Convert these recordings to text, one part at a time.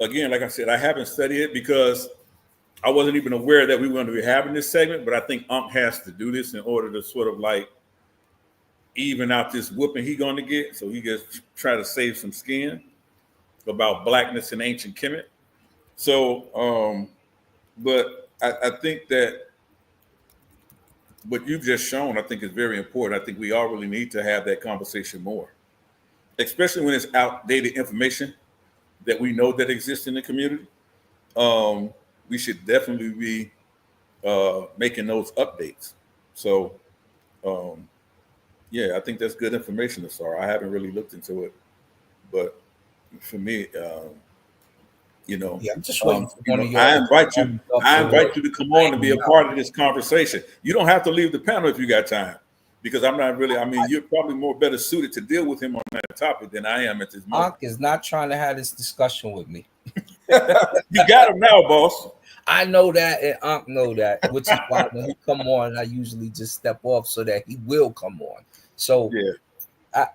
again, like I said, I haven't studied it because I wasn't even aware that we were going to be having this segment. But I think Ankh has to do this in order to sort of like even out this whooping he going to get. So he gets try to save some skin about Blakness and Ancient Kemet. So, but I think that what you've just shown, I think is very important. I think we all really need to have that conversation more, especially when it's outdated information that we know that exists in the community. We should definitely be making those updates. So, yeah, I think that's good information, Asar. I haven't really looked into it, but for me, I'm just waiting for one of y'all. I invite you to come on and be a part of this conversation. You don't have to leave the panel if you got time, because I'm not really. I mean, you're probably more better suited to deal with him on that topic than I am at this moment. Ankh is not trying to have this discussion with me. You got him now, boss. I know that, and Ankh know that, which is why when he come on, I usually just step off so that he will come on. So yeah,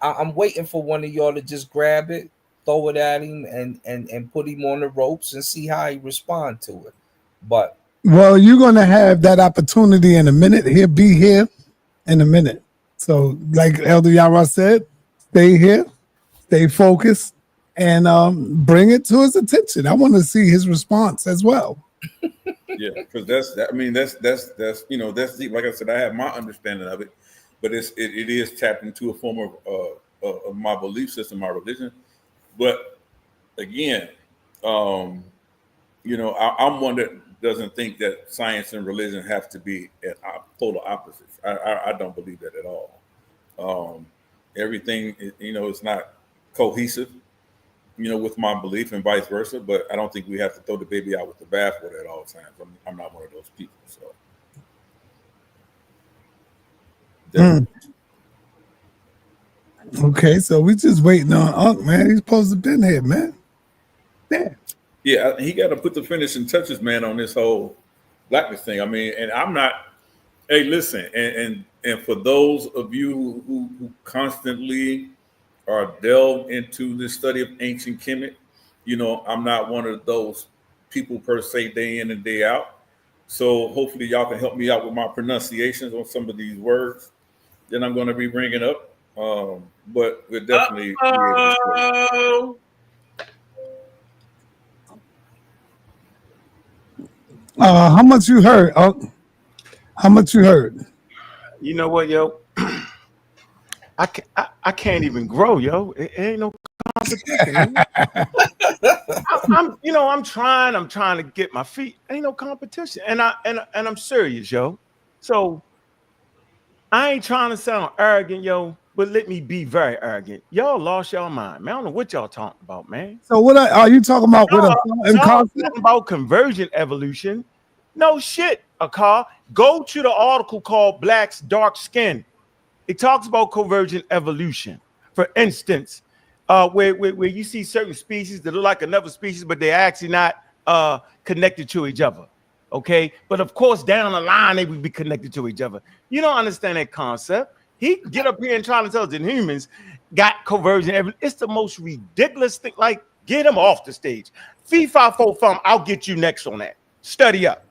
I'm waiting for one of y'all to just grab it, throw it at him, and put him on the ropes and see how he respond to it. But well, you're gonna have that opportunity in a minute. He'll be here in a minute. So, like Elder Yarah said, stay here, stay focused, and bring it to his attention. I want to see his response as well. Yeah, because that's deep. Like I said, I have my understanding of it, but it is tapped into a form of my belief system, my religion. But again, I'm one that doesn't think that science and religion have to be at polar opposites. I don't believe that at all. Everything, is not cohesive, with my belief and vice versa. But I don't think we have to throw the baby out with the bathwater at all times. I'm not one of those people. So. Okay, so we just waiting on Ankh, man. He's supposed to have been here, man. Yeah, he got to put the finishing touches, man, on this whole Blakness thing. I mean, and I'm not. Hey, listen, and for those of you who constantly are delved into the study of ancient Kemet, I'm not one of those people per se, day in and day out. So hopefully y'all can help me out with my pronunciations on some of these words that I'm going to be bringing up. But we're definitely how much you heard? How much you heard? You know what, yo? I can't even grow, yo. It ain't no competition. I'm trying to get my feet. Ain't no competition, and I'm serious, yo. So I ain't trying to sound arrogant, yo, but let me be very arrogant. Y'all lost y'all mind, man. I don't know what y'all talking about, man. So what are you talking about? Talking about convergent evolution? No shit, Akar. Go to the article called Black's Dark Skin. It talks about convergent evolution. For instance, where you see certain species that look like another species, but they're actually not connected to each other. Okay, but of course, down the line, they would be connected to each other. You don't understand that concept. He get up here and try to tell us that humans got convergent. It's the most ridiculous thing. Like, get him off the stage. Fee, fi, fo, fum. I'll get you next on that. Study up.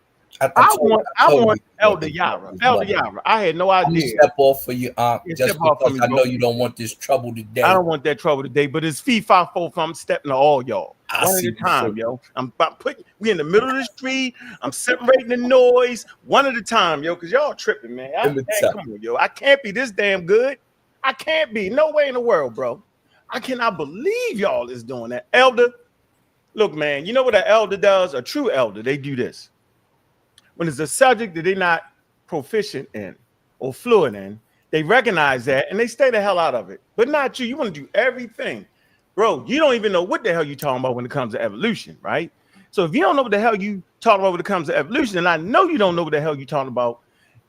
I want Elder Yarah. Elder Yarah. I had no idea. Step off for you, just because I know you don't want this trouble today. I don't want that trouble today, but it's fee, fi, fo, fum. I'm stepping to all y'all. One at a time, yo. We in the middle of the street. I'm separating the noise one at a time, yo, because y'all tripping, man. Come on, yo. I can't be this damn good. I can't be. No way in the world, bro. I cannot believe y'all is doing that. Elder, look, man, you know what an elder does? A true elder, they do this. When it's a subject that they're not proficient in or fluent in, they recognize that and they stay the hell out of it. But not you. You want to do everything. Bro, you don't even know what the hell you're talking about when it comes to evolution, right? So if you don't know what the hell you talking about when it comes to evolution, and I know you don't know what the hell you're talking about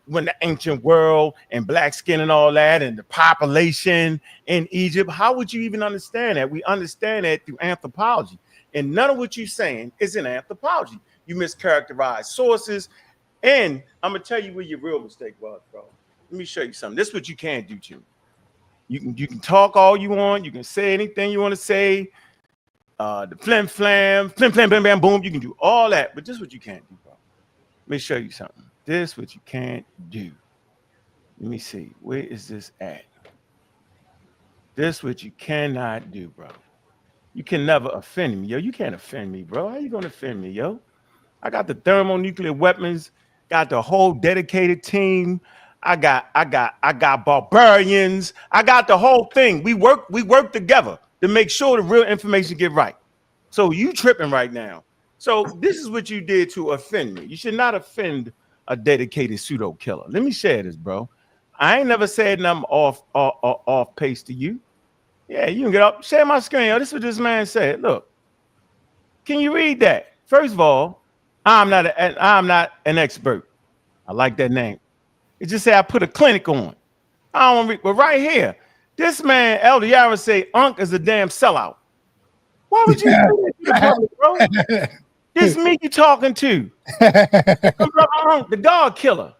when the ancient world and black skin and all that and the population in Egypt, how would you even understand that? We understand that through anthropology. And none of what you're saying is in anthropology. You mischaracterize sources, and I'm gonna tell you where your real mistake was, bro. Let me show you something. This is what you can't do, Jim. You can talk all you want. You can say anything you want to say. the flim flam, bam bam boom. You can do all that, but this is what you can't do, bro. Let me show you something. This is what you can't do. Let me see. Where is this at? This is what you cannot do, bro. You can never offend me, yo. You can't offend me, bro. How you gonna offend me, yo? I got the thermonuclear weapons, got the whole dedicated team. I got barbarians. I got the whole thing. We work together to make sure the real information get right. So you tripping right now. So this is what you did to offend me. You should not offend a dedicated pseudo killer. Let me share this, bro. I ain't never said nothing off pace to you. Yeah, you can get up, share my screen. Oh, this is what this man said. Look, can you read that? First of all, I'm not an expert. I like that name. It just say I put a clinic on. I don't read, but right here, this man Elder Yarah say Ankh is a damn sellout. Why would you do that to the public, bro? This me you talking to? Ankh, the God killer.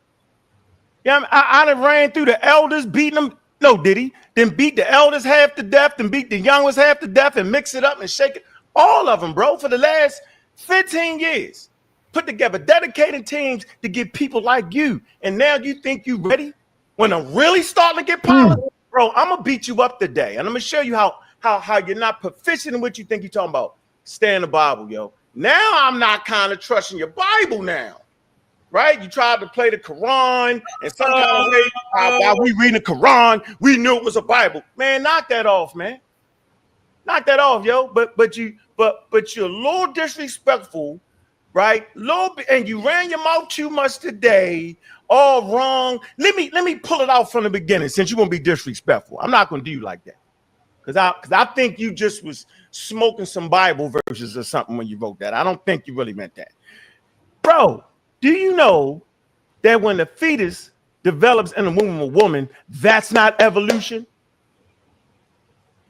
Yeah, I done ran through the elders, beating them. No, did he? Then beat the elders half to death, then beat the young ones half to death, and mix it up and shake it. All of them, bro, for the last 15 years. Put together dedicated teams to get people like you. And now you think you ready? When I'm really starting to get politics, bro, I'm gonna beat you up today. And I'm gonna show you how you're not proficient in what you think you're talking about. Stay in the Bible, yo. Now I'm not kind of trusting your Bible now. Right? You tried to play the Quran and some kind of way. While we reading the Quran, we knew it was a Bible. Man, knock that off, man. Knock that off, yo. But you're a little disrespectful, right? Little bit, and you ran your mouth too much today. All wrong. Let me pull it out from the beginning since you won't be disrespectful. I'm not gonna do you like that. Cause I think you just was smoking some Bible verses or something when you wrote that. I don't think you really meant that. Bro. Do you know that when the fetus develops in the womb of a woman, that's not evolution?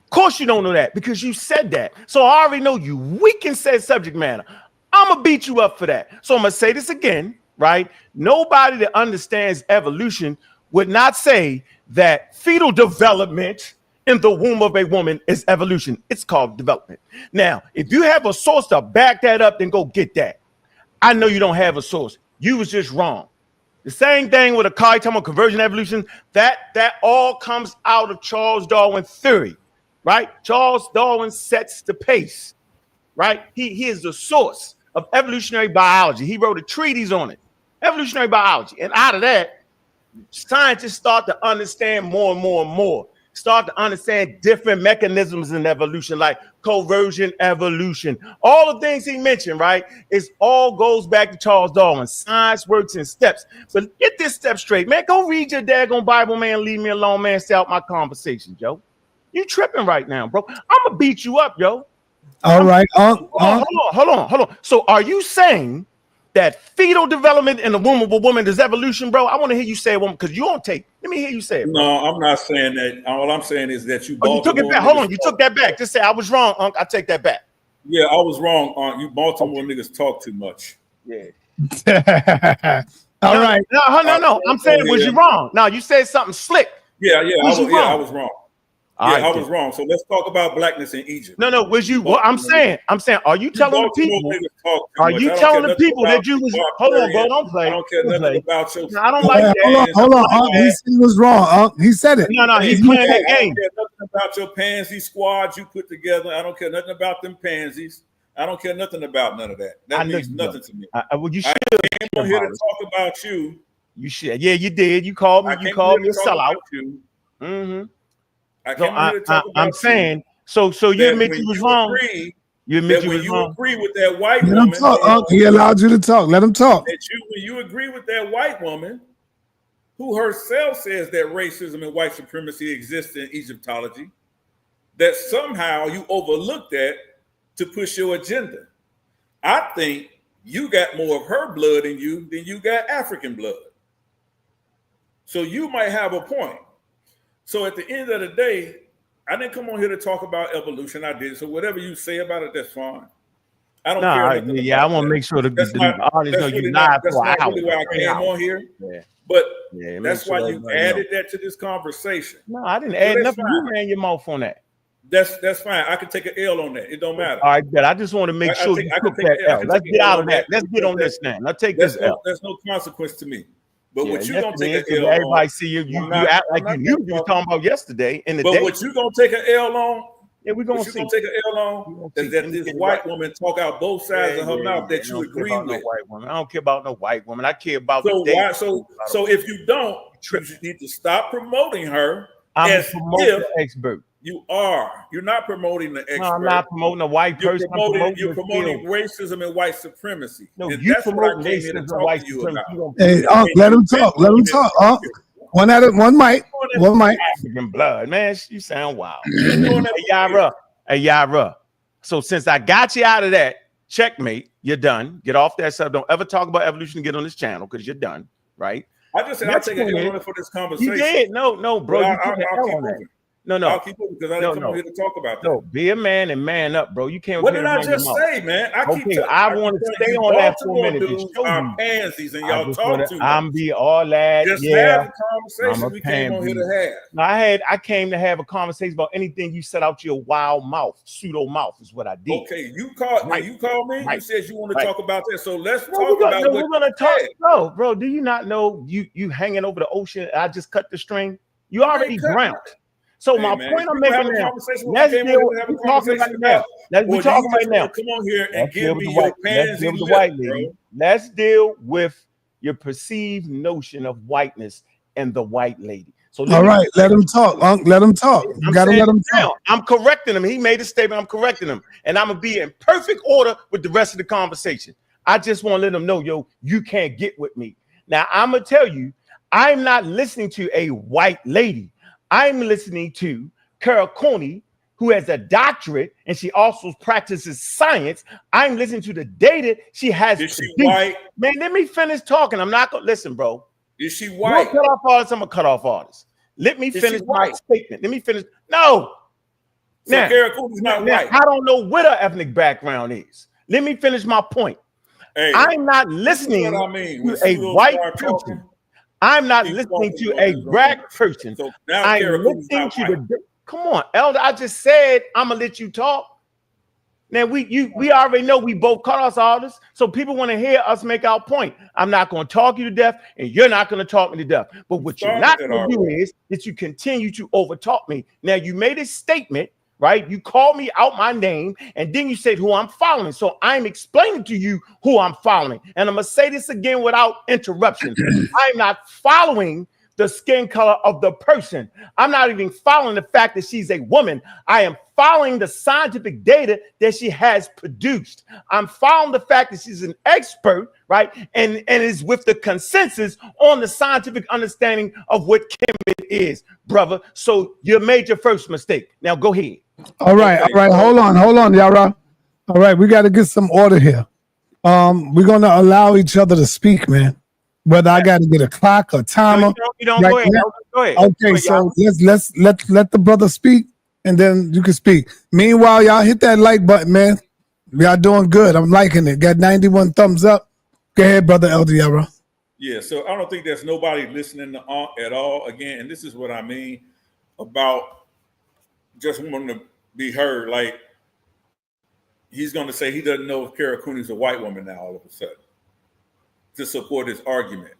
Of course you don't know that because you said that. So I already know you weak and said subject matter. I'm going to beat you up for that. So I'm going to say this again, right? Nobody that understands evolution would not say that fetal development in the womb of a woman is evolution. It's called development. Now, if you have a source to back that up, then go get that. I know you don't have a source. You was just wrong. The same thing with a talking about conversion evolution. That all comes out of Charles Darwin's theory, right? Charles Darwin sets the pace, right? He is the source of evolutionary biology. He wrote a treatise on it, evolutionary biology. And out of that, scientists start to understand more and more and more. Start to understand different mechanisms in evolution, like conversion evolution. All the things he mentioned, right? It all goes back to Charles Darwin. Science works in steps. But get this step straight, man. Go read your daggone Bible, man. Leave me alone, man. Stay out my conversation, Joe. You tripping right now, bro. I'm gonna beat you up, yo. All right. Hold on. So are you saying that fetal development in the womb of a woman is evolution, bro? I want to hear you say it, because you don't take. Let me hear you say it, bro. No, I'm not saying that. All I'm saying is that you. You took it back. Hold on, you took that back. Just say I was wrong, Unc. I take that back. Yeah, I was wrong, Unc. You Baltimore niggas talk too much. Yeah. All right. No. I'm saying, was you wrong? No, you said something slick. Yeah. I was wrong. I was wrong. So let's talk about blackness in Egypt. No, was you? Well, I'm saying, are you telling the people? Are you telling the people that you was? Hold on, bro, don't play. I don't care nothing about your. I don't like that. Hold on. He was wrong. He said it. No, he's playing that game. I don't care nothing about your pansy squad you put together. I don't care nothing about them pansies. I don't care nothing about none of that. That means nothing to me. Well, you should. I came here to talk about you. You should. Yeah, you did. You called me. You called me a sellout. Mm-hmm. I'm saying, so you admit you was wrong. You admit you was wrong. Agree with that white woman. He allowed you to talk. Let him talk. When you agree with that white woman, who herself says that racism and white supremacy exists in Egyptology, that somehow you overlooked that to push your agenda. I think you got more of her blood in you than you got African blood. So you might have a point. So at the end of the day, I didn't come on here to talk about evolution. I did. So whatever you say about it, that's fine. I don't care. Yeah, I want to make sure the audience know you live for an hour. That's not really why I came on here. Yeah. But that's why you added that to this conversation. No, I didn't add nothing. You ran your mouth on that. That's fine. I can take an L on that. It don't matter. All right, but I just want to make sure you took that L. Let's get out of that. Let's get on this now. Let's take this L. There's no consequence to me. But what you gonna take an L everybody on? See you act like you knew you were talking about yesterday in the day. But what you gonna take an L on? Yeah, we're gonna see. Gonna take an L on is that this white woman talk out both sides of her mouth that you agree with. No white woman. I don't care about no white woman. I care about so if you don't, you need to stop promoting her. I'm promoting the expert. You are. You're not promoting the expert. No, I'm not promoting a white person. You're promoting racism and white supremacy. No, you promote racism and white supremacy. Hey, let him talk. Let him talk. One mic. African blood, man. You sound wild. Hey, Yarah. So since I got you out of that, checkmate. You're done. Get off that stuff. Don't ever talk about evolution again on this channel because you're done, right? I just said I'll take an L for this conversation. You did. No, bro. I'll keep moving. No. I'll keep moving because I didn't come here to talk about that. No, be a man and man up, bro. You can't. What did I just say, man? I want to stay on that for a minute. Our pansies and y'all talk too much. I'm be all that. Just have a conversation we came on here to have. No, I came to have a conversation about anything you said out your wild mouth, pseudo mouth is what I did. Okay, you called me. You said you want to talk about that. So let's talk about what we're gonna talk. Bro, do you not know you hanging over the ocean? I just cut the string. You already drowned. So my point I'm making now, let's deal with talking right now. We're talking right now. Come on here and give me your pansy the white lady. Let's deal with your perceived notion of whiteness and the white lady. So all right, let him talk. Let him talk. You gotta let him talk. I'm correcting him. He made a statement. I'm correcting him, and I'm gonna be in perfect order with the rest of the conversation. I just want to let him know, yo, you can't get with me. Now I'm gonna tell you, I'm not listening to a white lady. I'm listening to Karakuni, who has a doctorate and she also practices science. I'm listening to the data she has. Is she white? Man, let me finish talking. I'm not gonna listen, bro. Is she white? Cut off artists. I'm gonna cut off artists. Let me finish my statement. Let me finish. No. So Karakuni's not white. I don't know what her ethnic background is. Let me finish my point. Hey, I'm not listening to a white person. I'm not listening to a black person. So now I'm listening to come on, Elder. I just said I'm gonna let you talk. Now we already know we both cut us artists, so people want to hear us make our point. I'm not gonna talk you to death, and you're not gonna talk me to death. But what you're not gonna do is that you continue to overtalk me. Now you made a statement. Right? You called me out my name and then you said who I'm following. So I'm explaining to you who I'm following. And I'm going to say this again without interruption. I'm not following the skin color of the person. I'm not even following the fact that she's a woman. I am following the scientific data that she has produced. I'm following the fact that she's an expert, right? And is with the consensus on the scientific understanding of what Kemet is, brother. So you made your first mistake. Now go ahead. All right. Hold on, Yarah. All right, we got to get some order here. We're gonna allow each other to speak, man. Whether I got to get a clock or timer. You don't go ahead. Go ahead. Okay, so let's let the brother speak, and then you can speak. Meanwhile, y'all hit that like button, man. Y'all doing good. I'm liking it. Got 91 thumbs up. Go ahead, brother Elder Yarah. Yeah, so I don't think there's nobody listening to Ankh at all. Again, and this is what I mean about just wanting to be heard. Like, he's going to say he doesn't know if Karakuni's a white woman now all of a sudden to support his argument.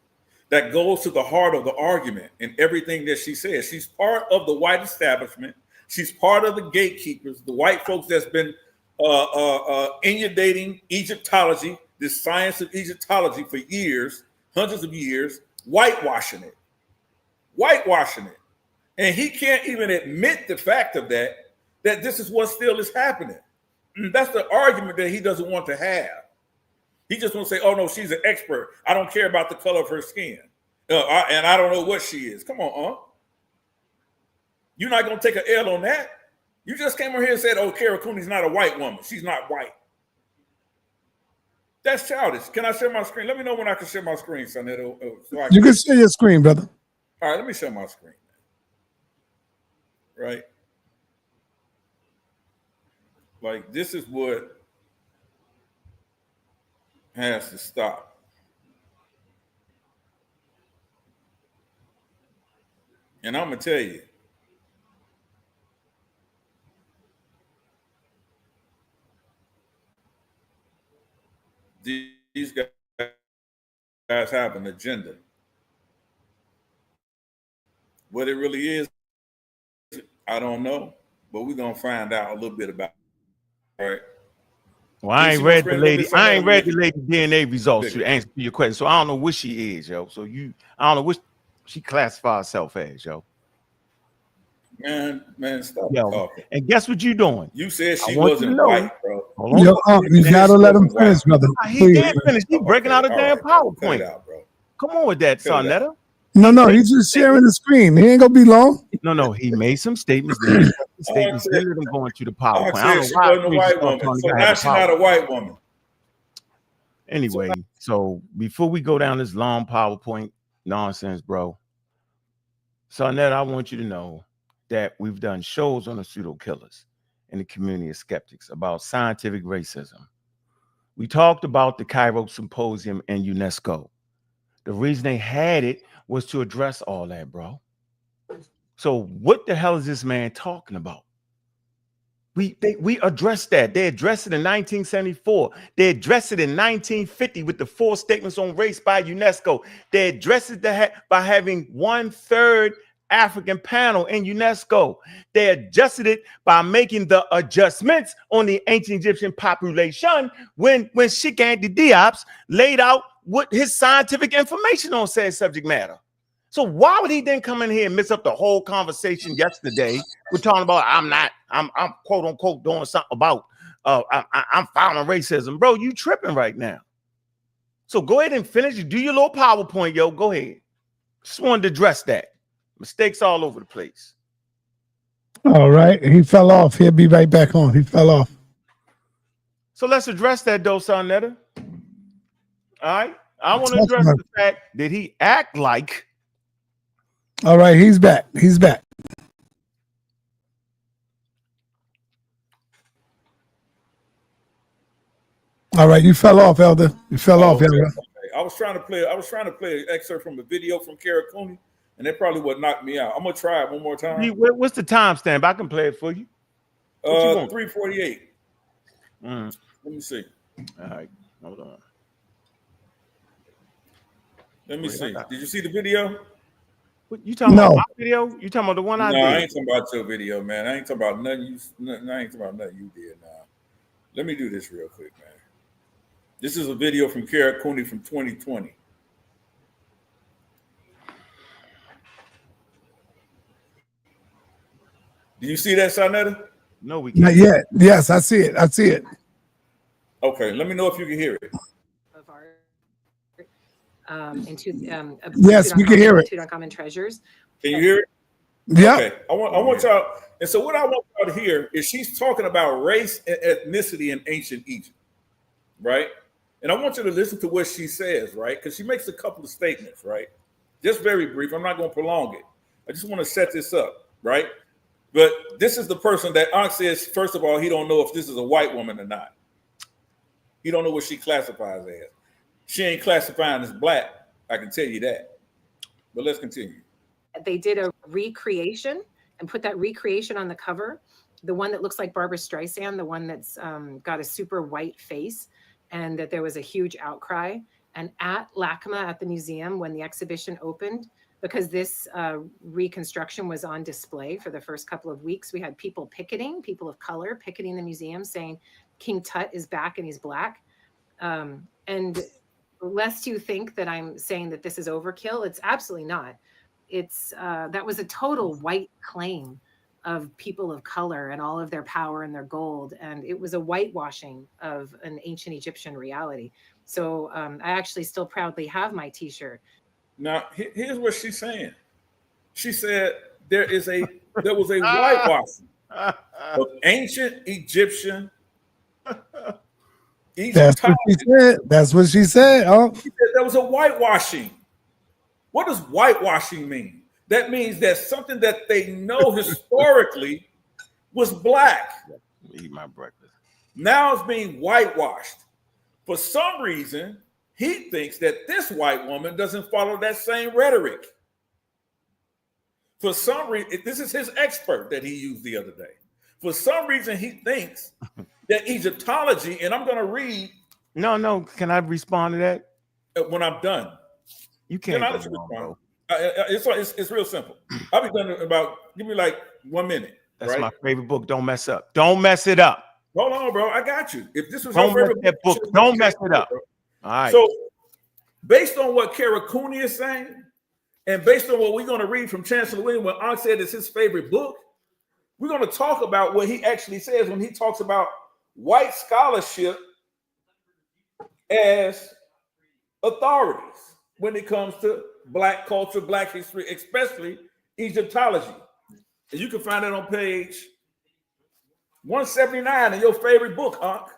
That goes to the heart of the argument and everything that she says. She's part of the white establishment. She's part of the gatekeepers, the white folks that's been inundating Egyptology, this science of Egyptology for years, hundreds of years, whitewashing it. And he can't even admit the fact of that this is what still is happening. And that's the argument that he doesn't want to have. He just wants to say, oh, no, she's an expert. I don't care about the color of her skin. And I don't know what she is. Come on, You're not going to take an L on that. You just came over here and said, oh, Karakuni's not a white woman. She's not white. That's childish. Can I share my screen? Let me know when I can share my screen, son. You can share your screen, brother. All right, let me share my screen. Right? Like, this is what has to stop. And I'm going to tell you, these guys have an agenda. What it really is, I don't know, but we're gonna find out a little bit about it. All right. Well, I ain't read the lady DNA results to answer your question, so I don't know what she is, yo. So I don't know what she classifies herself as, yo. Man, stop talking. And guess what you doing? You said she wasn't white, bro. Yo, you gotta let him finish, brother. He did finish. He breaking out a damn PowerPoint. Come on with that, Sonetta. No, he's just sharing the screen. He ain't gonna be long. No, he made some statements. Then let him go into the PowerPoint. I don't know why she wasn't a white woman. So now she's not a white woman. Anyway, so before we go down this long PowerPoint nonsense, bro, Sonetta, I want you to know that we've done shows on the pseudo killers and the community of skeptics about scientific racism. We talked about the Cairo Symposium and UNESCO. The reason they had it was to address all that, bro. So what the hell is this man talking about? We addressed that. They addressed it in 1974. They addressed it in 1950 with the 4 statements on race by UNESCO. They addressed it by having 1/3 African panel in UNESCO. They adjusted it by making the adjustments on the ancient Egyptian population when Shikandi Diop laid out what his scientific information on said subject matter. So why would he then come in here and mix up the whole conversation yesterday? We're talking about I'm quote unquote doing something about I'm filing racism, bro. You tripping right now. So go ahead and finish. Do your little PowerPoint, yo. Go ahead. Just wanted to address that. Mistakes all over the place. All right. He fell off. He'll be right back on. He fell off. So let's address that, though, Sonetta. All right. I want to address the fact that he act like. All right. He's back. He's back. All right. You fell off, Elder. You fell off, Elder. Okay. I was trying to play an excerpt from a video from Kara Cooney. And that probably would knock me out. I'm gonna try it one more time. What's the timestamp? I can play it for you. 3:48. Let me see. All right, hold on. Let me see. Did you see the video? What, you talking about my video? You talking about the one I did? No, I ain't talking about your video, man. I ain't talking about nothing. I ain't talking about nothing you did. Now, let me do this real quick, man. This is a video from Kara Cooney from 2020. Do you see that, Sonetta? No, we can't. Not yet. Yes, I see it. I see it. Okay, let me know if you can hear it. Of art, yes, we can hear it. Tutankhamun treasures. Can you hear it? Yeah. Okay. I want y'all. And so what I want y'all to hear is she's talking about race and ethnicity in ancient Egypt, right? And I want you to listen to what she says, right? Because she makes a couple of statements, right? Just very brief. I'm not going to prolong it. I just want to set this up, right? But this is the person that Ankh says, first of all, he don't know if this is a white woman or not. He don't know what she classifies as. She ain't classifying as black. I can tell you that. But let's continue. They did a recreation and put that recreation on the cover. The one that looks like Barbara Streisand, the one that's got a super white face, and that there was a huge outcry. And at LACMA, at the museum, when the exhibition opened, because this reconstruction was on display for the first couple of weeks, we had people picketing, people of color picketing the museum, saying King Tut is back and he's black. And lest you think that I'm saying that this is overkill, it's absolutely not. It's that was a total white claim of people of color and all of their power and their gold. And it was a whitewashing of an ancient Egyptian reality. So I actually still proudly have my t-shirt. Now, here's what she's saying. She said there was a whitewashing of ancient Egyptian. That's what she said. That's what she said. Oh. She said there was a whitewashing. What does whitewashing mean? That means that something that they know historically was black. Eat my breakfast. Now it's being whitewashed. For some reason, he thinks that this white woman doesn't follow that same rhetoric. For some reason, this is his expert that he used the other day. For some reason, he thinks that Egyptology, and I'm going to read No. Can I respond to that? When I'm done. You can't I'll go let you wrong, respond. bro. It's real simple. I'll be done in about, give me like 1 minute. That's right? my favorite book. Don't mess up. Don't mess it up. Hold on, bro. I got you. If this was Don't your favorite book, don't mess it up. Bro. All right. So, based on what Karakuni is saying, and based on what we're going to read from Chancellor William, when Ankh said it's his favorite book, we're going to talk about what he actually says when he talks about white scholarship as authorities when it comes to Black culture, Black history, especially Egyptology. And you can find it on page 179 in your favorite book, Ankh.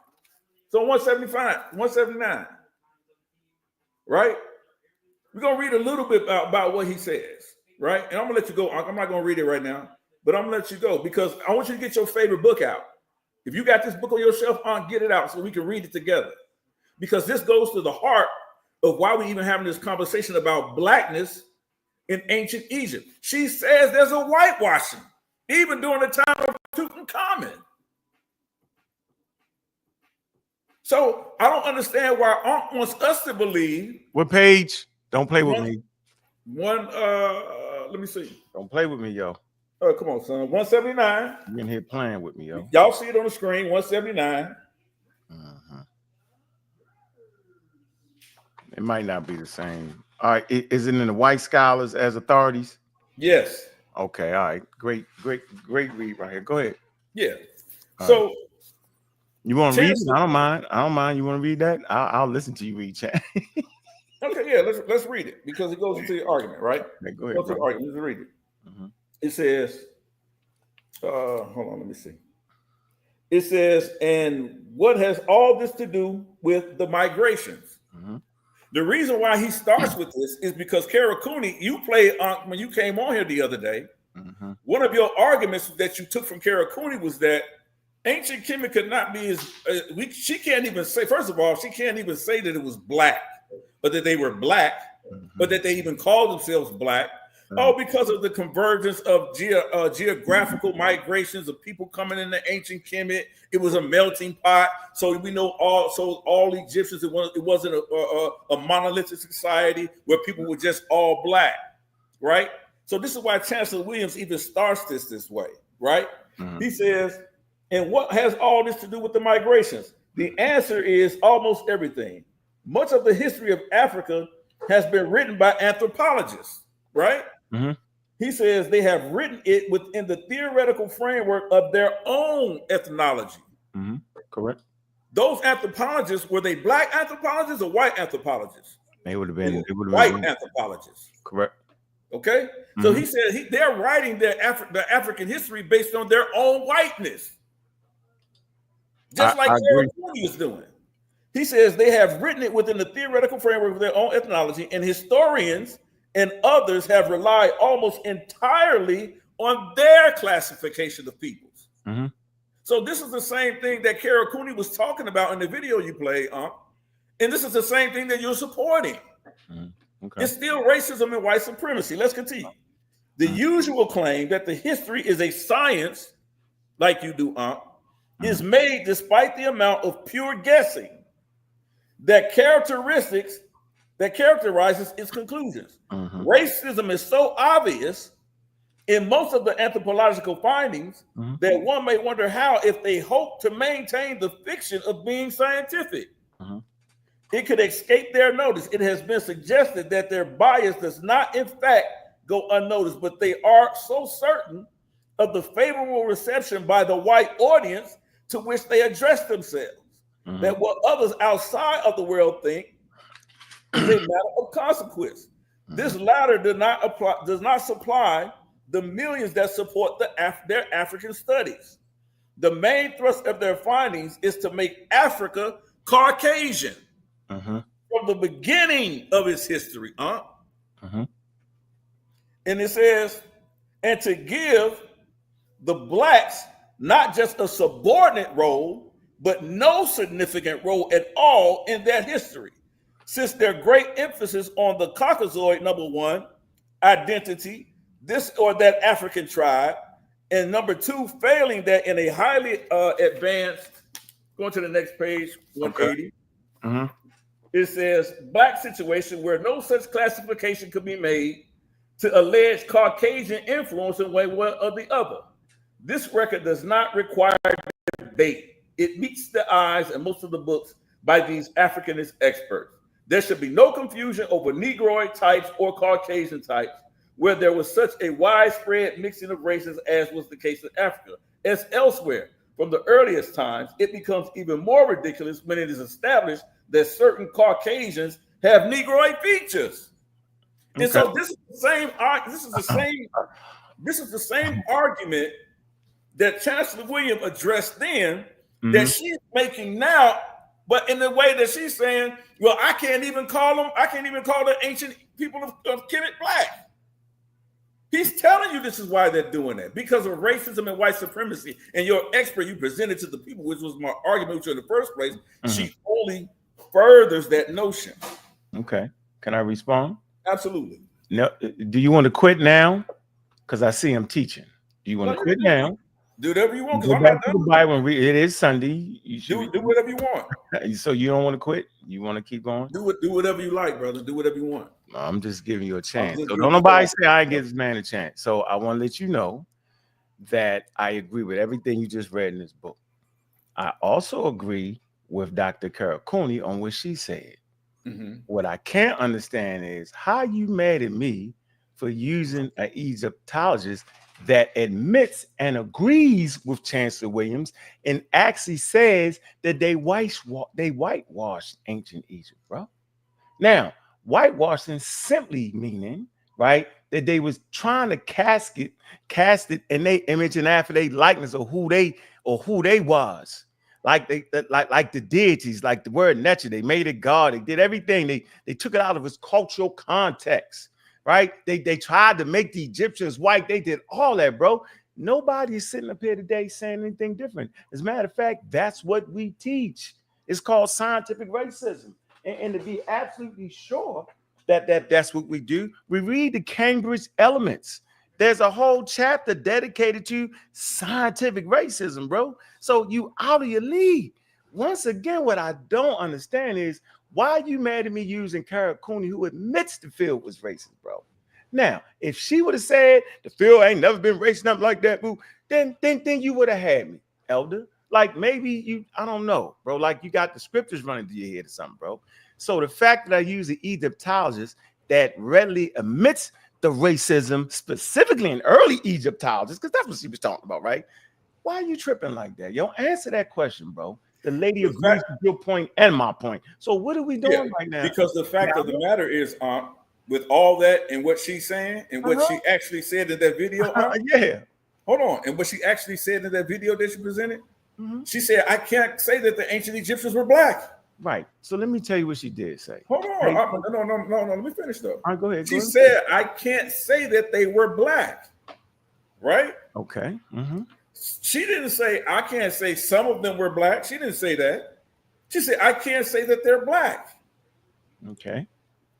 So 179, right? We're going to read a little bit about what he says, right? And I'm going to let you go, Ankh. I'm not going to read it right now, but I'm going to let you go because I want you to get your favorite book out. If you got this book on your shelf, Ankh, get it out so we can read it together. Because this goes to the heart of why we even having this conversation about Blackness in ancient Egypt. She says there's a whitewashing, even during the time of Tutankhamun. So I don't understand why Ankh wants us to believe. What page? Don't play with me. Let me see. Don't play with me, yo. Oh, come on, son. 179. You in here playing with me, yo. Y'all see it on the screen, 179. It might not be the same. All right. Is it in the white scholars as authorities? Yes. Okay. All right. Great read right here. Go ahead. Yeah. All so right. You want to read it? I don't mind. You want to read that? I'll listen to you read, chat. Okay, yeah, let's read it because it goes into the argument, right? Okay, go ahead. Go to the argument. Let's read it. It says, hold on, let me see. It says, and what has all this to do with the migrations? The reason why he starts with this is because Karakuni, you played when you came on here the other day. One of your arguments that you took from Karakuni was that ancient Kemet could not be as she can't even say, first of all, she can't even say that it was Black, but that they were Black, but that they even called themselves Black. Oh, because of the convergence of geographical migrations of people coming into ancient Kemet, it was a melting pot. So we know all Egyptians, it wasn't a monolithic society where people were just all Black, right? So this is why Chancellor Williams even starts this way, right? He says, and what has all this to do with the migrations? The answer is almost everything. Much of the history of Africa has been written by anthropologists, right? He says they have written it within the theoretical framework of their own ethnology. Correct. Those anthropologists, were they Black anthropologists or white anthropologists? They would have been white anthropologists. Correct. Okay. So he said they're writing their African history based on their own whiteness. Just like Karakuni is doing. He says they have written it within the theoretical framework of their own ethnology, and historians and others have relied almost entirely on their classification of peoples. So this is the same thing that Karakuni was talking about in the video you played, and this is the same thing that you're supporting. Okay. It's still racism and white supremacy. Let's continue. The usual claim that the history is a science, like you do, is made despite the amount of pure guessing that characterizes its conclusions. Racism is so obvious in most of the anthropological findings that one may wonder how, if they hope to maintain the fiction of being scientific, it could escape their notice. It has been suggested that their bias does not, in fact, go unnoticed, but they are so certain of the favorable reception by the white audience to which they address themselves, that what others outside of the world think is a matter of consequence. This latter does not supply the millions that support their African studies. The main thrust of their findings is to make Africa Caucasian from the beginning of its history. And it says, and to give the Blacks not just a subordinate role, but no significant role at all in that history, since their great emphasis on the Caucasoid, number one, identity, this or that African tribe, and number two, failing that in a highly advanced, going to the next page, 180. It says black situation where no such classification could be made to allege Caucasian influence in one way or the other. This record does not require debate. It meets the eyes in most of the books by these Africanist experts. There should be no confusion over Negroid types or Caucasian types, where there was such a widespread mixing of races as was the case in Africa. As elsewhere, from the earliest times, it becomes even more ridiculous when it is established that certain Caucasians have Negroid features. Okay. And so this is the same argument that Chancellor Williams addressed then, that she's making now, but in the way that she's saying, well, I can't even call the ancient people of Kemet black. He's telling you this is why they're doing that, because of racism and white supremacy. And your expert you presented to the people, which was my argument with you in the first place, she only furthers that notion. Okay. Can I respond? Absolutely. No. Do you want to quit now? Because I see I'm teaching. Do you want to quit now? Do whatever you want. Go back to the Bible. It is Sunday. You should do whatever you want. So you don't want to quit? You want to keep going? Do whatever you like, brother. Do whatever you want. I'm just giving you a chance. So don't nobody say I give this man a chance. So I want to let you know that I agree with everything you just read in this book. I also agree with Dr. Carol Cooney on what she said. What I can't understand is how you mad at me for using an Egyptologist that admits and agrees with Chancellor Williams and actually says that they whitewashed ancient Egypt, bro. Now, whitewashing simply meaning, right, that they was trying to cast it in their image and after their likeness of who they was. Like the deities, like the word nature, they made it God. They did everything. They took it out of its cultural context, right? They tried to make the Egyptians white. They did all that, bro. Nobody is sitting up here today saying anything different. As a matter of fact, that's what we teach. It's called scientific racism. And to be absolutely sure that's what we do, we read the Cambridge Elements. There's a whole chapter dedicated to scientific racism, bro. So you out of your league. Once again, what I don't understand is why you mad at me using Carol Cooney, who admits the field was racist, bro. Now, if she would have said the field ain't never been racist, nothing like that, boo, then you would have had me, elder. Like maybe I don't know, bro. Like you got the scriptures running through your head or something, bro. So the fact that I use the Egyptologist that readily admits the racism, specifically in early Egyptologists, because that's what she was talking about, right? Why are you tripping like that? Yo, answer that question, bro. The lady agrees with your point and my point. So what are we doing right now? Because the fact of the matter is, with all that and what she's saying and what she actually said in that video, hold on, and what she actually said in that video that she presented, she said, I can't say that the ancient Egyptians were black. Right. So let me tell you what she did say. Hold on. No. Let me finish though. All right, go ahead. She said, I can't say that they were black. Right? Okay. She didn't say, I can't say some of them were black. She didn't say that. She said, I can't say that they're black. Okay.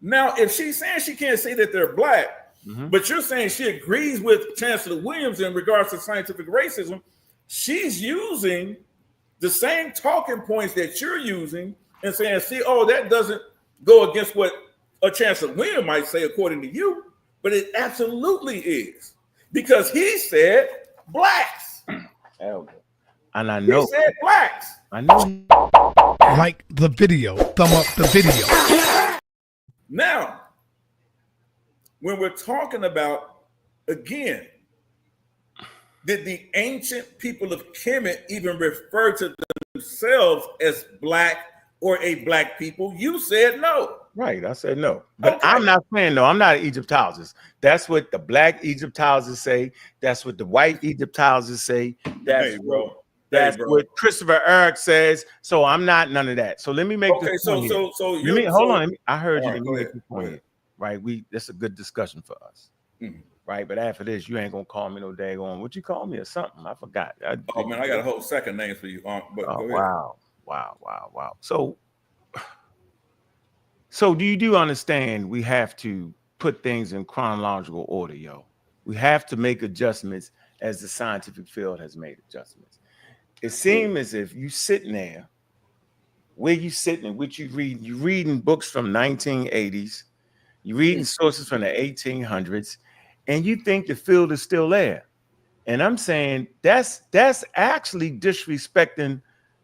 Now, if she's saying she can't say that they're black, but you're saying she agrees with Chancellor Williams in regards to scientific racism, she's using the same talking points that you're using and saying, see, that doesn't go against what a Chancellor Williams might say according to you, but it absolutely is. Because he said blacks. And I know. He said blacks. I know. Like the video. Thumb up the video. Now, when we're talking about, again, did the ancient people of Kemet even refer to themselves as black or a black people? You said no. Right, I said no. But I'm not saying no. I'm not an Egyptologist. That's what the black Egyptologists say. That's what the white Egyptologists say. That's what Christopher Eric says. So I'm not none of that. So let me make this point. Hold on. I heard you. Let me make this point. Right, that's a good discussion for us. Right, but after this, you ain't gonna call me no daggone. What you call me or something? I forgot. I got a whole second name for you. Wow. So do you understand? We have to put things in chronological order, yo. We have to make adjustments as the scientific field has made adjustments. It seems as if you sitting there where you sitting and what you read. You reading books from 1980s. You reading sources from the 1800s, and you think the field is still there. And I'm saying that's actually disrespecting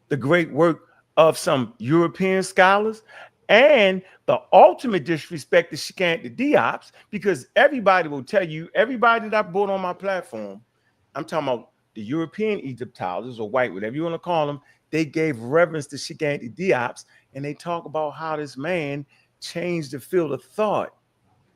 the great work of some European scholars, and the ultimate disrespect is the Diops, because everybody will tell you, everybody that I brought on my platform, I'm talking about the European Egyptologists or white, whatever you want to call them, they gave reverence to the Diops, and they talk about how this man changed the field of thought.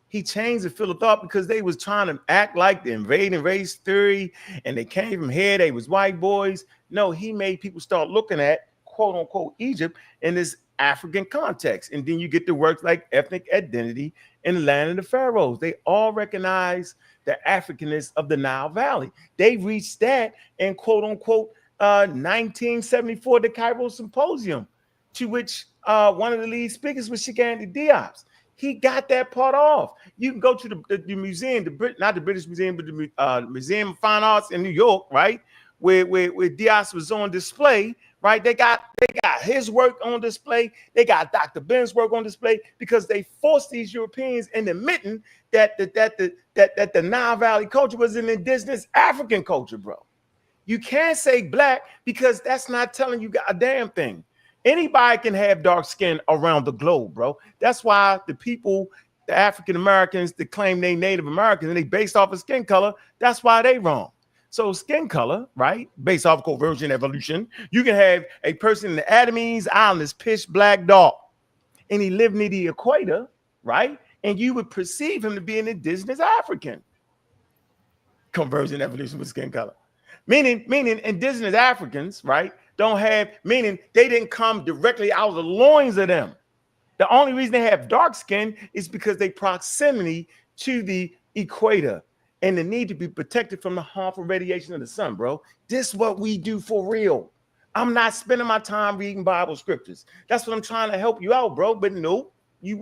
He changed the field of thought because they was trying to act like the invading race theory, and they came from here, they was white boys. No, he made people start looking at quote unquote Egypt in this African context. And then you get the works like ethnic identity in the land of the pharaohs. They all recognize the Africanness of the Nile Valley. They reached that in quote unquote 1974, the Cairo Symposium, to which one of the lead speakers was Shigandi Diop's. He got that part off. You can go to the museum, not the British Museum, but the Museum of Fine Arts in New York, right? Where Dias was on display, right? They got his work on display. They got Dr. Ben's work on display because they forced these Europeans into admitting that the Nile Valley culture was an indigenous African culture, bro. You can't say black because that's not telling you a damn thing. Anybody can have dark skin around the globe, bro. That's why the people, the African Americans that claim they Native Americans and they based off of skin color, that's why they wrong. So skin color, right, based off convergent evolution, you can have a person in the Adamese Islands, pitch black dark, and he lived near the equator, right? And you would perceive him to be an indigenous African. Convergent evolution with skin color. Meaning indigenous Africans, right, don't have, meaning they didn't come directly out of the loins of them. The only reason they have dark skin is because they proximity to the equator and the need to be protected from the harmful radiation of the sun, bro. This is what we do for real. I'm not spending my time reading Bible scriptures. That's what I'm trying to help you out, bro. But no, you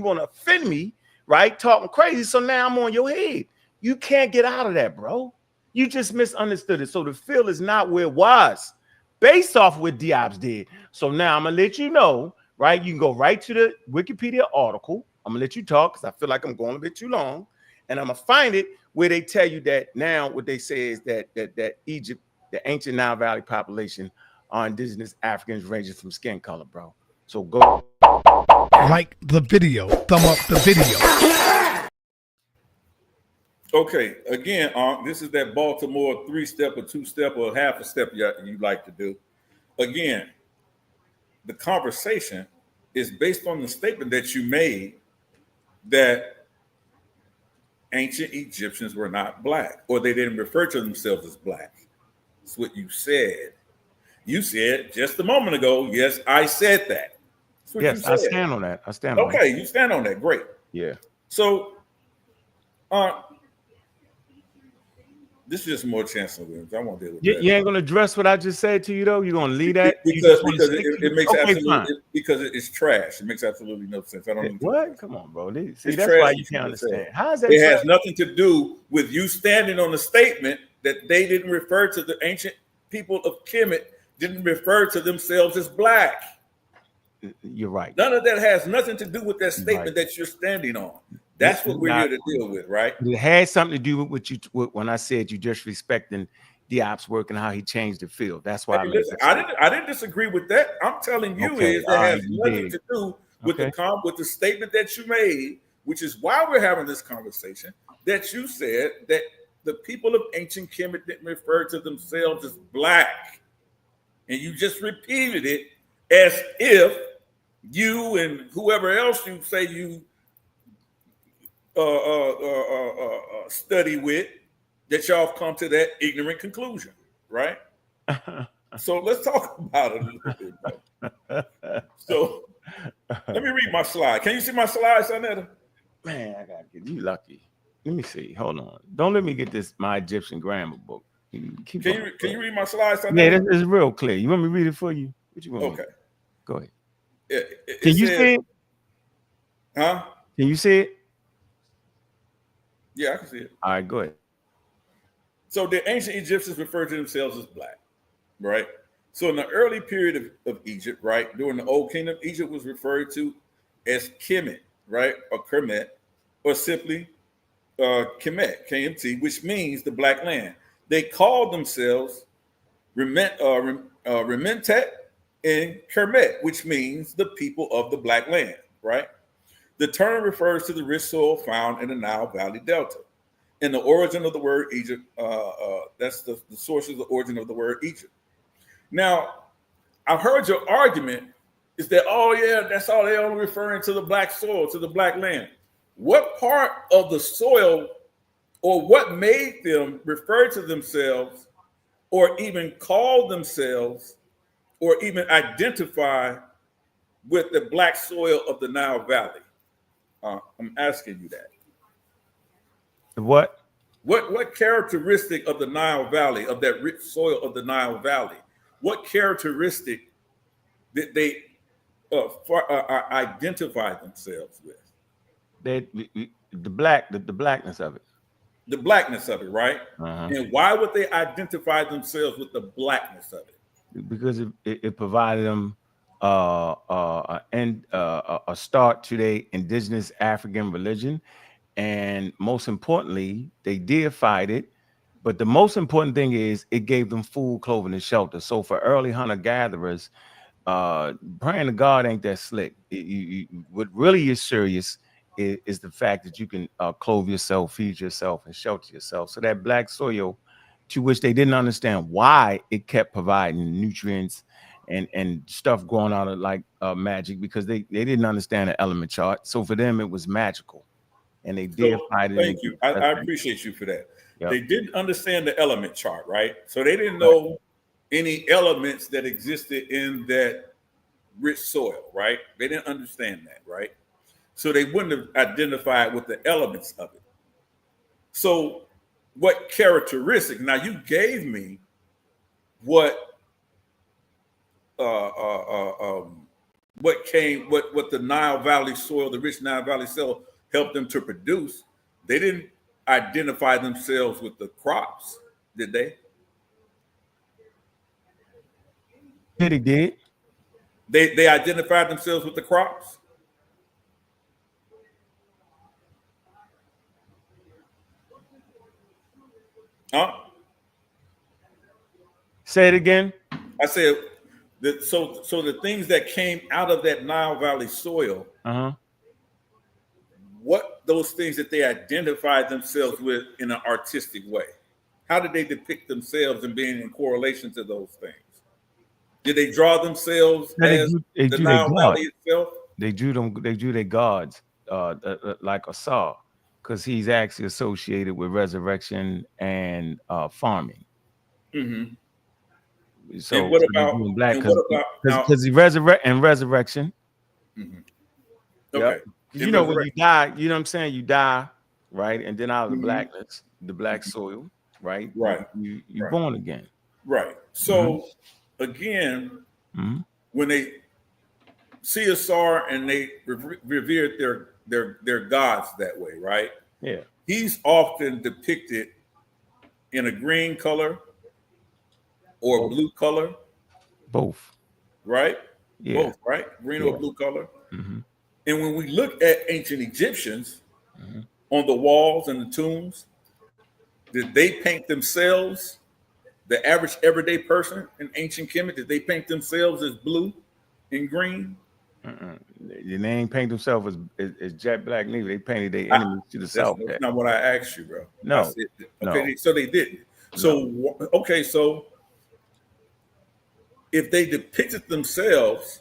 want to offend me, right? Talking crazy. So now I'm on your head. You can't get out of that, bro. You just misunderstood it. So the field is not where it was based off what Diop's did. So now I'm going to let you know, right? You can go right to the Wikipedia article. I'm going to let you talk because I feel like I'm going a bit too long. And I'm going to find it where they tell you that now what they say is that Egypt, the ancient Nile Valley population are indigenous Africans ranging from skin color, bro. So go. Like the video. Thumb up the video. Okay, again, this is that Baltimore 3-step or 2-step or half a step you like to do. Again, the conversation is based on the statement that you made that ancient Egyptians were not black, or they didn't refer to themselves as black. That's what you said. You said just a moment ago, yes, I said that. Yes, I stand on that. I stand on that. Okay, you stand on that. Great. Yeah. So, this is just more Chancellor Williams. I won't deal with that. You ain't gonna address what I just said to you though. You're gonna leave that because it makes absolutely because it's trash. It makes absolutely no sense. I don't even what? Come on, bro. See, that's trash. why you can't understand. How is that? It has nothing to do with you standing on the statement that they didn't refer to the ancient people of Kemet, didn't refer to themselves as black. You're right. None of that has nothing to do with that statement that you're standing on. That's what we're here to deal with, right? It had something to do with what you when I said you just respecting Diop's work and how he changed the field. That's why I didn't disagree with that. I'm telling you is that has nothing to do with the statement that you made, which is why we're having this conversation. That you said that the people of ancient Kemet didn't refer to themselves as black, and you just repeated it as if you and whoever else you say you study with, that y'all come to that ignorant conclusion, right? So let's talk about it a little bit, bro. So let me read my slide. Can you see my slides, Sonetta? Man, I gotta get you lucky. Let me see. Hold on. Don't let me get my Egyptian grammar book. Can you read my slides, Sonetta? Yeah, this is real clear. You want me to read it for you? What you want? Okay. Go ahead. Can you see it? Huh? Can you see it? Yeah, I can see it. All right, go ahead. So the ancient Egyptians referred to themselves as black, right? So in the early period of Egypt, right, during the Old Kingdom, Egypt was referred to as Kemet, right, or Kermet, or simply Kemet, KMT, which means the Black Land. They called themselves Rementet and Kermet, which means the people of the Black Land, right? The term refers to the rich soil found in the Nile Valley Delta. And the origin of the word Egypt, that's the source of the origin of the word Egypt. Now, I've heard your argument is that, oh yeah, that's all they're only referring to the black soil, to the Black Land. What part of the soil or what made them refer to themselves or even call themselves or even identify with the black soil of the Nile Valley? I'm asking you that. What? What characteristic of the Nile Valley, of that rich soil of the Nile Valley, what characteristic did they identify themselves with? The blackness of it. The blackness of it, right? And why would they identify themselves with the blackness of it? Because it provided them a start to their indigenous African religion, and most importantly, they deified it. But the most important thing is it gave them food, clothing, and shelter. So for early hunter-gatherers, praying to God ain't that slick. What really is serious is the fact that you can clothe yourself, feed yourself, and shelter yourself. So that black soil, to which they didn't understand why it kept providing nutrients and stuff growing out of like magic, because they didn't understand the element chart. So for them, it was magical. And they deified it. Thank you. I appreciate you for that. Yep. They didn't understand the element chart, right? So they didn't know any elements that existed in that rich soil, right? They didn't understand that, right? So they wouldn't have identified with the elements of it. So what characteristic? Now you gave me what the Nile Valley soil, the rich Nile Valley soil, helped them to produce. They didn't identify themselves with the crops, did they? Yeah, they did. They identified themselves with the crops. Huh? Say it again. I said that. So the things that came out of that Nile Valley soil, what those things that they identified themselves with in an artistic way, how did they depict themselves and being in correlation to those things? Did they draw themselves as the Nile Valley itself? They drew their gods like Asar, because he's actually associated with resurrection and farming. Mm-hmm. So and what about because he resurrection? Mm-hmm. Okay. Yep. You know, when you die, you know what I'm saying? You die, right? And then out of the blackness, the black soil, right? Right. You're born again. Right. So again, when they see Asar and they revered their gods that way, right? Yeah. He's often depicted in a green color or blue color. Both. Right? Yeah. Both, right? Green or blue color. And when we look at ancient Egyptians on the walls and the tombs, did they paint themselves, the average everyday person in ancient Kemet, did they paint themselves as blue and green? They ain't paint themselves as jet black neither. They painted their enemies to the south. That's not what I asked you, bro. No. Okay, so they didn't. So, okay, so if they depicted themselves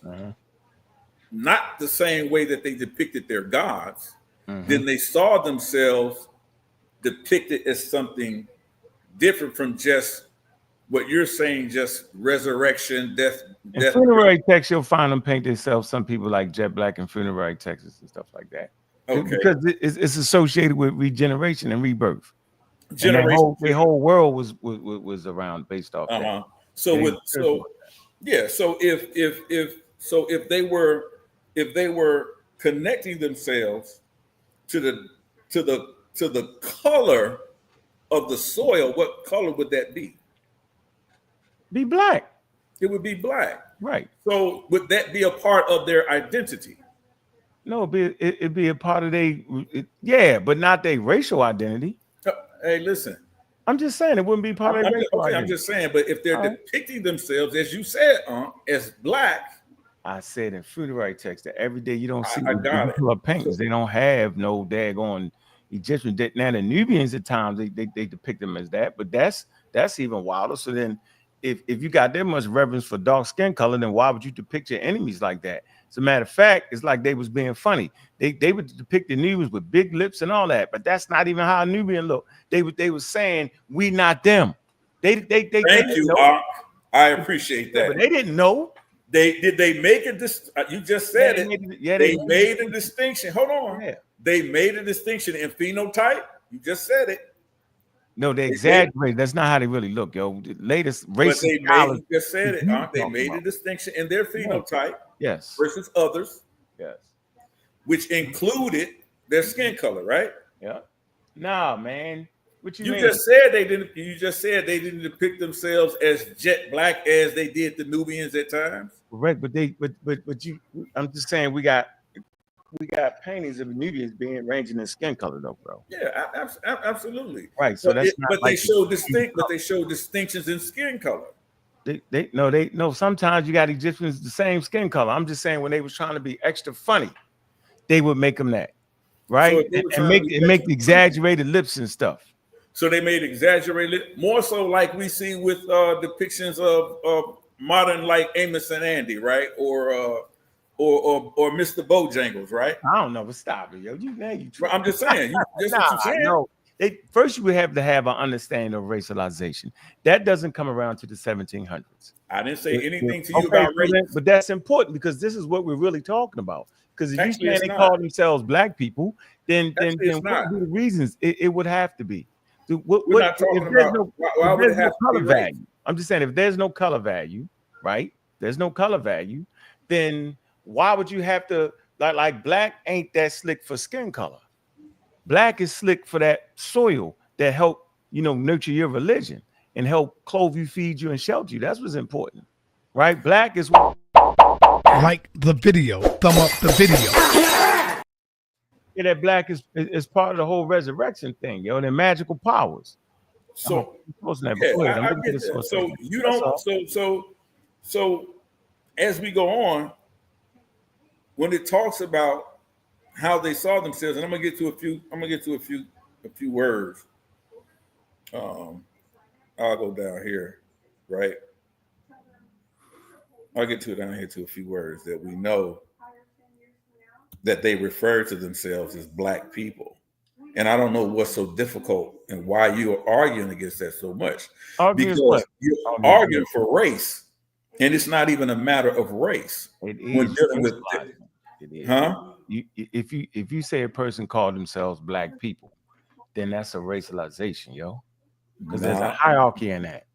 not the same way that they depicted their gods, then they saw themselves depicted as something different from just what you're saying, just resurrection, death. In funerary texts, you'll find them paint themselves. Some people like jet black in funerary texts and stuff like that. Okay, because it's associated with regeneration and rebirth. Generation. The whole world was around based off that. So if they were connecting themselves to the color of the soil, what color would that be? Be black. it would be black. Right. So would that be a part of their identity? No, it'd be a part of their, but not their racial identity. Hey, listen. I'm just saying it wouldn't be part of their racial identity. I'm just saying, but if they're depicting themselves, as you said, as black. I said in funerary text that every day you don't see people are paintings. They don't have no daggone Egyptian. Now the Nubians at times they depict them as that, but that's even wilder. So then if you got that much reverence for dark skin color, then why would you depict your enemies like that? As a matter of fact, it's like they was being funny. They would depict the Nubians with big lips and all that, but that's not even how a Nubian look. They were saying we not them. Thank you, I appreciate that. Yeah, but they didn't know. Did they make a you just said it. They made a distinction. Hold on. Yeah. They made a distinction in phenotype. You just said it. No, they exaggerated. That's not how they really look, yo. The latest racist you just said it. They made a distinction in their phenotype, yes, versus others, yes, which included their skin color, right? Yeah. Nah, man. What you mean? Just said they didn't. You just said they didn't depict themselves as jet black as they did the Nubians at times. Correct, but you. I'm just saying we got paintings of Nubians being ranging in skin color, though, bro. Yeah, absolutely. Right. So they show distinctions in skin color. No. Sometimes you got Egyptians the same skin color. I'm just saying when they was trying to be extra funny, they would make them that, right? So and make the exaggerated lips and stuff. So they made exaggerated, more so like we see with depictions of modern like Amos and Andy, right? Or Mr. Bojangles, right? I don't know, but stop it, yo. I'm just saying. What you're saying. No. First, you would have to have an understanding of racialization. That doesn't come around to the 1700s. I didn't say anything to you about race. But that's important because this is what we're really talking about. Because if Actually, you say they call themselves black people, then what would be the reasons? It would have to be. We're not talking about why would it have to be value. I'm just saying if there's no color value, right? There's no color value, then why would you have to like black ain't that slick for skin color? Black is slick for that soil that help nurture your religion and help clothe you, feed you, and shelter you. That's what's important, right? Black is like the video, thumb up the video. Yeah, that black is part of the whole resurrection thing, yo, and their magical powers. So I get that. So you don't. So as we go on, when it talks about how they saw themselves, and I'm gonna get to a few words. I'll go down here, right? I'll get to it down here to a few words that we know that they refer to themselves as black people. And I don't know what's so difficult and why you are arguing against that so much. Because you're arguing for race, and it's not even a matter of race. It is. It is. Huh? If you say a person called themselves black people, then that's a racialization, yo. Because there's a hierarchy in that.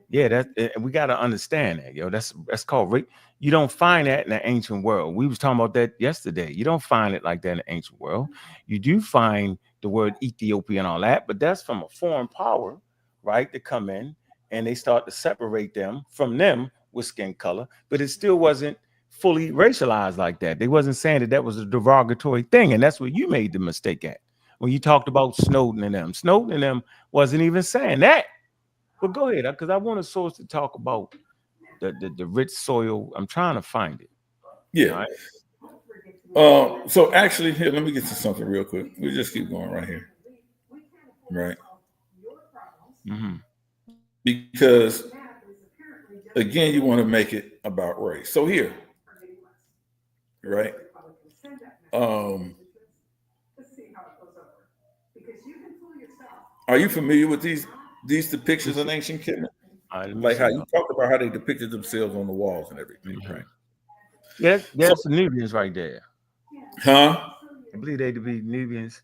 Yeah, we got to understand that, yo. That's called race. You don't find that in the ancient world. We was talking about that yesterday. You don't find it like that in the ancient world. You do find the word Ethiopia and all that, but that's from a foreign power, right? To come in and they start to separate them from them with skin color, but it still wasn't fully racialized like that. They wasn't saying that was a derogatory thing, and that's what you made the mistake at when you talked about Snowden and them. Snowden and them wasn't even saying that. But go ahead, because I want a source to talk about the rich soil. I'm trying to find it. Yeah. Right? So actually, here, let me get to something real quick. We'll just keep going right here. Right. Mm-hmm. Because again, you want to make it about race. So here, right? Are you familiar with these depictions in ancient Kemet? Like how you talked about how they depicted themselves on the walls and everything, mm-hmm. Right? Yeah, that's the Nubians right there. Huh? I believe they'd be Nubians.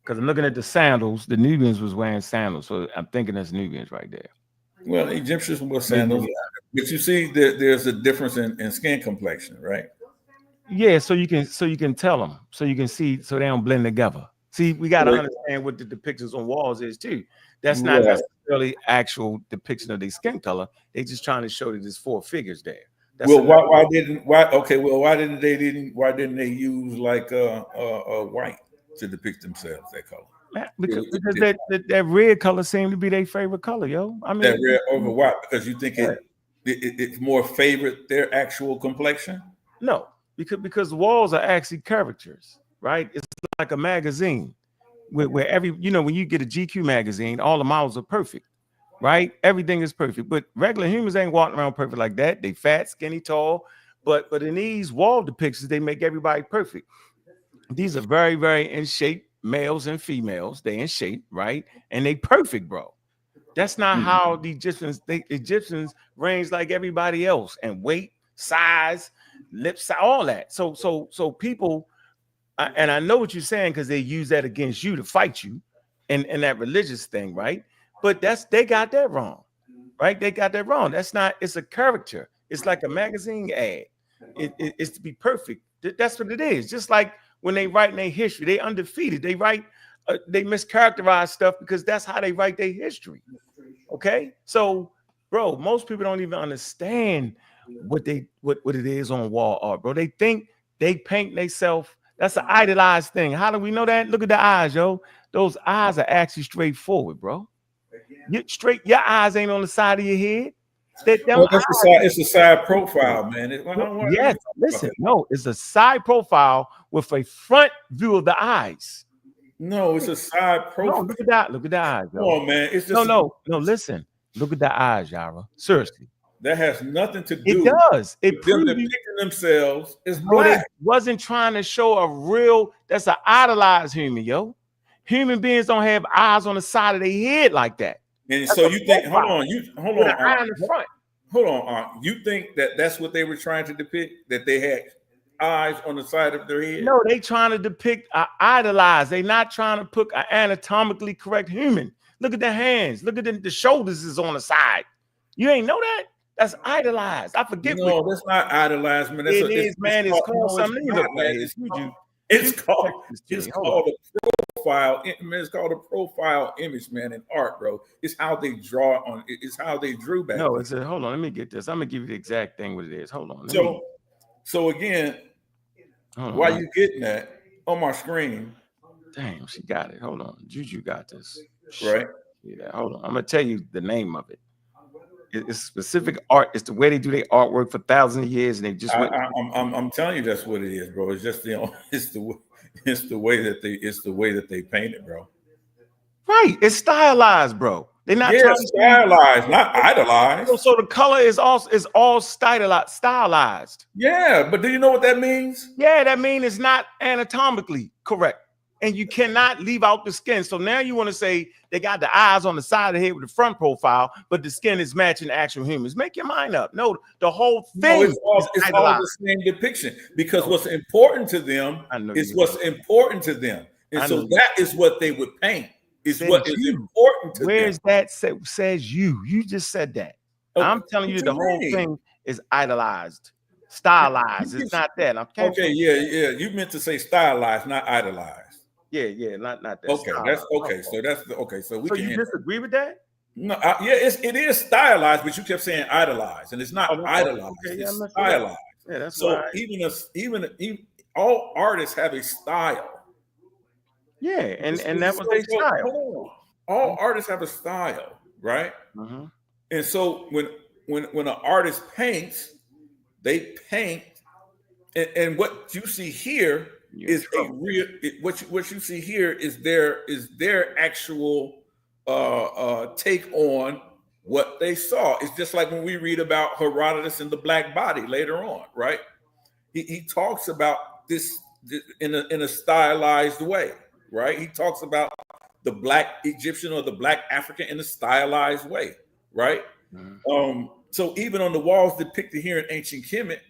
Because I'm looking at the sandals, the Nubians was wearing sandals, so I'm thinking that's Nubians right there. Well, Egyptians wore sandals, but you see that there's a difference in skin complexion, right? Yeah, so you can tell them, so you can see, so they don't blend together. See, we got to understand what the depictions on walls is too. That's not necessarily actual depiction of their skin color. They just trying to show that there's four figures there. That's well, why didn't they use like white to depict themselves that color? Because that red color seemed to be their favorite color, yo. I mean, that red over white because you think it's more favorite their actual complexion? No, because walls are actually caricatures, right? It's like a magazine where every, when you get a GQ magazine, all the models are perfect, right? Everything is perfect, but regular humans ain't walking around perfect like that. They fat, skinny, tall, but in these wall depictions, they make everybody perfect. These are very, very in shape males and females. They in shape, right? And they perfect, bro. That's not how the Egyptians range like everybody else, and weight, size, lips, all that. So people, and I know what you're saying because they use that against you to fight you, and that religious thing, right? But they got that wrong, right? They got that wrong. That's not. It's a character. It's like a magazine ad. It's to be perfect. That's what it is. Just like when they write in their history, they undefeated. They write, they mischaracterize stuff because that's how they write their history. Okay, so bro, most people don't even understand what it is on wall art, bro. They think they paint themselves. That's an idolized thing. How do we know that? Look at the eyes, yo. Those eyes are actually straightforward, bro. Your eyes ain't on the side of your head. It's a side profile, man. Yes, listen, no, it's a side profile with a front view of the eyes. No, it's a side profile. No, look at that. Look at the eyes. Come on, man. It's just no. Listen, look at the eyes, Yarah. Seriously, that has nothing to do. It does. It proves them depicting themselves as black. They wasn't trying to show a real. That's an idolized human, yo. Human beings don't have eyes on the side of their head like that. And that's so you think? Hold on. Eye in the front. Hold on. You think that's what they were trying to depict? That they had eyes on the side of their head? No, they trying to depict idolize. They not trying to put an anatomically correct human. Look at the hands. Look at the shoulders is on the side. You ain't know that? That's idolized. I forget. No, that's not idolized, man. It's called something. It's called a profile. It's called a profile image, man, in art, bro. It's how they draw on. It's how they drew back. No, hold on. Let me get this. I'm gonna give you the exact thing what it is. Hold on. So again, while you getting that on my screen? Damn, she got it. Hold on, Juju got this. Right. Yeah. Hold on. I'm gonna tell you the name of it. It's specific art. It's the way they do their artwork for thousands of years, and they just. I'm telling you, that's what it is, bro. It's just it's the way that they paint it, bro. Right. It's stylized, bro. They're not stylized, not idolized. So the color is all stylized. Yeah, but do you know what that means? Yeah, that means it's not anatomically correct. And you cannot leave out the skin. So now you want to say they got the eyes on the side of the head with the front profile, but the skin is matching actual humans. Make your mind up. No, the whole thing it's all the same depiction because what's important to them is what's important to them. And so that is what they would paint. Is what is important to them. Where's that says you? You just said that. Okay. I'm telling you the whole thing is idolized. Stylized. It's not that. Okay, yeah. You meant to say stylized, not idolized. Yeah, not that. Okay, that's okay. So that's okay. So we can. You disagree with that? No, it is stylized, but you kept saying idolized, and it's not idolized. Okay, it's stylized. Yeah, that's so even all artists have a style. Yeah, and that was their style. All artists have a style, right? Mm-hmm. And so when an artist paints, they paint, and what you see here is a real. What you see here is their actual take on what they saw. It's just like when we read about Herodotus and the black body later on, right? He talks about this in a stylized way, right? He talks about the black Egyptian or the black African in a stylized way, right? Mm-hmm. So even on the walls depicted here in ancient Kemet,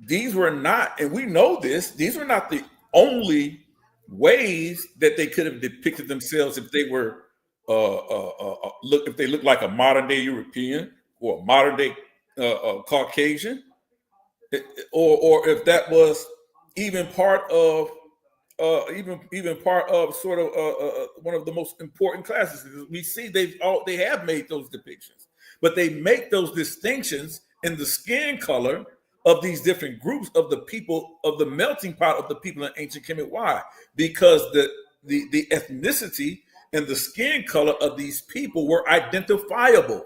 these were not, and we know this, these were not the only ways that they could have depicted themselves if they were if they looked like a modern day European or a modern day Caucasian, or if that was even part of even part of sort of one of the most important classes. We see they have made those depictions, but they make those distinctions in the skin color of these different groups of the people, of the melting pot of the people in ancient Kemet. Why? Because the ethnicity and the skin color of these people were identifiable,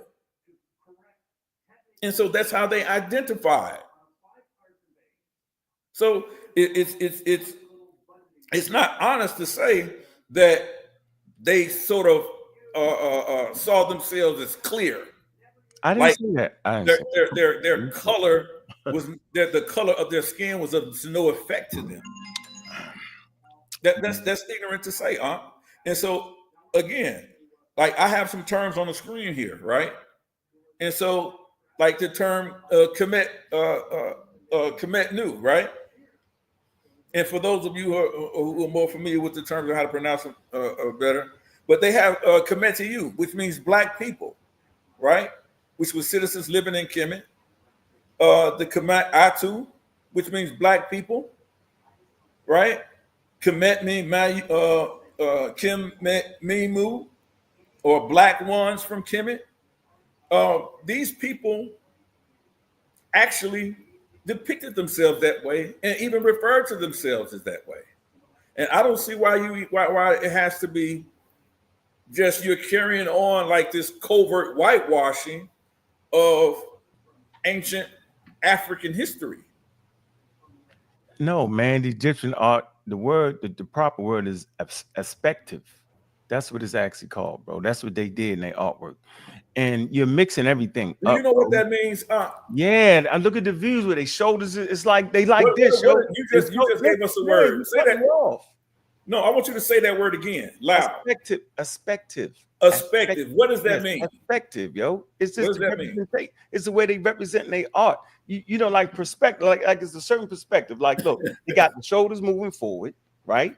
and so that's how they identified. So it's not honest to say that they sort of saw themselves as clear. I didn't see that. Their color was the color of their skin was of no effect to them. That's ignorant to say, And so again, like I have some terms on the screen here, right? And so like the term Kemet Nu, right? And for those of you who are more familiar with the terms of how to pronounce them better, but they have Kemet You, which means black people, right? Which was citizens living in Kemet. The Kemet Atu, which means black people, right? Kemet Mimu, or black ones from Kemet. These people actually depicted themselves that way and even referred to themselves as that way. And I don't see why it has to be just you're carrying on like this covert whitewashing of ancient African history. No, man, the Egyptian art, the proper word is aspective. That's what it's actually called, bro. That's what they did in their artwork. And you're mixing everything. You know what that means? Yeah, I look at the views where they shoulders. It's like they like this. You just gave us a word. Say that. Off. No, I want you to say that word again, loud. Aspective. What does that mean? Aspective, yo. It's just it's the way they represent their art. You know, like perspective, like it's a certain perspective. Like, look, they got the shoulders moving forward, right?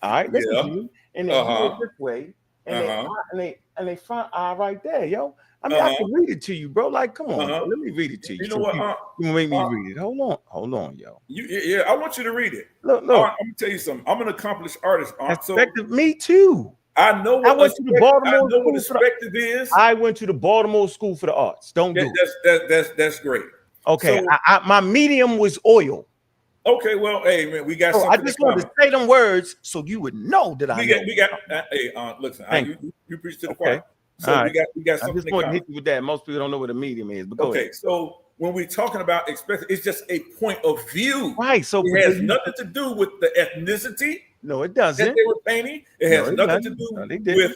All right, listen to me, and they go this way, and they front eye right there, yo. I mean, I can read it to you, bro. Like, come on, bro. Let me read it to you. You know what? You make me read it. Hold on, yo. Yeah, I want you to read it. Look. I'm gonna tell you something. I'm an accomplished artist. Me too. I know what perspective is. I went to the Baltimore School for the Arts. That's great. Okay, so, my medium was oil. Okay, well, hey man, we got. I just wanted to say them words so you would know that we got. Hey, listen, you preach to the choir. So right. we got something. I just want to hit you with that. Most people don't know what a medium is. But go ahead. So when we're talking about expressive, it's just a point of view. Right. So it has nothing to do with the ethnicity. No, it doesn't. That they were painting. It has nothing to do with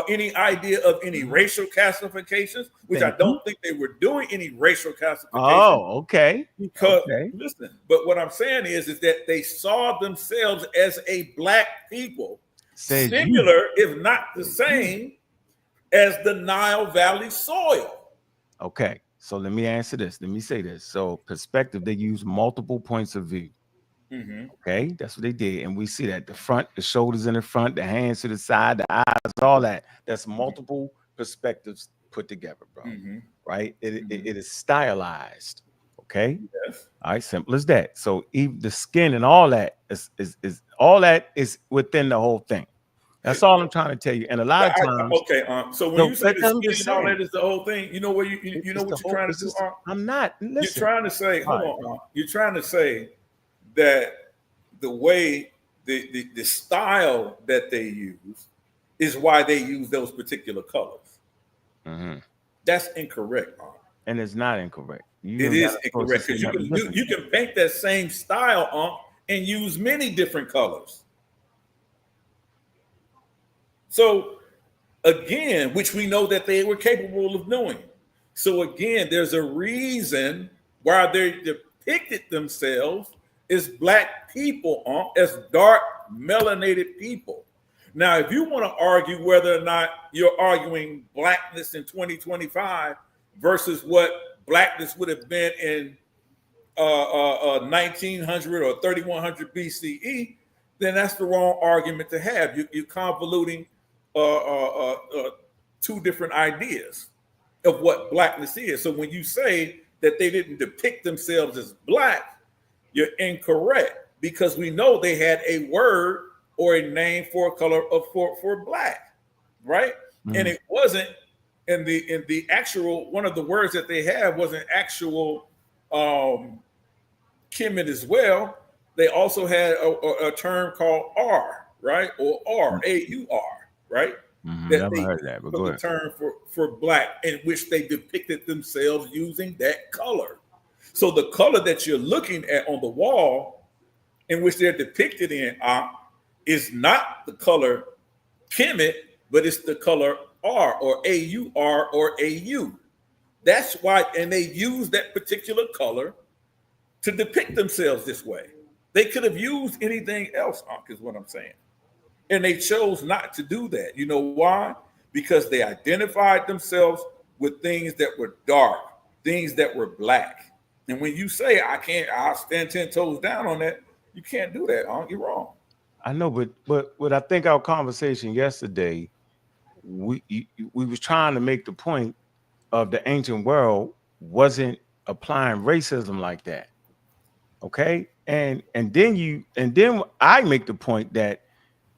any idea of any racial classifications, which I don't think they were doing any racial classifications. Oh, okay. Because listen, but what I'm saying is that they saw themselves as a black people, similar, if not the same, as the Nile Valley soil. Okay, so let me answer this. Let me say this. So perspective, they use multiple points of view. Mm-hmm. Okay, that's what they did, and we see that the front, the shoulders in the front, the hands to the side, the eyes, all that. That's multiple perspectives put together, bro. Mm-hmm. Right? It is stylized. Okay. Yes. All right. Simple as that. So even the skin and all that is all that is within the whole thing. That's all I'm trying to tell you. And a lot of times, so when you say the skin and all that is the whole thing, you know what you know what you're trying to do. I'm not. Listen. You're trying to say, hold on. You're trying to say that the way the style that they use is why they use those particular colors. Mm-hmm. That's incorrect, and it's not incorrect. It is incorrect because you can paint that same style and use many different colors. So again, which we know that they were capable of doing. So again, there's a reason why they depicted themselves as black people, as dark melanated people. Now, if you want to argue whether or not you're arguing blackness in 2025 versus what blackness would have been in 1900 or 3100 BCE, then that's the wrong argument to have. You're convoluting two different ideas of what blackness is. So when you say that they didn't depict themselves as black, you're incorrect. because we know they had a word or a name for a color of for black, right? And it wasn't in the actual one of the words that they have was an actual Kemet as well. They also had a term called R, right? Or R, A-U-R, right? That Never they heard that, but for go the ahead. term for black, in which they depicted themselves using that color. So the color that you're looking at on the wall, in which they're depicted in, is not the color Kemet, but it's the color R or A-U-R or A-U. That's why, and they use that particular color to depict themselves this way. They could have used anything else, is what I'm saying. And they chose not to do that. You know why? Because they identified themselves with things that were dark, things that were black. And when you say, I'll stand 10 toes down on that, you can't do that, you're wrong. I know, but I think our conversation yesterday, we was trying to make the point of the ancient world wasn't applying racism like that. Okay. And then I make the point that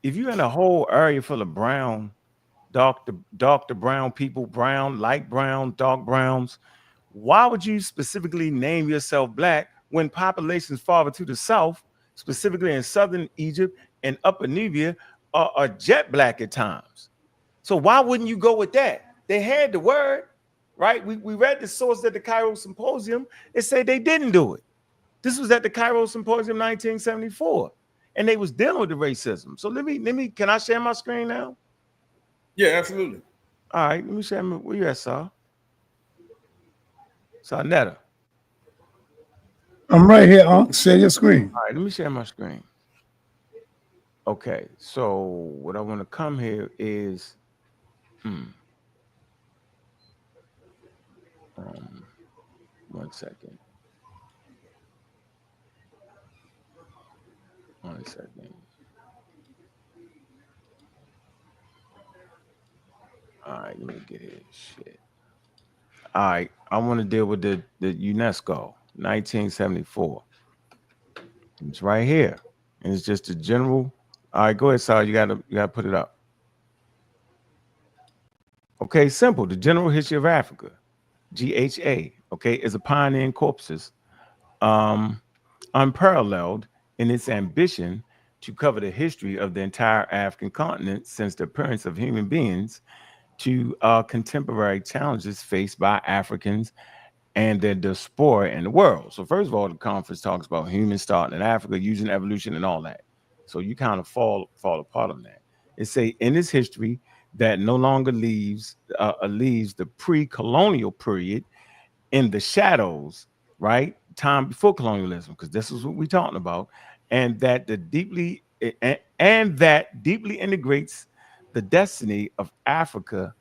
if you're in a whole area full of brown, dark to brown people, brown, light brown, dark browns, why would you specifically name yourself black when populations farther to the south, specifically in southern Egypt and upper Nubia, are jet black at times? So why wouldn't you go with that? They had the word, right? We read the source at the Cairo Symposium. It said they didn't do it. This was at the Cairo Symposium 1974, and they was dealing with the racism. So let me. Can I share my screen now? Yeah, absolutely. All right, let me share. Where you at, Saw? Netta. I'm right here, share your screen. All right, let me share my screen. Okay, so what I want to come here is, 1 second. 1 second. All right, let me get it. Shit. All right, I want to deal with the UNESCO 1974. It's right here, and it's just a general. All right, go ahead, Sal. You gotta put it up. Okay, simple. The General History of Africa, GHA. Okay, is a pioneering corpus, unparalleled in its ambition to cover the history of the entire African continent since the appearance of human beings to contemporary challenges faced by Africans and their diaspora in the world. So first of all, the conference talks about humans starting in Africa, using evolution and all that. So you kind of fall apart on that. It say in its history that no longer leaves the pre-colonial period in the shadows, right? Time before colonialism, because this is what we're talking about, and that deeply integrates the destiny of Africa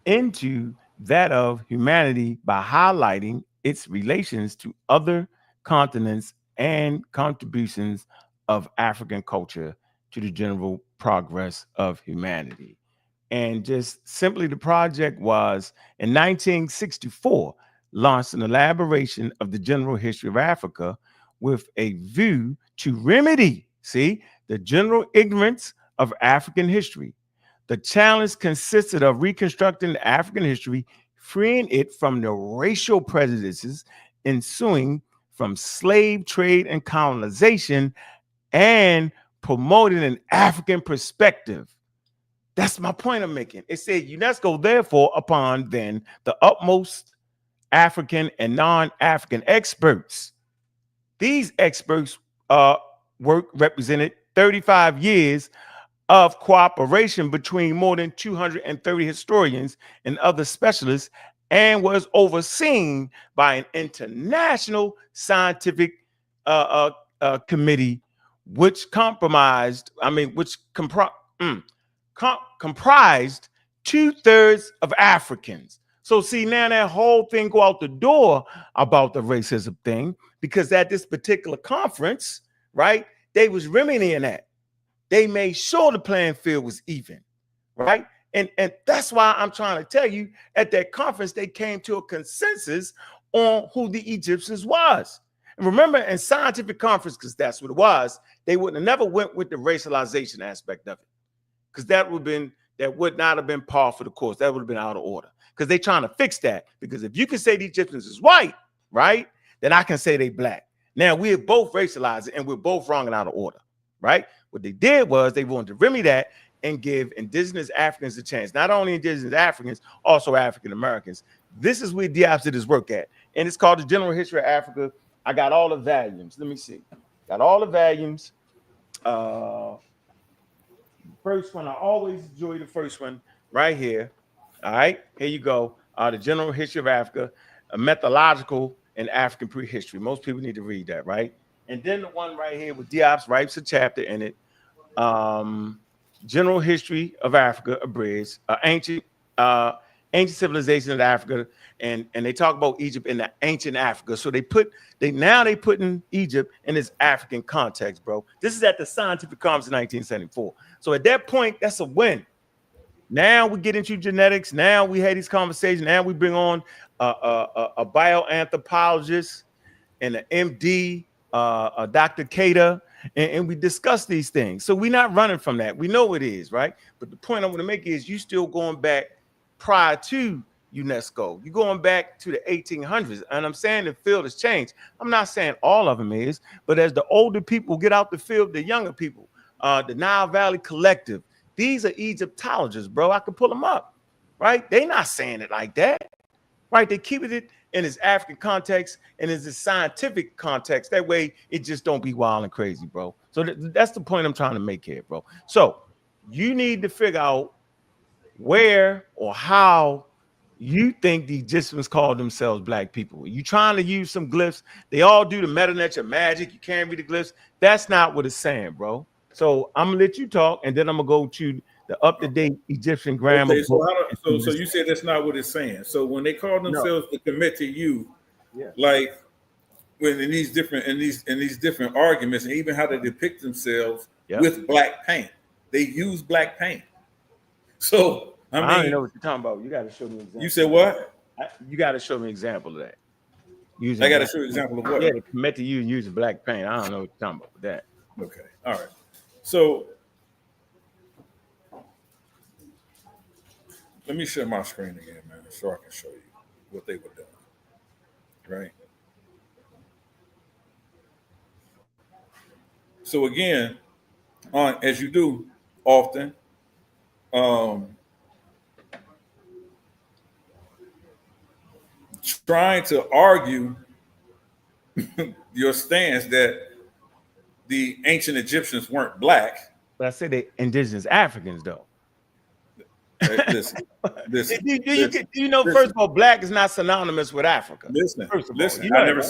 into that of humanity by highlighting its relations to other continents and contributions of African culture to the general progress of humanity. And just simply, the project was in 1964 launched an elaboration of the general history of Africa with a view to remedy, the general ignorance of African history. The challenge consisted of reconstructing the African history, freeing it from the racial prejudices ensuing from slave trade and colonization, and promoting an African perspective. That's my point I'm making. It said UNESCO, therefore, upon then the utmost African and non-African experts. These experts represented 35 years of cooperation between more than 230 historians and other specialists, and was overseen by an international scientific committee, which comprised 2/3 of Africans. So see, now that whole thing go out the door about the racism thing, because at this particular conference, right, they was remedying that. They made sure the playing field was even, right? And that's why I'm trying to tell you, at that conference, they came to a consensus on who the Egyptians was. And remember, in scientific conference, because that's what it was, they would have never went with the racialization aspect of it, because that would not have been par for the course. That would have been out of order, because they're trying to fix that. Because if you can say the Egyptians is white, right, then I can say they black. Now we have both racialized it, and we're both wrong and out of order, right? What they did was they wanted to remedy that and give indigenous Africans a chance. Not only indigenous Africans, also African Americans. This is where Diop's did his work at, and it's called The General History of Africa. I got all the volumes. Let me see. Got all the volumes. First one, I always enjoy the first one right here. All right, here you go. The General History of Africa, a methodological and African prehistory. Most people need to read that, right? And then the one right here with Diop's writes a chapter in it. General History of Africa, abridged, ancient civilization of Africa, and they talk about Egypt in the ancient Africa. So they put in Egypt in its African context, bro. This is at the scientific conference in 1974. So at that point, that's a win. Now we get into genetics. Now we had these conversations. Now we bring on a bioanthropologist and an MD, Dr. Cater, and we discuss these things. So we're not running from that. We know it is, right? But the point I want to make is you still going back prior to UNESCO. You're going back to the 1800s. And I'm saying the field has changed. I'm not saying all of them is, but as the older people get out the field, the younger people, the Nile Valley Collective, these are Egyptologists, bro. I can pull them up, right? They're not saying it like that, right? They keep it in its African context and in its scientific context. That way it just don't be wild and crazy, bro. So that's the point I'm trying to make here, bro. So you need to figure out where or how you think the Egyptians call themselves black people. You trying to use some glyphs. They all do the meta-nature magic. You can't read the glyphs. That's not what it's saying, bro. So I'm gonna let you talk, and then I'm gonna go to the up-to-date Egyptian grammar. Okay, so you said that's not what it's saying. So when they call themselves the Kemet to you, like when in these different arguments, and even how they depict themselves with black paint, they use black paint. So I don't even know what you're talking about. You got to show me an example. You said what? You got to show me an example of that. I got to show you an example of what? Yeah, they commit to you using black paint. I don't know what you're talking about with that. Okay, all right. So let me share my screen again, man, so I can show you what they were doing. Right. So again, as you do often, trying to argue your stance that the ancient Egyptians weren't black. But I said they indigenous Africans, though. Listen. You know, first of all, black is not synonymous with Africa. Listen. I never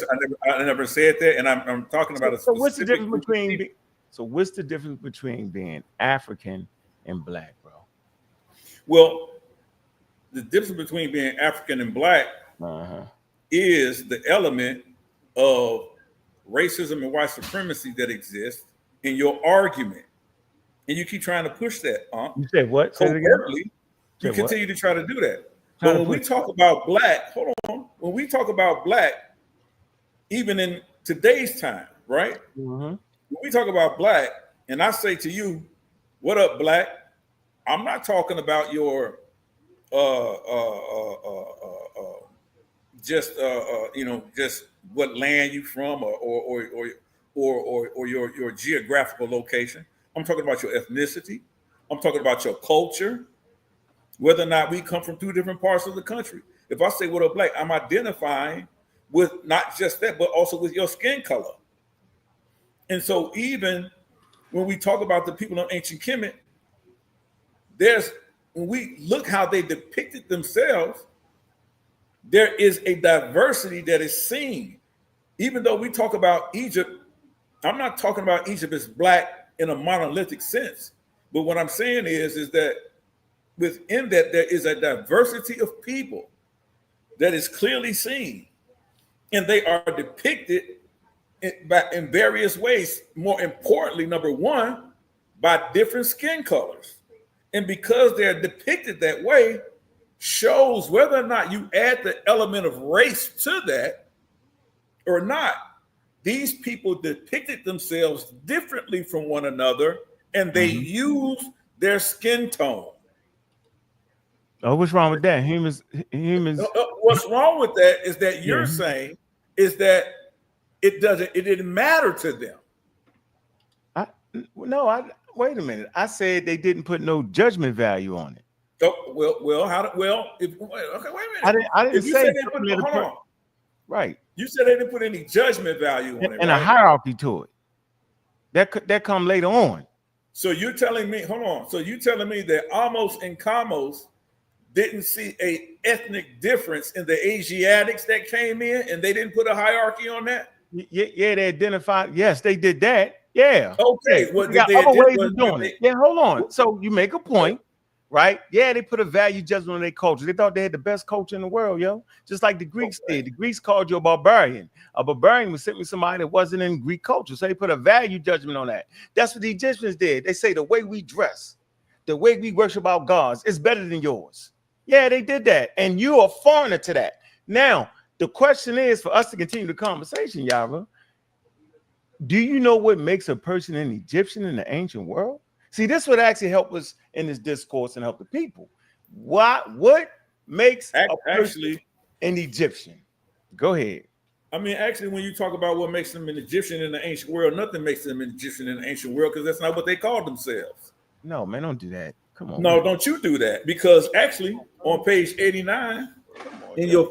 said that, and I'm talking about a specific. What's the difference between? So what's the difference between being African and black, bro? Well, the difference between being African and black is the element of racism and white supremacy that exists in your argument. And you keep trying to push that, You said what? Covertly, you continue to try to do that. But when we talk about black, when we talk about black, even in today's time, right? When we talk about black, and I say to you, what up, black? I'm not talking about your just what land you from or your geographical location. I'm talking about your ethnicity. I'm talking about your culture, whether or not we come from two different parts of the country. If I say what up, black, I'm identifying with not just that, but also with your skin color. And so even when we talk about the people of ancient Kemet, when we look how they depicted themselves, there is a diversity that is seen. Even though we talk about Egypt, I'm not talking about Egypt as black in a monolithic sense. But what I'm saying is that within that, there is a diversity of people that is clearly seen. And they are depicted in various ways. More importantly, number one, by different skin colors. And because they're depicted that way, shows whether or not you add the element of race to that or not. these people depicted themselves differently from one another, and they used their skin tone. Oh, what's wrong with that? Humans. What's wrong with that is that you're saying is that it didn't matter to them. Wait a minute. I said they didn't put no judgment value on it. Oh, wait a minute. I didn't say hold on. Right. You said they didn't put any judgment value on it, and a hierarchy to it. That come later on. So you're telling me, hold on. So you're telling me that Amos and Kamos didn't see a ethnic difference in the Asiatics that came in, and they didn't put a hierarchy on that? Yeah, they identified. Yes, they did that. Yeah. Okay. Well, got other ways of doing it. Yeah, hold on. So you make a point, right? Yeah, they put a value judgment on their culture. They thought they had the best culture in the world, yo. Just like the Greeks did. The Greeks called you a barbarian. A barbarian was simply somebody that wasn't in Greek culture. So they put a value judgment on that. That's what the Egyptians did. They say the way we dress, the way we worship our gods is better than yours. Yeah, they did that. And you're a foreigner to that. Now, the question is for us to continue the conversation, Yarah. Do you know what makes a person an Egyptian in the ancient world? See, this would actually help us in this discourse and help the people. What makes a person an Egyptian? Go ahead. I mean, actually, when you talk about what makes them an Egyptian in the ancient world, nothing makes them an Egyptian in the ancient world because that's not what they called themselves. No, man, don't do that. Come on. No, man. Don't you do that. Because actually, on page 89, in your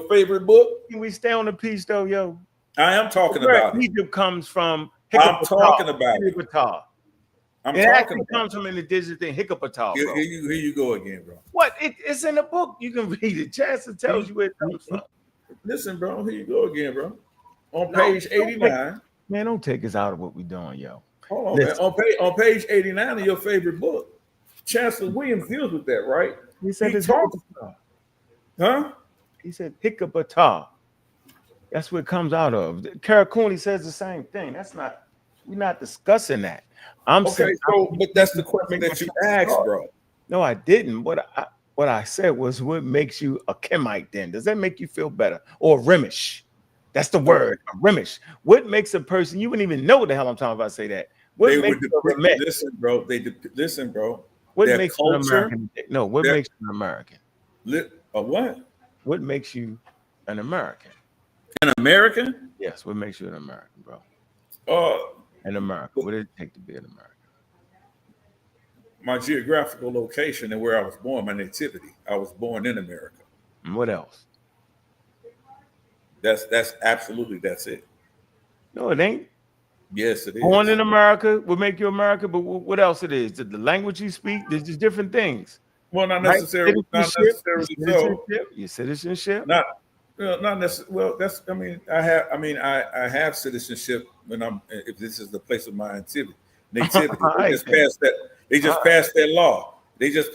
favorite book. Can we stay on the piece, though, yo? I am talking about Egypt comes from. I'm talking about it. It comes from an indigenous thing, Hickapatah. Here you go again, bro. What? It's in the book. You can read it. Chance tells you where it comes from. Listen, bro. Here you go again, bro. On page 89. Man, don't take us out of what we're doing, yo. Hold on, man. On page 89 of your favorite book, Chancellor Williams deals with that, right? He said it's Huh? He said Hickapatah. That's what it comes out of. Karakuni says the same thing. We're not discussing that. But that's the question that you asked, bro. No, I didn't. What I said was, what makes you a Kemite then? Does that make you feel better? Or Remish? That's the word, Remish. What makes a person, you wouldn't even know what the hell I'm talking about, say that. What makes you a Remish? Listen, bro. What makes you an American? No, what makes you an American? What? What makes you an American? An American? Yes, what makes you an American, bro? An American. What does it take to be an American? My geographical location and where I was born, my nativity. I was born in America. And what else? That's it. No, it ain't. Yes, it is. Born in America would make you American, but what else it is? The language you speak, there's just different things. Well, not necessarily. Not necessarily so. Your citizenship. Not necessarily. Well, that's. I have citizenship when if this is the place of my nativity. They just passed that. They just passed that law. They just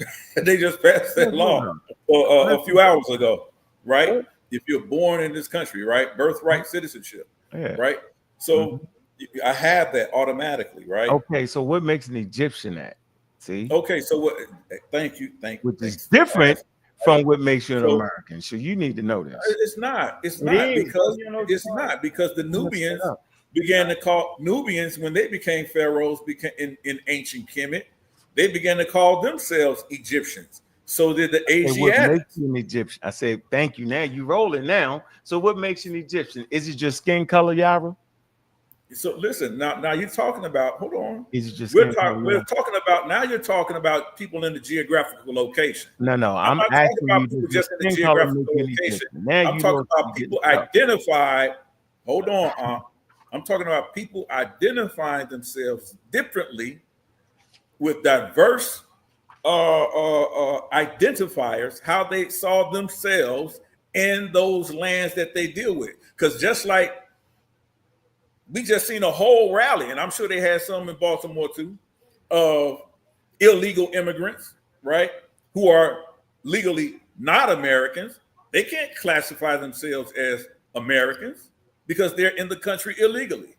passed that law a few hours ago, right? If you're born in this country, right, birthright citizenship, right. So I have that automatically, right? Okay, so what makes an Egyptian that? See? Okay, so what? Thank you. Which is different from what makes you an American. So you need to know this. It's not because the Nubians began to call Nubians when they became pharaohs in ancient Kemet. They began to call themselves Egyptians. So did the Asiatics. What makes you an Egyptian? I said, thank you. Now you rolling now. So what makes you an Egyptian? Is it your skin color, Yarah? So listen, now you're talking about. Hold on. Is it just we're talking about now? You're talking about people in the geographical location. No, I'm not talking about people just in the geographical location. I'm talking about people identified. Hold on, I'm talking about people identifying themselves differently with diverse identifiers, how they saw themselves in those lands that they deal with. Because just like we just seen a whole rally, and I'm sure they had some in Baltimore too, of illegal immigrants, right? Who are legally not Americans. They can't classify themselves as Americans because they're in the country illegally,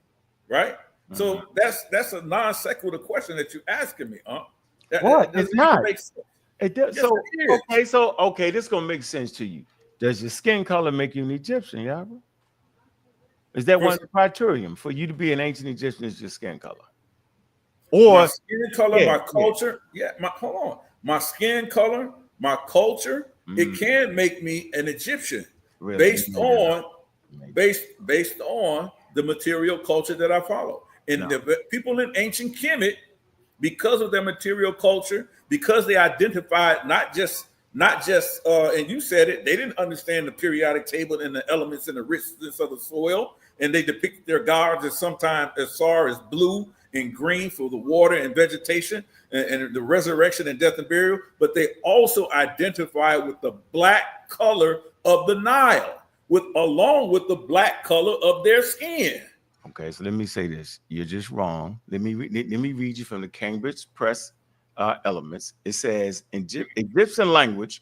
right? Mm-hmm. So that's a non sequitur question that you're asking me, huh? It's not. It does. Yes, okay, this is gonna make sense to you. Does your skin color make you an Egyptian, Yarah? Is that one of the criterion for you to be an ancient Egyptian? Is your skin color, or my skin color, my culture? Hold on. My skin color, my culture. It can make me an Egyptian based on the material culture that I follow. And the people in ancient Kemet, because of their material culture, because they identified not just and you said it, they didn't understand the periodic table and the elements and the richness of the soil, and they depicted their gods as sometimes as far as blue and green for the water and vegetation and the resurrection and death and burial, but they also identify with the black color of the Nile, along with the black color of their skin. Okay, so let me say this. You're just wrong. Let me read you from the Cambridge Press Elements. It says Egyptian language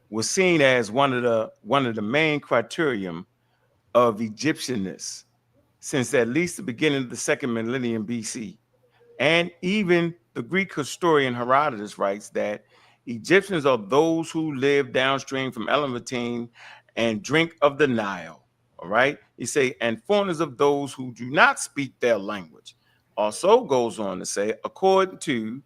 was seen as one of the main criterion of Egyptianness since at least the beginning of the second millennium BC. And even the Greek historian Herodotus writes that Egyptians are those who live downstream from Elephantine and drink of the Nile. All right. He say, and foreigners of those who do not speak their language. Also goes on to say, according to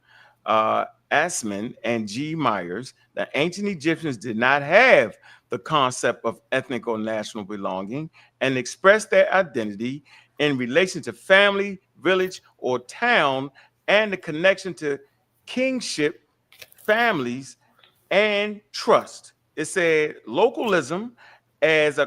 Assman and G. Myers, the ancient Egyptians did not have the concept of ethnic or national belonging and expressed their identity in relation to family, village, or town, and the connection to kingship, families, and trust. It said localism as a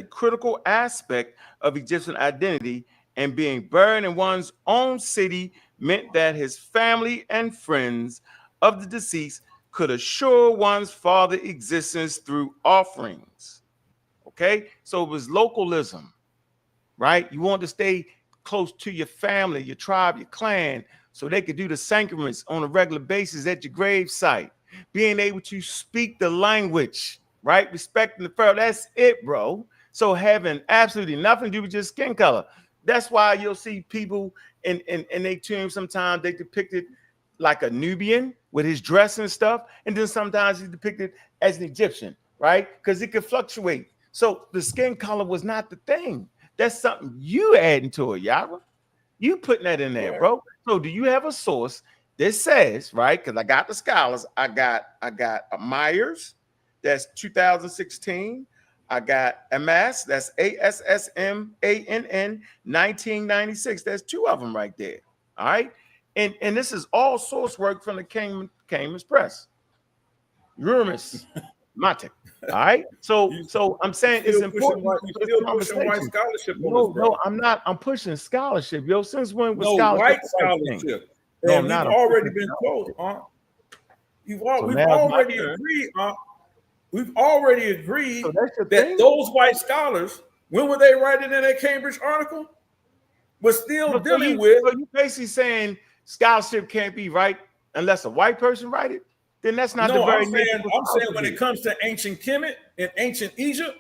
critical aspect of Egyptian identity, and being buried in one's own city meant that his family and friends of the deceased could assure one's father existence through offerings. Okay, so it was localism, right? You want to stay close to your family, your tribe, your clan, so they could do the sacraments on a regular basis at your grave site. Being able to speak the language, right? Respecting the pharaoh. That's it, bro. So having absolutely nothing to do with your skin color. That's why you'll see people in their tombs. Sometimes they depicted like a Nubian with his dress and stuff, and then sometimes he's depicted as an Egyptian, right? Because it could fluctuate. So the skin color was not the thing. That's something you adding to it, Yarah. You putting that in there, bro. So do you have a source that says, right? Because I got the scholars. I got Myers. That's 2016. I got Amass. That's ASSMANN 1996. That's two of them right there. All right. And this is all source work from the Cambridge Press. Uranus Matic. All right. So I'm saying it's important. You're still pushing white scholarship. No, I'm not. I'm pushing scholarship. Yo, since when was scholarship? White scholarship. No, we've already been told, we've already agreed, we've already agreed that those white scholars, when were they writing in that Cambridge article? We're still dealing with. So you basically saying scholarship can't be right unless a white person write it? Then that's not the very. I'm saying when it comes to ancient Kemet and ancient Egypt,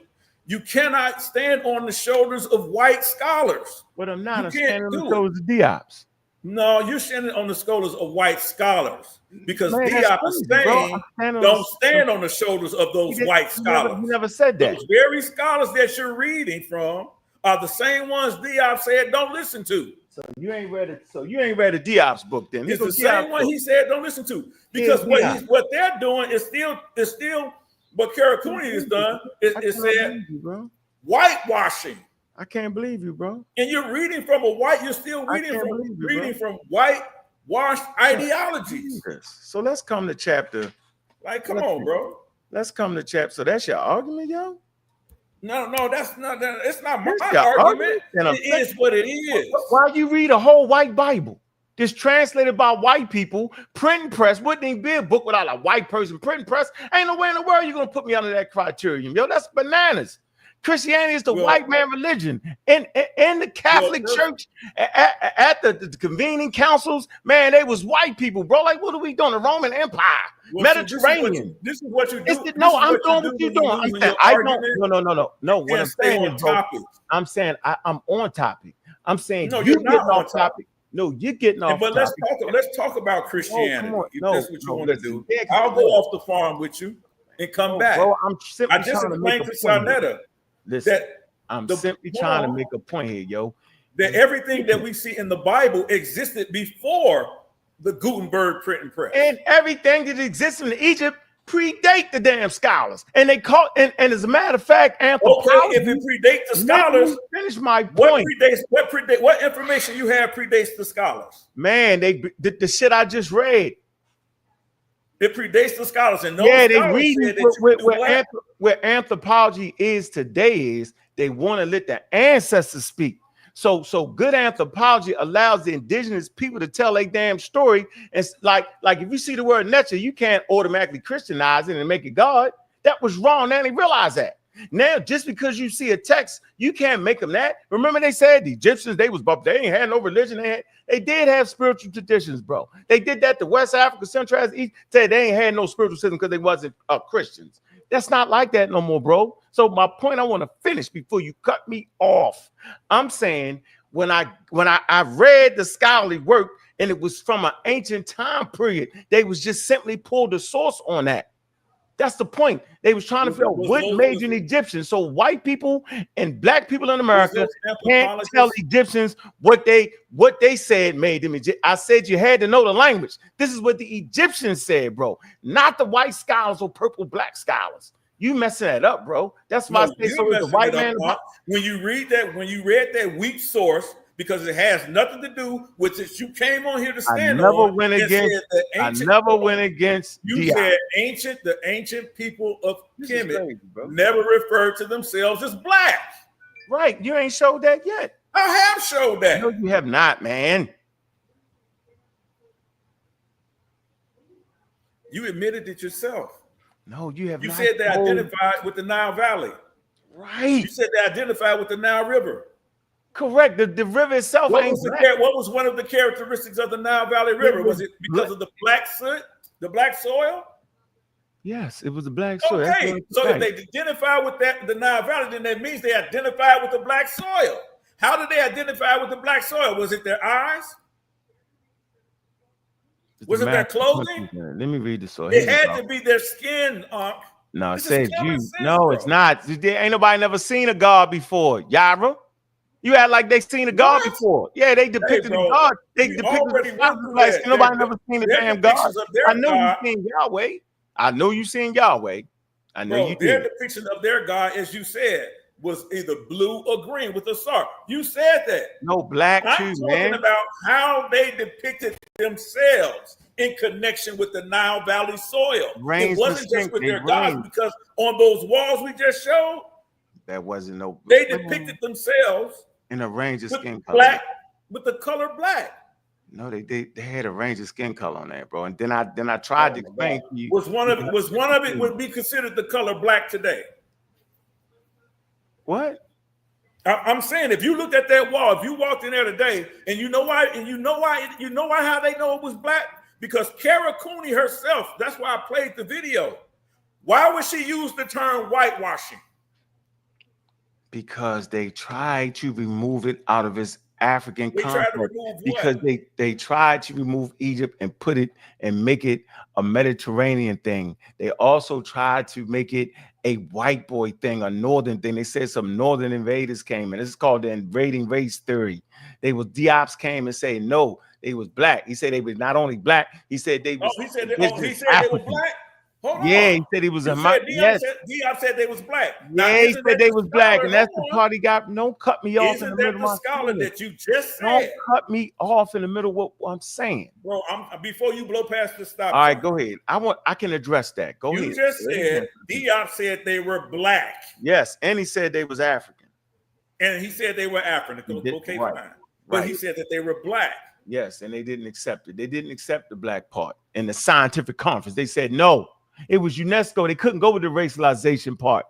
you cannot stand on the shoulders of white scholars. But I'm not. I'm standing on the shoulders of Diops. No, you're standing on the shoulders of white scholars because Diop is saying don't stand on the shoulders of those white scholars. You never said that. Those very scholars that you're reading from are the same ones Diop said don't listen to. So you ain't read it. So you ain't read a Diop's book then. It's the same one he said don't listen to because what they're doing is still what Karakuni has done is said whitewashing. I can't believe you, bro. And you're reading from you're still reading from whitewashed ideologies. So let's come to chapter. Like, come on, bro. Let's come to chapter. So that's your argument, yo? No, that's not. It's not my argument. It is what it is. Why you read a whole white Bible? This translated by white people, printing press. Wouldn't even be a book without a white person printing press. Ain't no way in the world you're gonna put me under that criterion, yo. That's bananas. Christianity is the white man religion. In the Catholic Church, at the convening councils, man, they was white people, bro. Like, what are we doing? The Roman Empire, Mediterranean. This is what you do. I'm doing what you're doing. I'm saying I don't. No. What I'm saying is, bro, I'm saying I'm on topic. I'm saying no, you're getting off topic. No, you're getting off. But let's talk about Christianity. That's what you want to do. I'll go off the farm with you and come back. Bro, I just explained to Sarnetta that I'm simply trying to make a point here, yo. That everything that we see in the Bible existed before the Gutenberg printing press. And everything that exists in Egypt predate the damn scholars. And they call and as a matter of fact, anthropology. Okay, if it predates the scholars, finish my point. What information you have predates the scholars? Man, the shit I just read. It predates the scholars, and those they scholars read said that where anthropology is today is they want to let the ancestors speak. So good anthropology allows the indigenous people to tell a damn story. It's like if you see the word nature, you can't automatically Christianize it and make it God. That was wrong. Now they realize that. Now, just because you see a text, you can't make them that. Remember, they said the Egyptians, they ain't had no religion. They did have spiritual traditions, bro. They did that to West Africa, Central Africa, East. Said they ain't had no spiritual system because they wasn't Christians. That's not like that no more, bro. So my point I want to finish before you cut me off. I'm saying when I read the scholarly work and it was from an ancient time period, they was just simply pulled the source on that. That's the point. They was trying to figure out what made you an Egyptian. So white people and black people in America can't tell Egyptians what they said made them Egyptian. I said you had to know the language. This is what the Egyptians said, bro. Not the white scholars or purple black scholars. You messing that up, bro. That's why I say so. The white man. When you read that weak source, because it has nothing to do with it. You came on here to stand I never on. Went against. You said the ancient people of Kemet never referred to themselves as black. Right. You ain't showed that yet. I have showed that. No, you have not, man. You admitted it yourself. No, you have not. You said they identified with the Nile Valley. Right. You said they identified with the Nile River. Correct. The river itself what ain't what was one of the characteristics of the Nile Valley River? Was it because of the black soot, the black soil? Yes, it was the black soil. Okay, so if they identify with the Nile Valley, then that means they identify with the black soil. How did they identify with the black soil? Was it their eyes? Was it their clothing? Let me read the soil. It had to be their skin. No, it says you. No, it's not. There ain't nobody never seen a god before. Yarah. You act like they seen a god before. Yeah, they depicted the god. They depicted the nobody never seen a damn god. I know you seen Yahweh. I know you seen Yahweh. I know you did. Their depiction of their god, as you said, was either blue or green with a star. You said that. No black too, man. I'm talking about how they depicted themselves in connection with the Nile Valley soil. It wasn't just with their gods, because on those walls we just showed, that wasn't no. They depicted themselves in a range of skin color. Black with the color black. No, they had a range of skin color on that, bro. And then I tried to explain to you. Was one of it would be considered the color black today? What? I'm saying, if you looked at that wall, if you walked in there today, and you know why how they know it was black? Because Kara Cooney herself, that's why I played the video. Why would she use the term whitewashing? Because they tried to remove it out of its African context. Because they tried to remove Egypt and put it and make it a Mediterranean thing. They also tried to make it a white boy thing, a northern thing. They said some northern invaders came in. This is called the invading race theory. Diops came and said no, they was black. He said they was not only black. He said they was. He said they were black. Yeah, he said he was a yes. Diop said they was black. Yeah, he said they was black, and that's the part he got. Don't cut me off in the middle of my scholar that you just said. Don't cut me off in the middle of what I'm saying, bro. Before you blow past the stop. All right, go ahead. I can address that. Go ahead. You just said Diop said they were black. Yes, and he said they was African. And he said they were African. Okay, fine. But he said that they were black. Yes, and they didn't accept it. They didn't accept the black part in the scientific conference. They said no. It was UNESCO. They couldn't go with the racialization part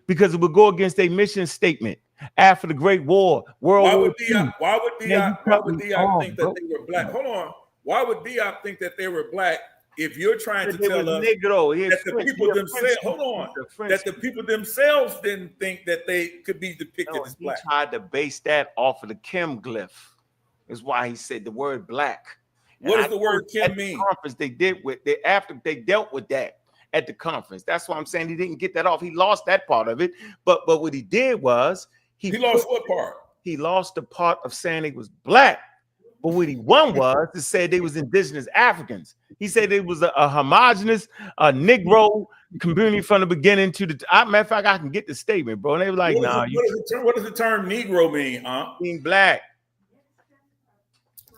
because it would go against their mission statement after the Great War, World War II. Why would Diop think that they were black? Hold on. Why would Diop think that they were black if you're trying to tell us that the people themselves, hold on, that the people themselves didn't think that they could be depicted as black? He tried to base that off of the Kim glyph. Is why he said the word black. What does the word Kim mean? Conference they dealt with that at the conference. That's why I'm saying he didn't get that off. He lost that part of it. But what he did was He lost what part? He lost the part of saying he was black. But what he won was to say they was indigenous Africans. He said it was a homogenous Negro community from the beginning to the. Matter of fact, I can get the statement, bro. And they were like, "Nah, what does the term Negro mean? Being black.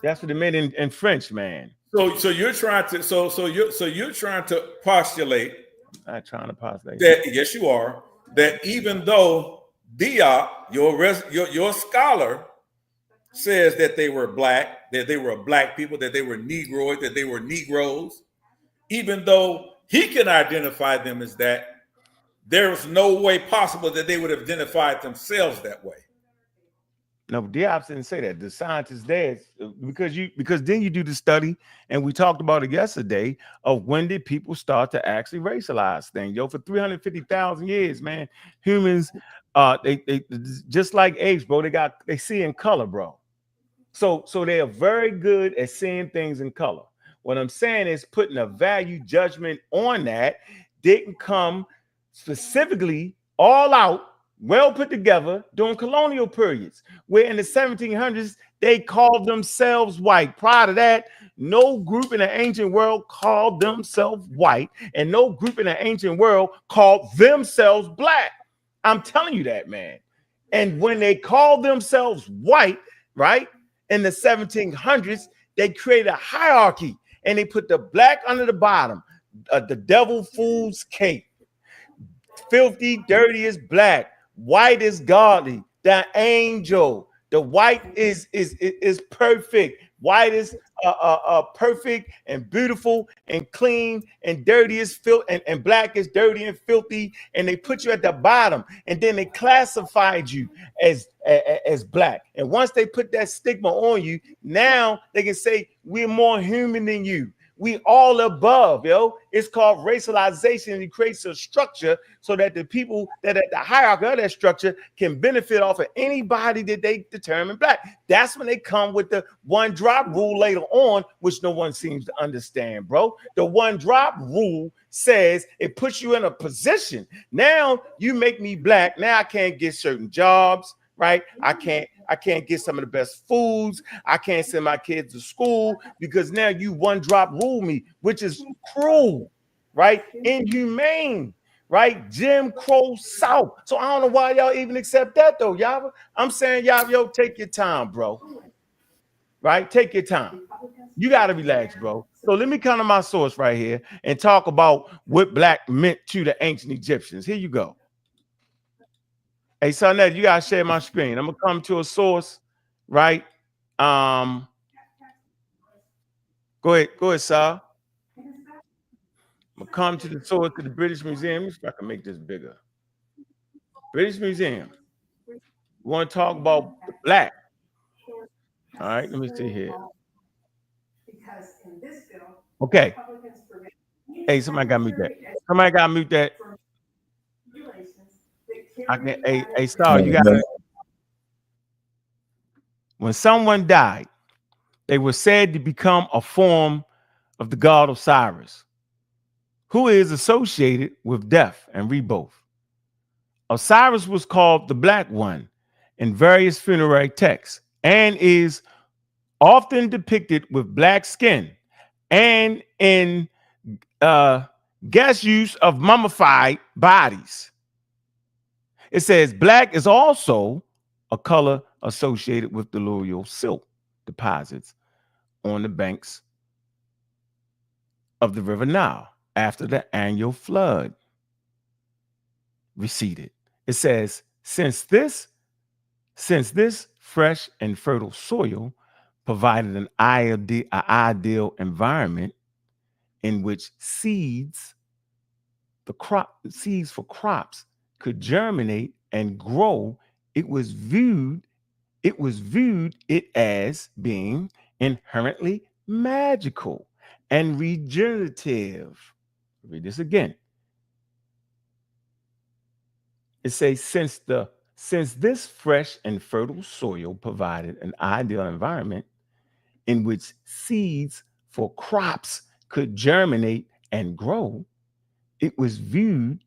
That's what it meant in French, man. So you're trying to you're trying to postulate. I'm not trying to postulate that. Yes, you are. That even though Diop, your scholar, says that they were black, that they were black people, that they were Negroid, that they were Negroes, even though he can identify them as that, there's no way possible that they would have identified themselves that way. No, Diop didn't say that. The scientists there, because then you do the study, and we talked about it yesterday, of when did people start to actually racialize things. For 350,000 years, man, humans, they just like apes, bro. They see in color, bro. So they are very good at seeing things in color. What I'm saying is putting a value judgment on that didn't come specifically all out, well put together during colonial periods, where in the 1700s, they called themselves white. Prior to that, no group in the ancient world called themselves white, and no group in the ancient world called themselves black. I'm telling you that, man. And when they called themselves white, right, in the 1700s, they created a hierarchy, and they put the black under the bottom, the devil fool's cape. Filthy, dirty is black. White is godly. The angel. The white is perfect. White is perfect and beautiful and clean, and dirty is filthy, and black is dirty and filthy. And they put you at the bottom, and then they classified you as black. And once they put that stigma on you, now they can say we're more human than you. We all above, yo. It's called racialization, and it creates a structure so that the people that at the hierarchy of that structure can benefit off of anybody that they determine black. That's when they come with the one drop rule later on, which no one seems to understand, bro. The one drop rule says it puts you in a position. Now you make me black. Now I can't get certain jobs, right? I can't get some of the best foods. I can't send my kids to school because now you one drop rule me, which is cruel, right? Inhumane, right? Jim Crow South. So I don't know why y'all even accept that though, y'all. I'm saying y'all, yo, take your time, bro. Right? Take your time. You got to relax, bro. So let me come to my source right here and talk about what black meant to the ancient Egyptians. Here you go. Hey, Sonette, you gotta share my screen. I'm gonna come to a source, right? Go ahead, sir. I'm gonna come to the source to the British Museum. If I can make this bigger. British Museum. We want to talk about the black. All right, let me see here. Okay. Hey, somebody got to mute that. Somebody got to mute that. I can. Hey, Star, you got to. When someone died, they were said to become a form of the god Osiris, who is associated with death and rebirth. Osiris was called the Black One in various funerary texts and is often depicted with black skin and in guest use of mummified bodies. It says black is also a color associated with the alluvial silk deposits on the banks of the River Nile after the annual flood receded. It says, since this fresh and fertile soil provided an ideal environment in which seeds for crops could germinate and grow, it was viewed as being inherently magical and regenerative. Read this again. It says, since this fresh and fertile soil provided an ideal environment in which seeds for crops could germinate and grow, it was viewed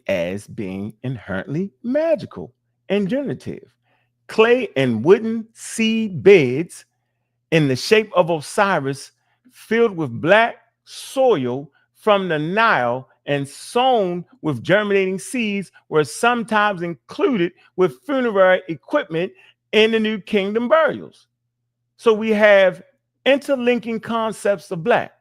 as being inherently magical and genitive. Clay and wooden seed beds in the shape of Osiris, filled with black soil from the Nile and sown with germinating seeds, were sometimes included with funerary equipment in the New Kingdom burials. So we have interlinking concepts of black,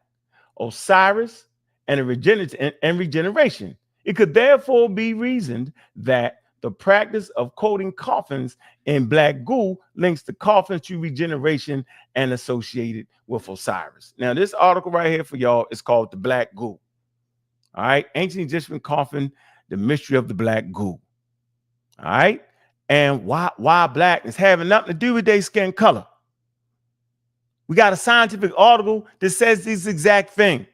Osiris, and regeneration. It could therefore be reasoned that the practice of coating coffins in black goo links the coffins to regeneration and associated with Osiris. Now, this article right here for y'all is called The Black Goo. All right. Ancient Egyptian coffin, the mystery of the black goo. All right. And why black is having nothing to do with their skin color. We got a scientific article that says this exact thing.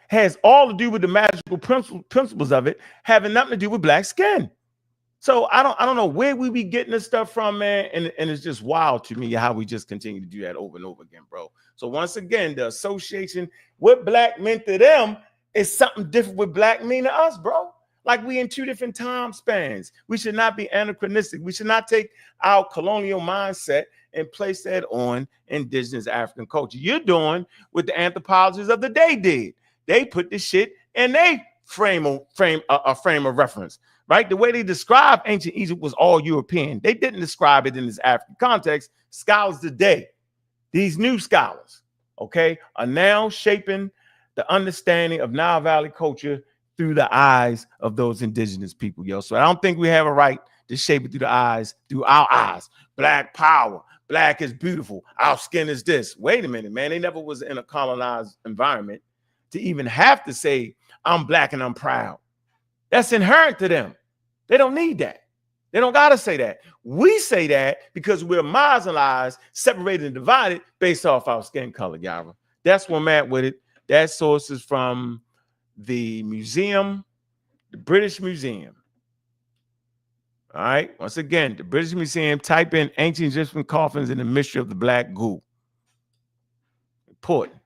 Has all to do with the magical principles of it, having nothing to do with black skin. So I don't know where we be getting this stuff from, man. And it's just wild to me how we just continue to do that over and over again, bro. So once again, the association what black meant to them is something different with black mean to us, bro. Like we in two different time spans. We should not be anachronistic. We should not take our colonial mindset and place that on indigenous African culture. You're doing what the anthropologists of the day did. They put this shit in their frame of reference, right? The way they described ancient Egypt was all European. They didn't describe it in this African context. Scholars today, these new scholars, okay, are now shaping the understanding of Nile Valley culture through the eyes of those indigenous people, yo. So I don't think we have a right to shape it through our eyes. Black power, black is beautiful, our skin is this. Wait a minute, man. They never was in a colonized environment to even have to say, I'm black and I'm proud. That's inherent to them. They don't need that. They don't got to say that. We say that because we're marginalized, separated, and divided based off our skin color, Yarah. That's where I'm at with it. That source is from the museum, the British Museum. All right. Once again, the British Museum, type in ancient Egyptian coffins and the mystery of the black goo. Important.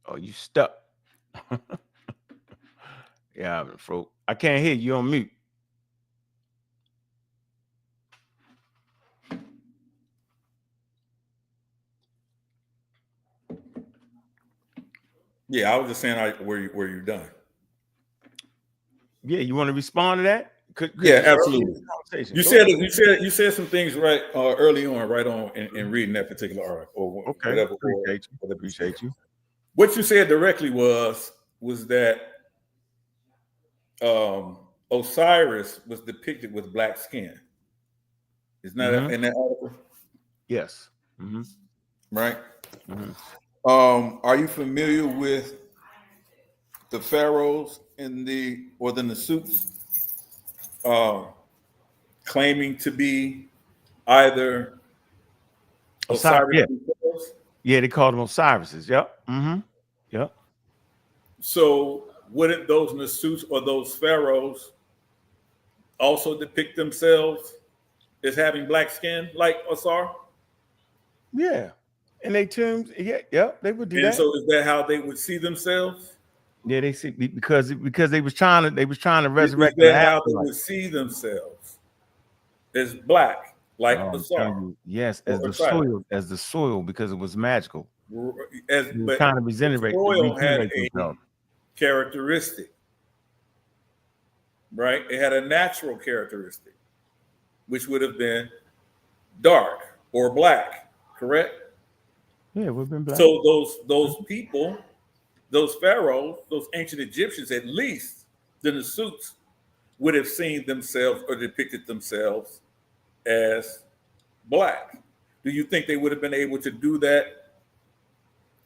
Oh, you stuck. Yeah, bro. I can't hear you on mute. Yeah, I was just saying, were you done? Yeah, you want to respond to that? Yeah, absolutely. You said some things right early on, in reading that particular article or okay. whatever. Appreciate you. What you said directly was that Osiris was depicted with black skin. Isn't that in that article? Yes. Mm-hmm. Right. Mm-hmm. Are you familiar with the pharaohs in the suits claiming to be either Osiris? Yeah, they called them Osirises. Yep. Mm-hmm. Yep. So wouldn't those Nasuts or those pharaohs also depict themselves as having black skin like Osar? Yeah. And they tombs, they would do that. And so is that how they would see themselves? Yeah, they see because they was trying to resurrect. Is that how they would see themselves? As black, like Osar? Yes, as the soil, because it was magical. But kind of regenerate. Soil had a characteristic, right? It had a natural characteristic, which would have been dark or black, correct? Yeah, it would have been black. So those people, those pharaohs, those ancient Egyptians, at least the Nasuts, would have seen themselves or depicted themselves as black. Do you think they would have been able to do that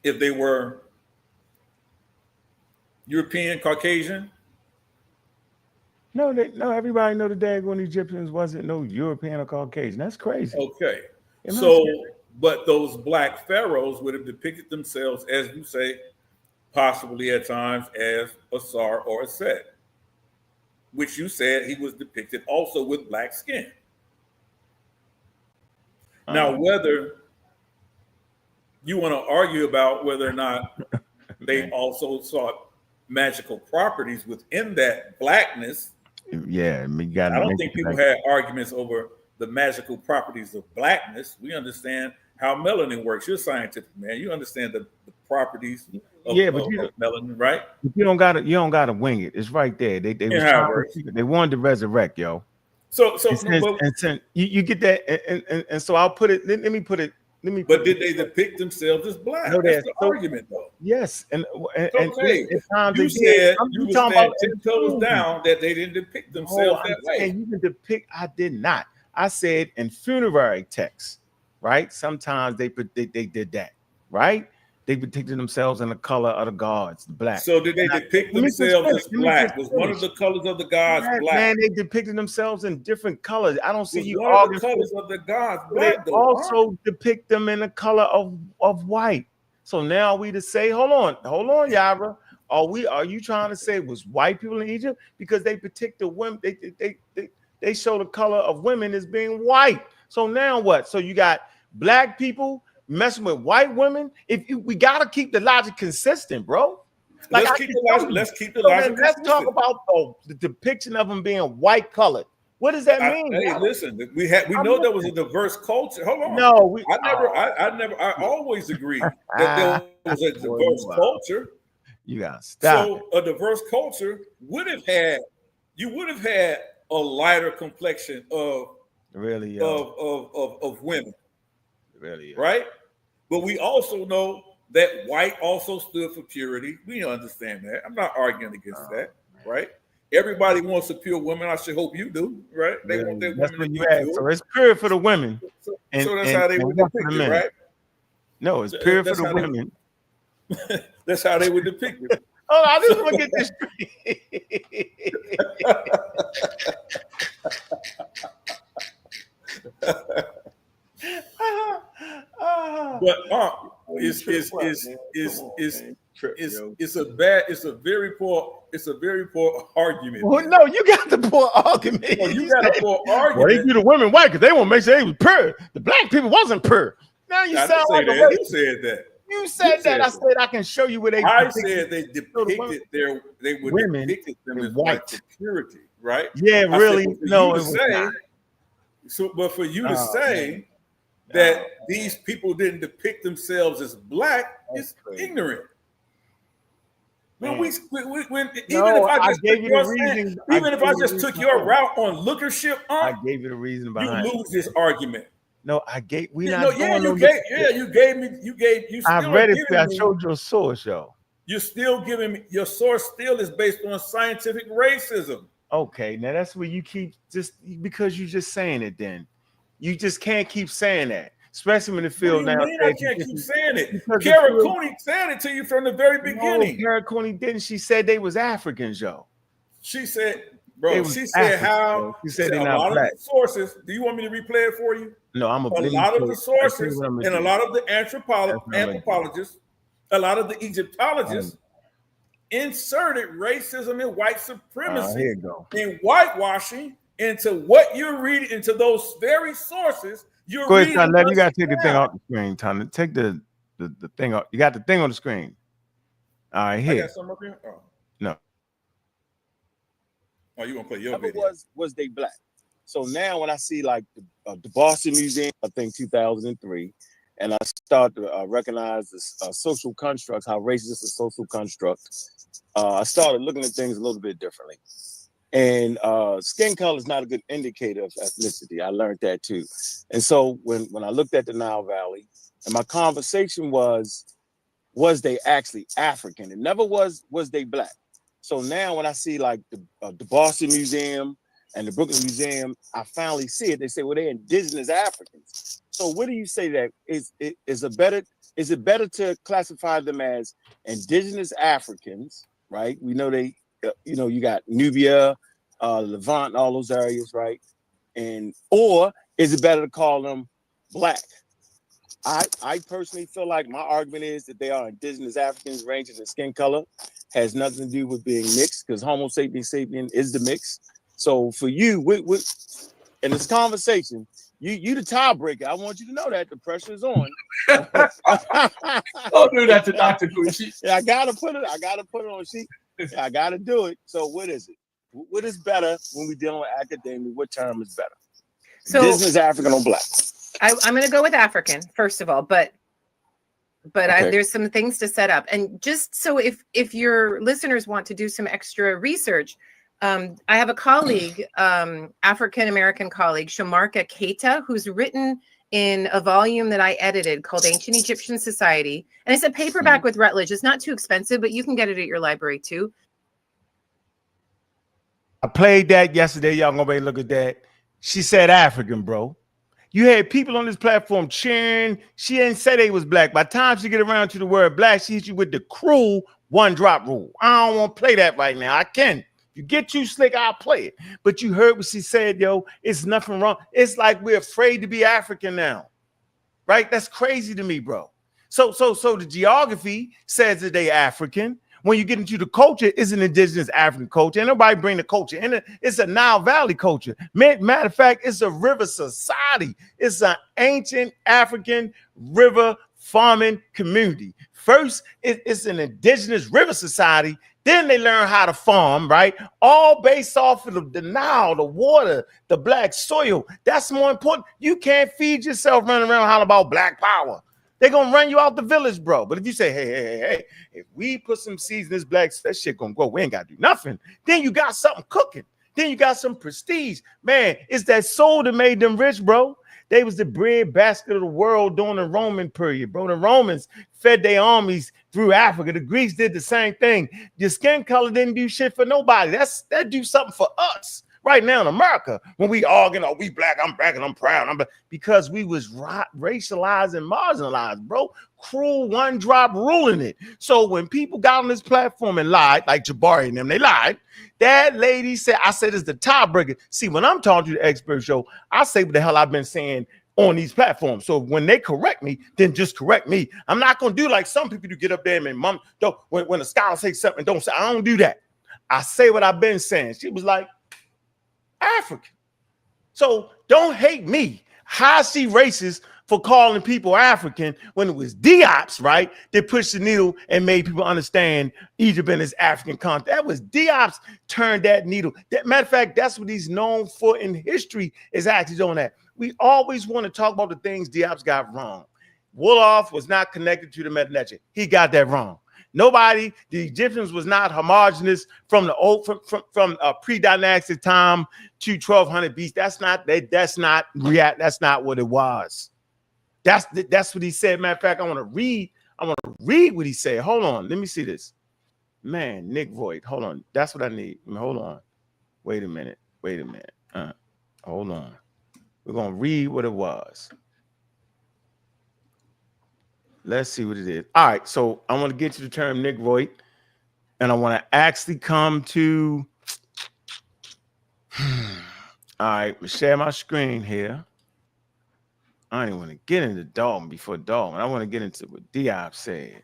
if they were European, Caucasian? No, everybody know the daggone Egyptians wasn't no European or Caucasian. That's crazy. Okay. So, but those black pharaohs would have depicted themselves, as you say, possibly at times as Asar or Aset, which you said he was depicted also with black skin. Now, whether you want to argue about whether or not they also sought magical properties within that blackness. Yeah, I don't think people had arguments over the magical properties of blackness. We understand how melanin works. You're a scientific man. You understand the properties of melanin, right? You don't gotta wing it. It's right there. They wanted to resurrect, yo. So you get that, and so I'll put it. Let me put it. But did they depict themselves as black? No, that's the argument, though. Yes, and you said you were saying 10 toes down that they didn't depict themselves that way. You can depict. I did not. I said in funerary texts, right? Sometimes they did that, right? They depicted themselves in the color of the gods, black. So did they depict themselves as black? Was one of the colors of the gods black? Man, they depicted themselves in different colors. I don't see you one of the colors of the gods black. They also depict them in the color of white. So now we to say, hold on, Yarah. Are you trying to say it was white people in Egypt? Because they depict the women, they show the color of women as being white. So now what? So you got black people messing with white women. We gotta keep the logic consistent, bro. Like let's keep the logic. Let's talk about the depiction of them being white colored. What does that mean? Hey, listen, we know there was a diverse culture. Hold on. No, I always agreed that there was a diverse culture. You gotta stop. So a diverse culture would have had a lighter complexion of women. Really, right? But we also know that white also stood for purity. We understand that. I'm not arguing against that, right? Everybody wants a pure woman. I should hope you do, right? They want their women to be pure. So it's pure for the women. So that's how they would depict it, right? No, it's pure for the women. That's how they would depict it. Oh, I just want to get this straight. But it's a very poor argument. Well, no, you got the poor argument. No, you got a poor argument. Well, they do the women white because they want to make sure they was pure. The black people wasn't pure. Now you sound like a you said that. You said that. I said I can show you where they. I said they depicted they would women depicted them as white for purity, right? Yeah, really. No, it was not. So, but for you to say that these people didn't depict themselves as black is ignorant. When even if I just took your route on lookership, I gave you the reason behind you lose this argument. No, I gave. You gave me. I read it. I showed you a source, yo. You're still giving me your source. Still is based on scientific racism. Okay, now that's where you keep just because you're just saying it. Then you just can't keep saying that, especially when the field now. I can't keep saying it. Kara Cooney said it to you from the very beginning. No, Kara Cooney didn't. She said they was Africans, yo. She said, bro. She said how. She said a lot of the sources. Do you want me to replay it for you? No, I'm a lot of the sources and a lot of the anthropologists, a lot of the Egyptologists inserted racism and white supremacy and whitewashing into what you're reading, into those very sources. You're go ahead, Tom. You got to take the thing off the screen, Tom. Take the thing off. You got the thing on the screen. All right, here. I got some up here? Oh. No. Oh, you want to play your video? Was they black? So now when I see like the Boston Museum, I think 2003, and I start to recognize the social constructs, how racist is a social construct, I started looking at things a little bit differently. And skin color is not a good indicator of ethnicity. I learned that too. And so when I looked at the Nile Valley, and my conversation was they actually African? It never was they black? So now when I see like the Boston Museum and the Brooklyn Museum, I finally see it. They say, well, they're indigenous Africans. So what do you say that is it better to classify them as indigenous Africans, right? We know they, you got Nubia, Levant, all those areas, right? Or is it better to call them black? I personally feel like my argument is that they are indigenous Africans, ranges in skin color, has nothing to do with being mixed, because Homo sapiens sapien is the mix. So for you, in this conversation, You the tiebreaker. I want you to know that the pressure is on. Don't do that to Dr. Gucci. Yeah, I gotta put it on. I gotta do it. So what is it? What is better when we dealing with academia? What term is better? So Business, African, or black? I'm going to go with African first of all, but Okay. there's some things to set up. And just so if your listeners want to do some extra research, I have a colleague, African-American colleague, Shamarka Keita, who's written in a volume that I edited called Ancient Egyptian Society. And it's a paperback with Routledge. It's not too expensive, but you can get it at your library too. I played that yesterday. Y'all gonna be look at that. She said African, bro. You had people on this platform cheering. She didn't say they was black. By the time she get around to the word black, she hit you with the cruel one drop rule. I don't want to play that right now. I can. If you get too slick, I'll play it. But you heard what she said, yo. It's nothing wrong. It's like we're afraid to be African now. Right? That's crazy to me, bro. So the geography says that they African. When you get into the culture, it's an indigenous African culture. And nobody bring the culture in it. It's a Nile Valley culture. Matter of fact, it's a river society. It's an ancient African river farming community. First, it's an indigenous river society. Then they learn how to farm, right? All based off of the Nile, the water, the black soil. That's more important. You can't feed yourself running around hollering about black power. They're going to run you out the village, bro. But if you say, hey, if we put some seeds in this black, that shit going to grow. We ain't got to do nothing. Then you got something cooking. Then you got some prestige. Man, it's that soul that made them rich, bro. They was the bread basket of the world during the Roman period, bro. The Romans fed their armies through Africa. The Greeks did the same thing. Your skin color didn't do shit for nobody. That do something for us. Right now in America, when we arguing, we black, I'm black and I'm proud. I'm black, because we was racialized and marginalized, bro. Cruel one drop ruling it. So when people got on this platform and lied, like Jabari and them, they lied. That lady said, I said it's the tiebreaker. See, when I'm talking to the expert show, I say what the hell I've been saying on these platforms. So when they correct me, then just correct me. I'm not gonna do like some people do, get up there and mom, don't when a scholar says something, don't say, I don't do that. I say what I've been saying. She was like, African. So don't hate me. How she racist for calling people African when it was Diop's, right, that pushed the needle and made people understand Egypt and its African content. That was Diop's turned that needle. Matter of fact, that's what he's known for in history, is actually doing that. We always want to talk about the things Diop's got wrong. Wolof was not connected to the Meta-Neter. He got that wrong. Nobody, the Egyptians was not homogenous from the old from pre-dynastic time to 1200 BC. That's not what it was. That's what he said. Matter of fact, I want to read what he said. Hold on, let me see this. Man, Nick Voigt. Hold on. That's what I need. Hold on. Wait a minute. Hold on. We're gonna read what it was. Let's see what it is. All right, so I want to get to the term Nick Voigt, and I want to actually come to. All right, share my screen here. I don't want to get into Dalton before Dalton. I want to get into what Diop said.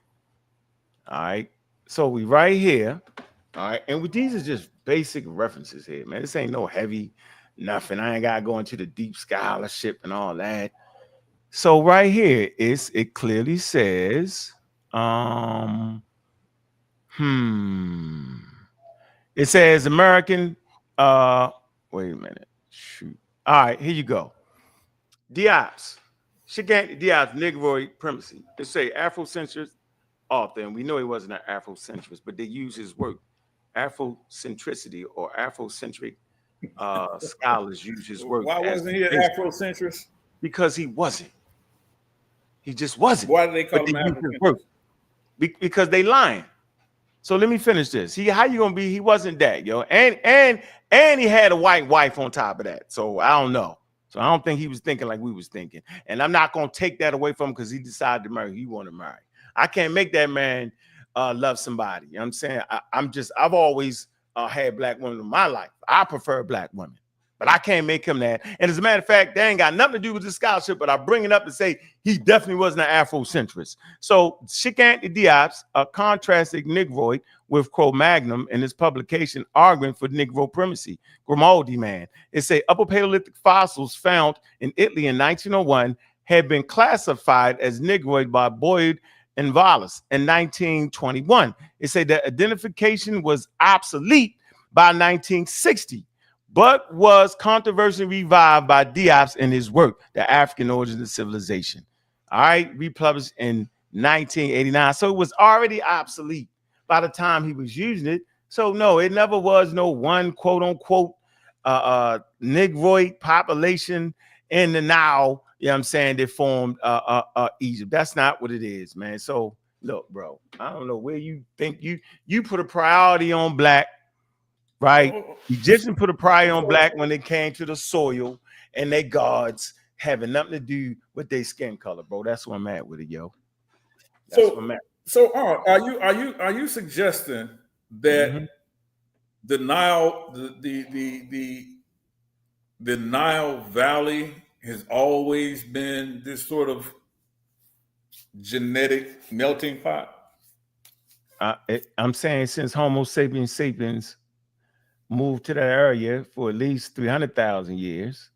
All right, so we right here. All right, and these are just basic references here, man. This ain't no heavy nothing. I ain't got to go into the deep scholarship and all that. So right here, it clearly says, it says American, wait a minute, shoot. All right, here you go. Diop's Negroid primacy. They say Afrocentrist author, and we know he wasn't an Afrocentrist, but they use his work. Afrocentricity or Afrocentric scholars use his work. Why wasn't he an Afrocentrist? Because he wasn't. He just wasn't. Why do they call him African? Because they lying. So let me finish this. How you gonna be? He wasn't that, yo. And he had a white wife on top of that. So I don't know. So I don't think he was thinking like we was thinking. And I'm not gonna take that away from him because he decided to marry. He wanted to marry. I can't make that man love somebody. You know what I'm saying? I've always had black women in my life. I prefer black women. But I can't make him that. And as a matter of fact, they ain't got nothing to do with the scholarship, but I bring it up to say he definitely wasn't an Afrocentrist. So Sheikh Anta Diop's contrasted Negroid with Cro-Magnon in his publication arguing for Negro primacy. Grimaldi, man. It say Upper Paleolithic fossils found in Italy in 1901 had been classified as Negroid by Boyd and Wallace in 1921. It said that identification was obsolete by 1960. But was controversially revived by Diop's in his work, The African Origins of Civilization. All right, republished in 1989. So it was already obsolete by the time he was using it. So no, it never was no one quote unquote Negroid population in the Nile. You know what I'm saying? They formed Egypt. That's not what it is, man. So look, bro, I don't know where you think you put a priority on black. Right, Egyptians put a priority on black when it came to the soil and their gods having nothing to do with their skin color, bro. That's where I'm at with it, yo. That's where I'm at. So, are you suggesting that the Nile, the Nile Valley has always been this sort of genetic melting pot? I'm saying since Homo sapiens moved to that area for at least 300,000 years,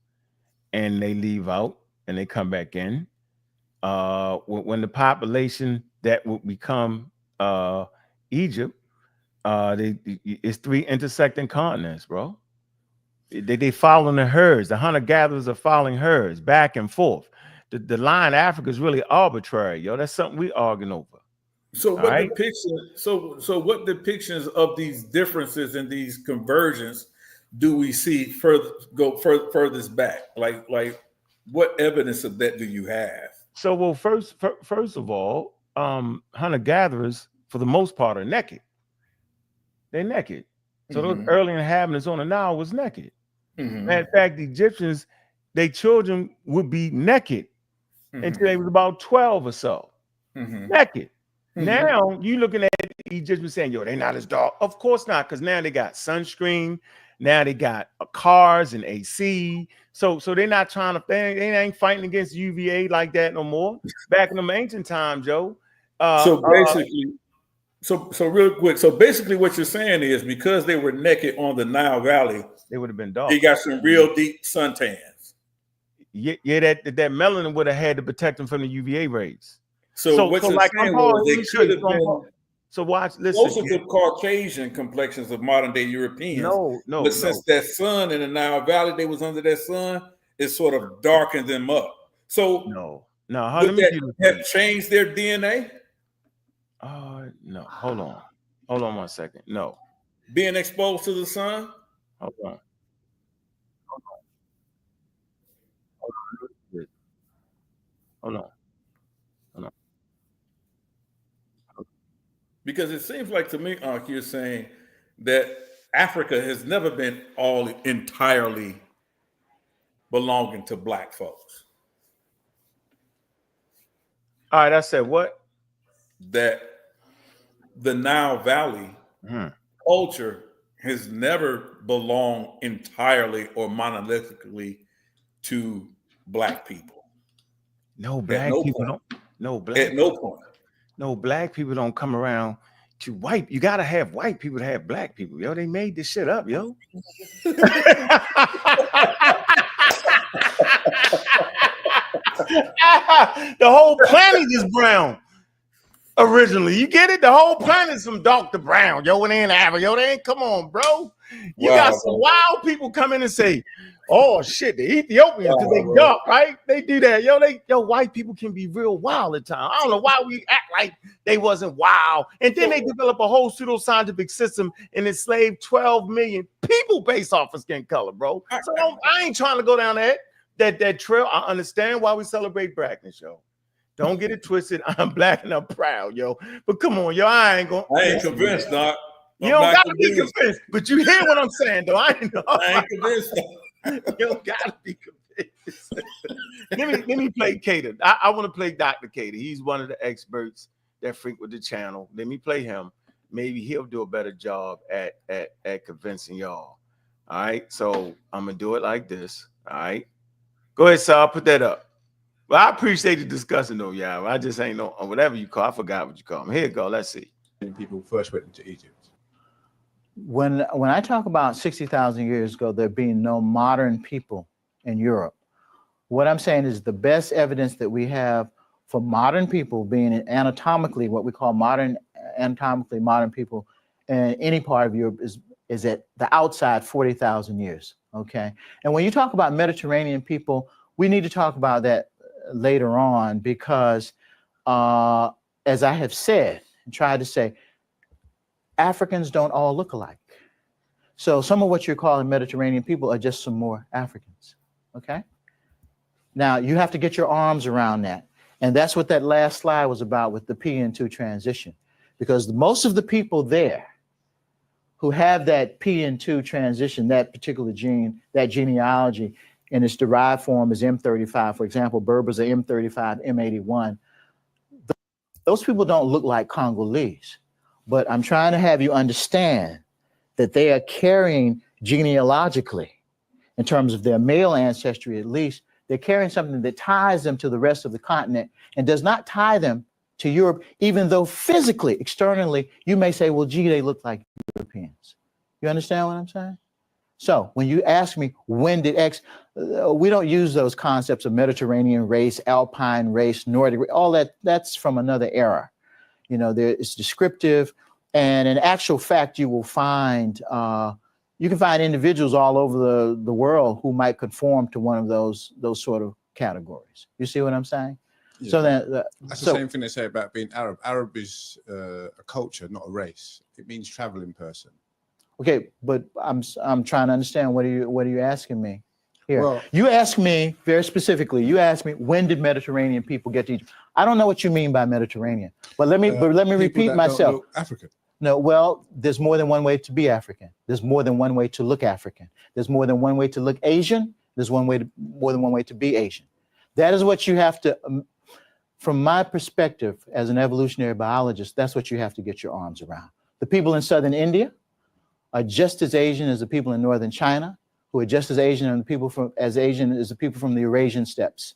and they leave out and they come back in. When the population that would become Egypt, it's 3 intersecting continents, bro. They following the herds. The hunter-gatherers are following herds back and forth. The line Africa is really arbitrary, yo. That's something we arguing over. So what what depictions of these differences and these conversions do we see furthest back? Like what evidence of that do you have? So well, first of all, hunter-gatherers for the most part are naked. They're naked. So those early inhabitants on the Nile was naked. Matter of fact, the Egyptians, their children would be naked until they was about 12 or so. Naked. Now you looking at the Egyptians saying, yo, they're not as dark. Of course not, because now they got sunscreen, now they got cars and AC. So they're not trying to, they ain't fighting against UVA like that no more. Back in the ancient times, Joe. So real quick, so basically what you're saying is because they were naked on the Nile Valley, they would have been dark. They got some real deep suntans. Yeah, that melanin would have had to protect them from the UVA rays. So what you're saying was they could have been. So watch, listen. Most of the Caucasian complexions of modern day Europeans. But since that sun in the Nile Valley, they was under that sun, it sort of darkened them up. So would that have changed their DNA? No. Hold on 1 second. No. Being exposed to the sun? Hold on. Because it seems like to me, Ankh, you're saying that Africa has never been all entirely belonging to black folks. All right, I said what? That the Nile Valley culture has never belonged entirely or monolithically to black people. No, black people don't. No, black at no point. No, black people don't come around to white. You gotta have white people to have black people, yo. They made this shit up, yo. The whole planet is brown. Originally, you get it? The whole planet's from dark to brown, yo. It ain't Africa, yo. They ain't. Come on, bro. You got some wild people come in and say, "Oh shit, the Ethiopians because they dark, right? They do that, yo. White people can be real wild at times. I don't know why we act like they wasn't wild, and then they develop a whole pseudoscientific system and enslave 12 million people based off of skin color, bro. So I ain't trying to go down that trail. I understand why we celebrate blackness, yo. Don't get it twisted. I'm black and I'm proud, yo. But come on, yo. I ain't convinced, Doc. You don't gotta be convinced, but you hear what I'm saying, though. I ain't convinced. You don't gotta be convinced. let me play Cater. I want to play Dr. Cater. He's one of the experts that frequent the channel. Let me play him. Maybe he'll do a better job at convincing y'all. All All right, so I'm gonna do it like this. All right, go ahead, Sal. Put that up. Well, I appreciate the discussion though, y'all. I just ain't know whatever you call. I forgot what you call them. Here you go. Let's see. People first went into Egypt. When I talk about 60,000 years ago, there being no modern people in Europe, what I'm saying is the best evidence that we have for modern people being anatomically what we call anatomically modern people in any part of Europe is at the outside 40,000 years. Okay, and when you talk about Mediterranean people, we need to talk about that later on because, as I have said and tried to say, Africans don't all look alike. So some of what you're calling Mediterranean people are just some more Africans, okay? Now, you have to get your arms around that. And that's what that last slide was about with the PN2 transition. Because most of the people there who have that PN2 transition, that particular gene, that genealogy, in its derived form is M35. For example, Berbers are M35, M81. Those people don't look like Congolese. But I'm trying to have you understand that they are carrying genealogically, in terms of their male ancestry at least, they're carrying something that ties them to the rest of the continent and does not tie them to Europe, even though physically, externally, you may say, well, gee, they look like Europeans. You understand what I'm saying? So when you ask me, when did X, we don't use those concepts of Mediterranean race, Alpine race, Nordic, all that's from another era. You know, it's descriptive, and in actual fact, you will find you can find individuals all over the world who might conform to one of those sort of categories. You see what I'm saying? Yeah. So that's the same thing they say about being Arab. Arab is a culture, not a race. It means traveling person. Okay, but I'm trying to understand what are you asking me here? Well, you asked me very specifically. You asked me, when did Mediterranean people get to Egypt? I don't know what you mean by Mediterranean, but let me repeat myself. African. No, well, there's more than one way to be African. There's more than one way to look African. There's more than one way to look Asian. There's more than one way to be Asian. That is what you have to, from my perspective as an evolutionary biologist, that's what you have to get your arms around. The people in southern India are just as Asian as the people in northern China, who are just as Asian as the people from the Eurasian steppes.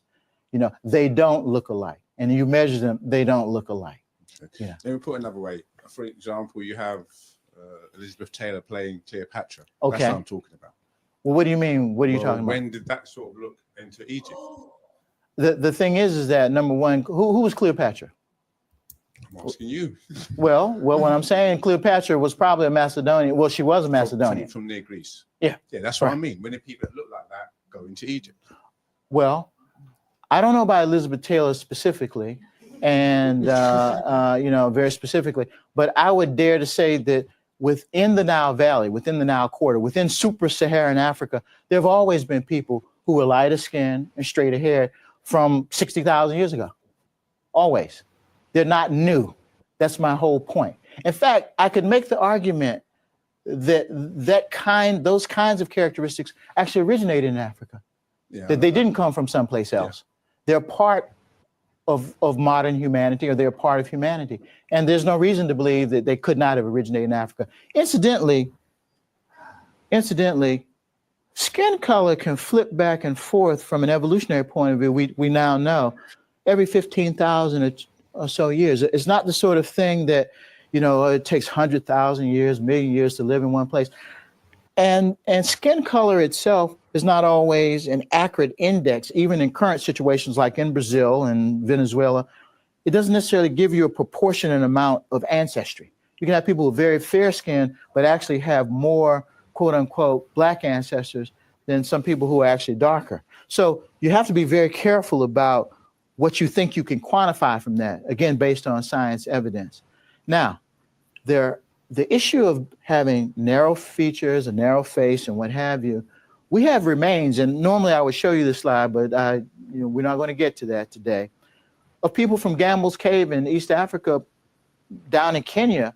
You know, they don't look alike. And you measure them, they don't look alike. Okay. Yeah. Let me put another way. For example, you have Elizabeth Taylor playing Cleopatra. Okay. That's what I'm talking about. Well, what do you mean? What are you talking about? When did that sort of look into Egypt? The thing is that number one, who was Cleopatra? I'm asking you. Well, what I'm saying, Cleopatra was probably a Macedonian. Well, she was a Macedonian. From near Greece. Yeah. Yeah, that's what I mean. When the people that look like that go into Egypt. Well, I don't know about Elizabeth Taylor specifically, and you know, very specifically, but I would dare to say that within the Nile Valley, within the Nile Quarter, within super-Saharan Africa, there have always been people who were lighter skinned and straighter haired from 60,000 years ago. Always. They're not new. That's my whole point. In fact, I could make the argument that those kinds of characteristics actually originated in Africa. Yeah, that they didn't come from someplace else. Yeah. They're part of modern humanity, or they're part of humanity. And there's no reason to believe that they could not have originated in Africa. Incidentally, skin color can flip back and forth from an evolutionary point of view. We now know every 15,000 or so years. It's not the sort of thing that, you know, it takes 100,000 years, million years to live in one place. And skin color itself is not always an accurate index, even in current situations like in Brazil and Venezuela. It doesn't necessarily give you a proportionate amount of ancestry. You can have people with very fair skin, but actually have more, quote unquote, black ancestors than some people who are actually darker. So you have to be very careful about what you think you can quantify from that, again, based on science evidence. Now, the issue of having narrow features, a narrow face, and what have you, we have remains, and normally I would show you this slide, but we're not going to get to that today, of people from Gambel's Cave in East Africa down in Kenya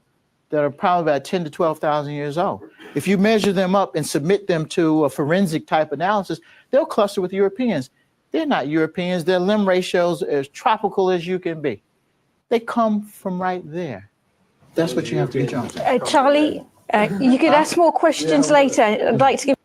that are probably about 10 to 12,000 years old. If you measure them up and submit them to a forensic type analysis, they'll cluster with Europeans. They're not Europeans. Their limb ratios are as tropical as you can be. They come from right there. That's what you have to get on. Charlie, you could ask more questions later. I'd like to give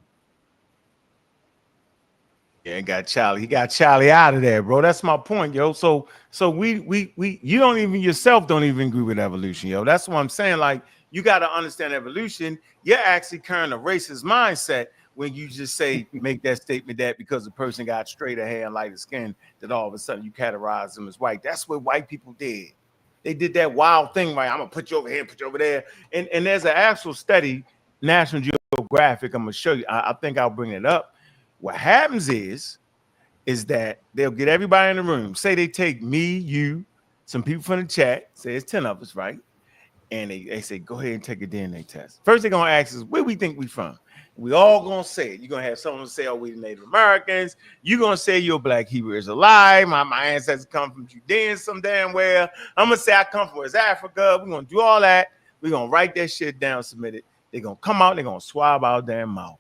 Yeah, got Charlie. He got Charlie out of there, bro. That's my point, yo. So we you don't even yourself don't even agree with evolution, yo. That's what I'm saying. Like, you got to understand evolution. You're actually carrying a racist mindset when you just say make that statement that because the person got straighter hair and lighter skin, that all of a sudden you categorize them as white. That's what white people did. They did that wild thing, right? I'm gonna put you over here, put you over there. And there's an actual study, National Geographic. I'm gonna show you. I think I'll bring it up. What happens is that they'll get everybody in the room. Say they take me, you, some people from the chat, say it's 10 of us, right? And they say, go ahead and take a DNA test. First, they're gonna ask us where we think we from. We all gonna say it. You're gonna have someone say, oh, we the Native Americans. You're gonna say your Black Hebrew is alive. My ancestors come from Judean some damn where. I'm gonna say I come from West Africa. We're gonna do all that. We're gonna write that shit down, submit it. They're gonna come out, they're gonna swab our damn mouth.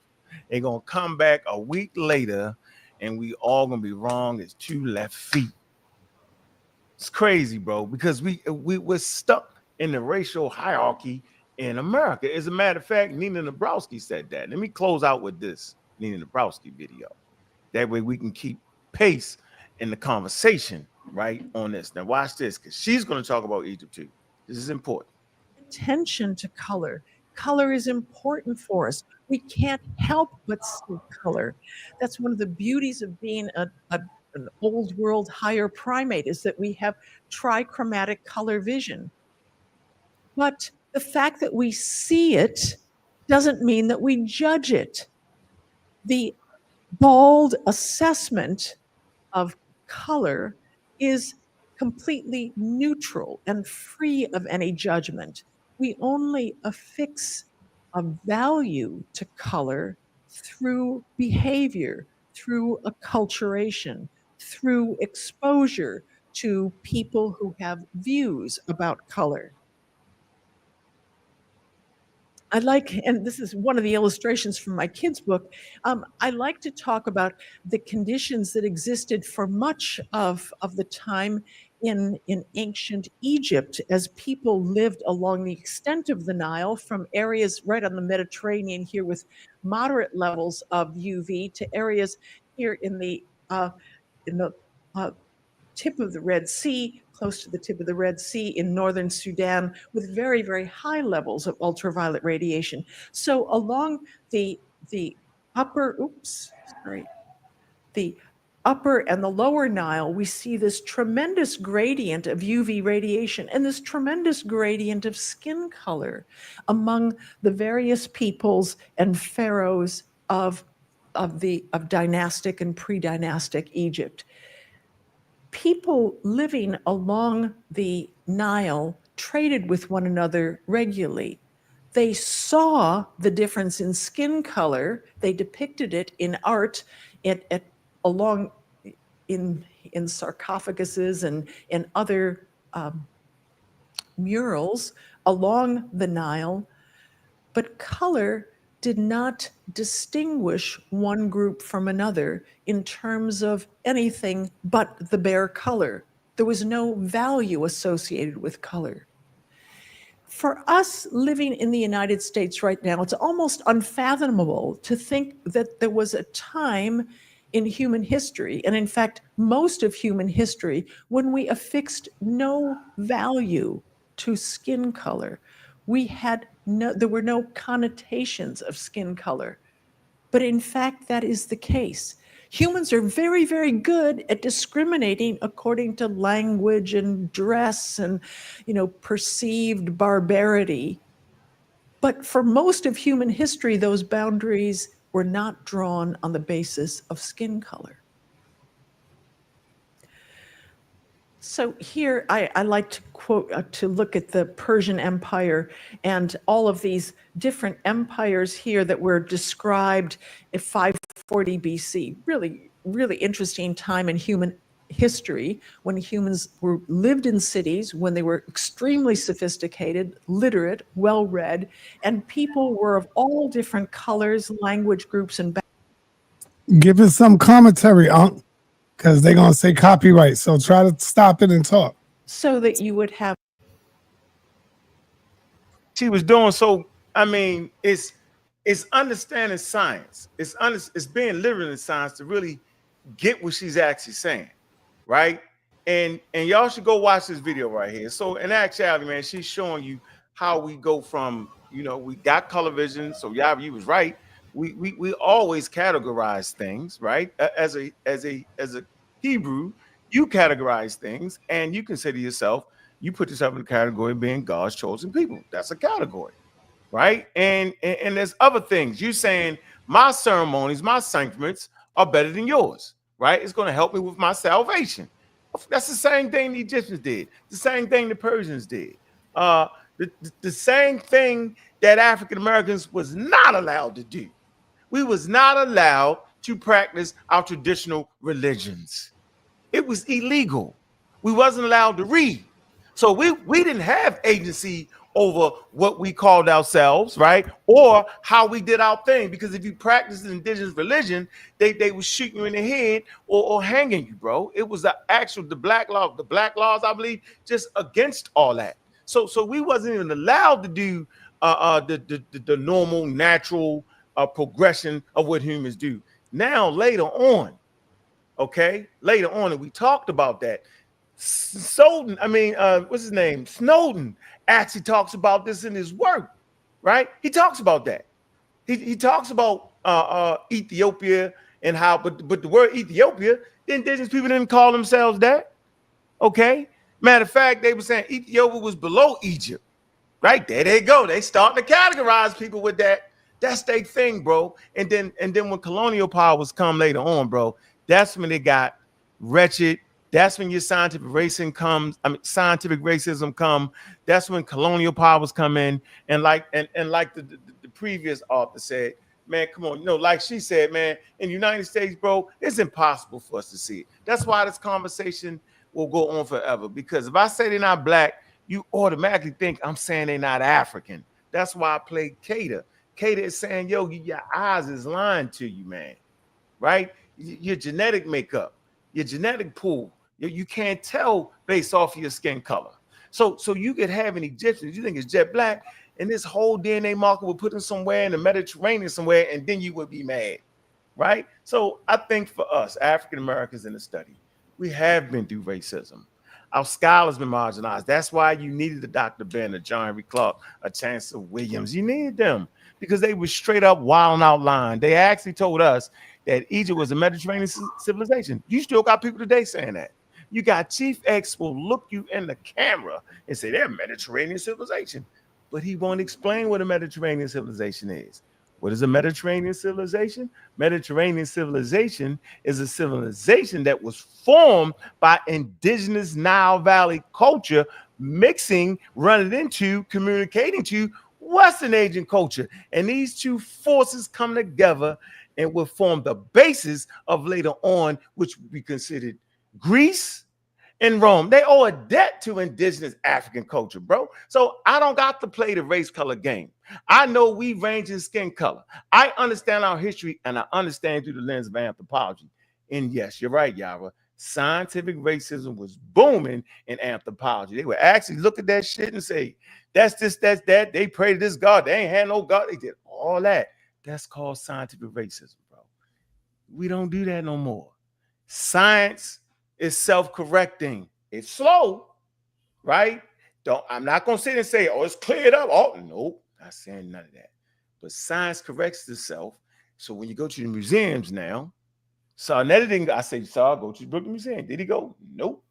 They're gonna come back a week later, and we all gonna be wrong as 2 left feet. It's crazy, bro, because we're stuck in the racial hierarchy in America. As a matter of fact, Nina Nabrowski said that. Let me close out with this Nina Nabrowski video. That way we can keep pace in the conversation, right, on this. Now watch this, because she's going to talk about Egypt too. This is important. Attention to color. Color is important for us. We can't help but see color. That's one of the beauties of being an old world higher primate, is that we have trichromatic color vision. But the fact that we see it doesn't mean that we judge it. The bald assessment of color is completely neutral and free of any judgment. We only affix a value to color through behavior, through acculturation, through exposure to people who have views about color. I like, and this is one of the illustrations from my kids' book, I like to talk about the conditions that existed for much of the time in ancient Egypt, as people lived along the extent of the Nile, from areas right on the Mediterranean here with moderate levels of UV to areas here in the tip of the Red Sea, close to the tip of the Red Sea in northern Sudan, with very, very high levels of ultraviolet radiation. So along the upper, the upper and the lower Nile, we see this tremendous gradient of UV radiation and this tremendous gradient of skin color among the various peoples and pharaohs of dynastic and pre-dynastic Egypt. People living along the Nile traded with one another regularly. They saw the difference in skin color. They depicted it in art, in sarcophaguses and in other murals along the Nile. But color did not distinguish one group from another in terms of anything but the bare color. There was no value associated with color. For us living in the United States right now, it's almost unfathomable to think that there was a time in human history, and in fact, most of human history, when we affixed no value to skin color. There were no connotations of skin color. But in fact, that is the case. Humans are very, very good at discriminating according to language and dress and, perceived barbarity. But for most of human history, those boundaries were not drawn on the basis of skin color. So here I like to quote, to look at the Persian Empire and all of these different empires here that were described at 540 BC. Really, really interesting time in human history when humans lived in cities, when they were extremely sophisticated, literate, well-read, and people were of all different colors, language groups, and backgrounds. Give us some commentary, Ankh, because they're going to say copyright. So try to stop it and talk. So that you would have. She was doing so. I mean, it's understanding science. It's being literate in science to really get what she's actually saying, right? And y'all should go watch this video right here. So in actuality, man, she's showing you how we go from, we got color vision. So yeah, you was right. We always categorize things, right? As a Hebrew, you categorize things, and you consider yourself, you put yourself in the category of being God's chosen people. That's a category, right? And there's other things. You saying my ceremonies, my sacraments are better than yours, right? It's going to help me with my salvation. That's the same thing the Egyptians did. The same thing the Persians did. The same thing that African Americans was not allowed to do. We was not allowed to practice our traditional religions. It was illegal. We wasn't allowed to read. So we didn't have agency over what we called ourselves, right? Or how we did our thing. Because if you practiced indigenous religion, they would shoot you in the head or hanging you, bro. It was the black laws, I believe, just against all that. So we wasn't even allowed to do the normal, natural progression of what humans do. Now, later on, and we talked about that. Snowden, what's his name? Snowden actually talks about this in his work, right? He talks about that. He talks about Ethiopia and how, but the word Ethiopia, the indigenous people didn't call themselves that. Okay. Matter of fact, they were saying Ethiopia was below Egypt. Right there, they go. They start to categorize people with that. That's their thing, bro. And then when colonial powers come later on, bro, that's when they got wretched. That's when your scientific racism come. That's when colonial powers come in. And like the previous author said, man, come on, like she said, man, in the United States, bro, it's impossible for us to see it. That's why this conversation will go on forever. Because if I say they're not black, you automatically think I'm saying they're not African. That's why I played Cater. Cater is saying, yo, your eyes is lying to you, man. Right? Your genetic makeup, your genetic pool, you can't tell based off of your skin color. So you could have an Egyptian, you think it's jet black, and this whole DNA marker will put him somewhere in the Mediterranean somewhere, and then you would be mad. Right? So I think for us, African Americans in the study, we have been through racism. Our scholars been marginalized. That's why you needed a Dr. Ben, a John Henry Clark, a Chancellor Williams. You needed them because they were straight up wild and out lying. They actually told us that Egypt was a Mediterranean civilization. You still got people today saying that. You got Chief X will look you in the camera and say they're a Mediterranean civilization, but he won't explain what a Mediterranean civilization is. What is a Mediterranean civilization? Mediterranean civilization is a civilization that was formed by indigenous Nile Valley culture, mixing, running into, communicating to Western Asian culture. And these two forces come together and will form the basis of later on, which would be considered Greece and Rome. They owe a debt to indigenous African culture, bro. So I don't got to play the race color game. I know we range in skin color. I understand our history, and I understand through the lens of anthropology. And yes, you're right, Yarah. Scientific racism was booming in anthropology. They would actually look at that shit and say, that's this, that's that. They pray to this God. They ain't had no God. They did all that. That's called scientific racism, bro. We don't do that no more. Science is self-correcting. It's slow, right? I'm not gonna sit and say, oh, it's cleared up. Oh, nope, not saying none of that. But science corrects itself. So when you go to the museums now, Sarnetti didn't. I say, Sar, go to the Brooklyn Museum. Did he go? Nope.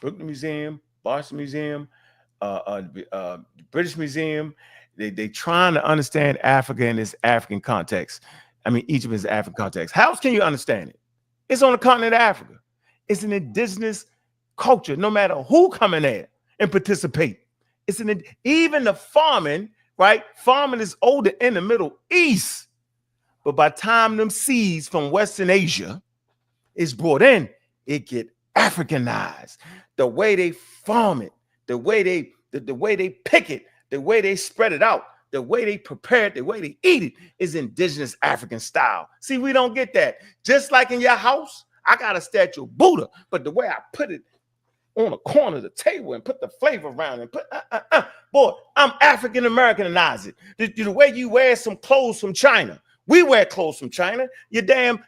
Brooklyn Museum, Boston Museum, the British Museum. They trying to understand Africa in its African context. I mean, Egypt is African context. How else can you understand it? It's on the continent of Africa. It's an indigenous culture, no matter who come in there and participate. Even the farming, right? Farming is older in the Middle East. But by the time them seeds from Western Asia is brought in, it get Africanized. The way they farm it, the way they pick it, the way they spread it out, the way they prepare it, the way they eat it is indigenous African style. See, we don't get that. Just like in your house, I got a statue of Buddha, but the way I put it on the corner of the table and put the flavor around and put, boy, I'm African Americanized it. The way you wear some clothes from China, We wear clothes from China. Your damn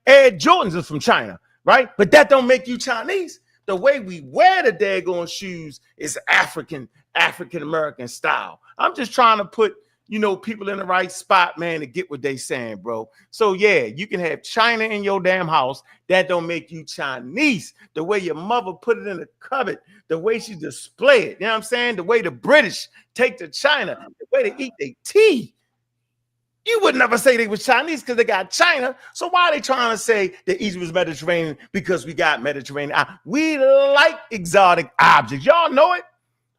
Air Jordans is from China, right? But that don't make you Chinese. The way we wear the daggone shoes is African American style. I'm just trying to put, people in the right spot, man, to get what they saying, bro. So yeah, you can have China in your damn house. That don't make you Chinese. The way your mother put it in the cupboard, the way she display it, you know what I'm saying? The way the British take to China, the way they eat their tea. You would never say they was Chinese because they got China. So why are they trying to say that Egypt was Mediterranean? Because we got Mediterranean. We like exotic objects. Y'all know it.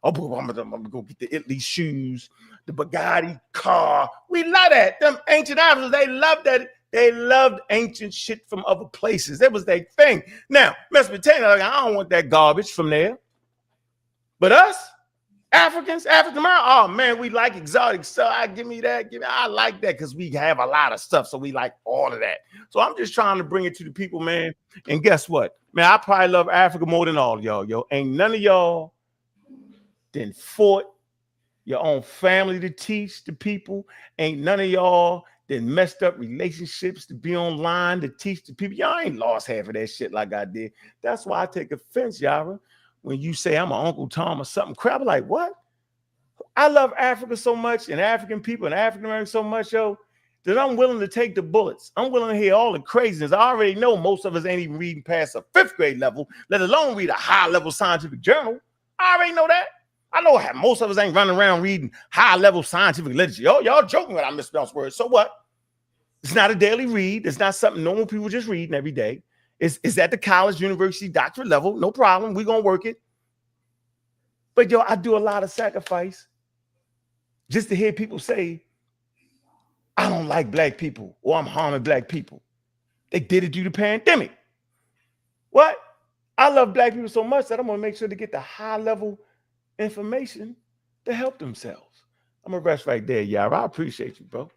Oh, I'm gonna go get the Italy shoes, the Bugatti car. We love that. Them ancient Africans, they love that. They loved ancient shit from other places. That was their thing. Now, Mesopotamia, I don't want that garbage from there. But us, African American, oh man, we like exotic stuff. I like that because we have a lot of stuff. So we like all of that. So I'm just trying to bring it to the people, man. And guess what? Man, I probably love Africa more than all y'all, yo. Ain't none of y'all then fought your own family to teach the people. Ain't none of y'all then messed up relationships to be online to teach the people. Y'all ain't lost half of that shit like I did. That's why I take offense, Yarah, when you say I'm an Uncle Tom or something crap. I'm like, what? I love Africa so much and African people and African Americans so much, yo, that I'm willing to take the bullets. I'm willing to hear all the craziness. I already know most of us ain't even reading past a 5th grade level, let alone read a high-level scientific journal. I already know that. I know most of us ain't running around reading high-level scientific literature. Y'all joking when I mispronounce words. So what? It's not a daily read. It's not something normal people just reading every day. It's at the college, university, doctorate level. No problem. We're going to work it. But, yo, I do a lot of sacrifice just to hear people say, I don't like black people or I'm harming black people. They did it due to the pandemic. What? I love black people so much that I'm going to make sure to get the high-level information to help themselves. I'm going to rest right there, Yarah. I appreciate you, bro.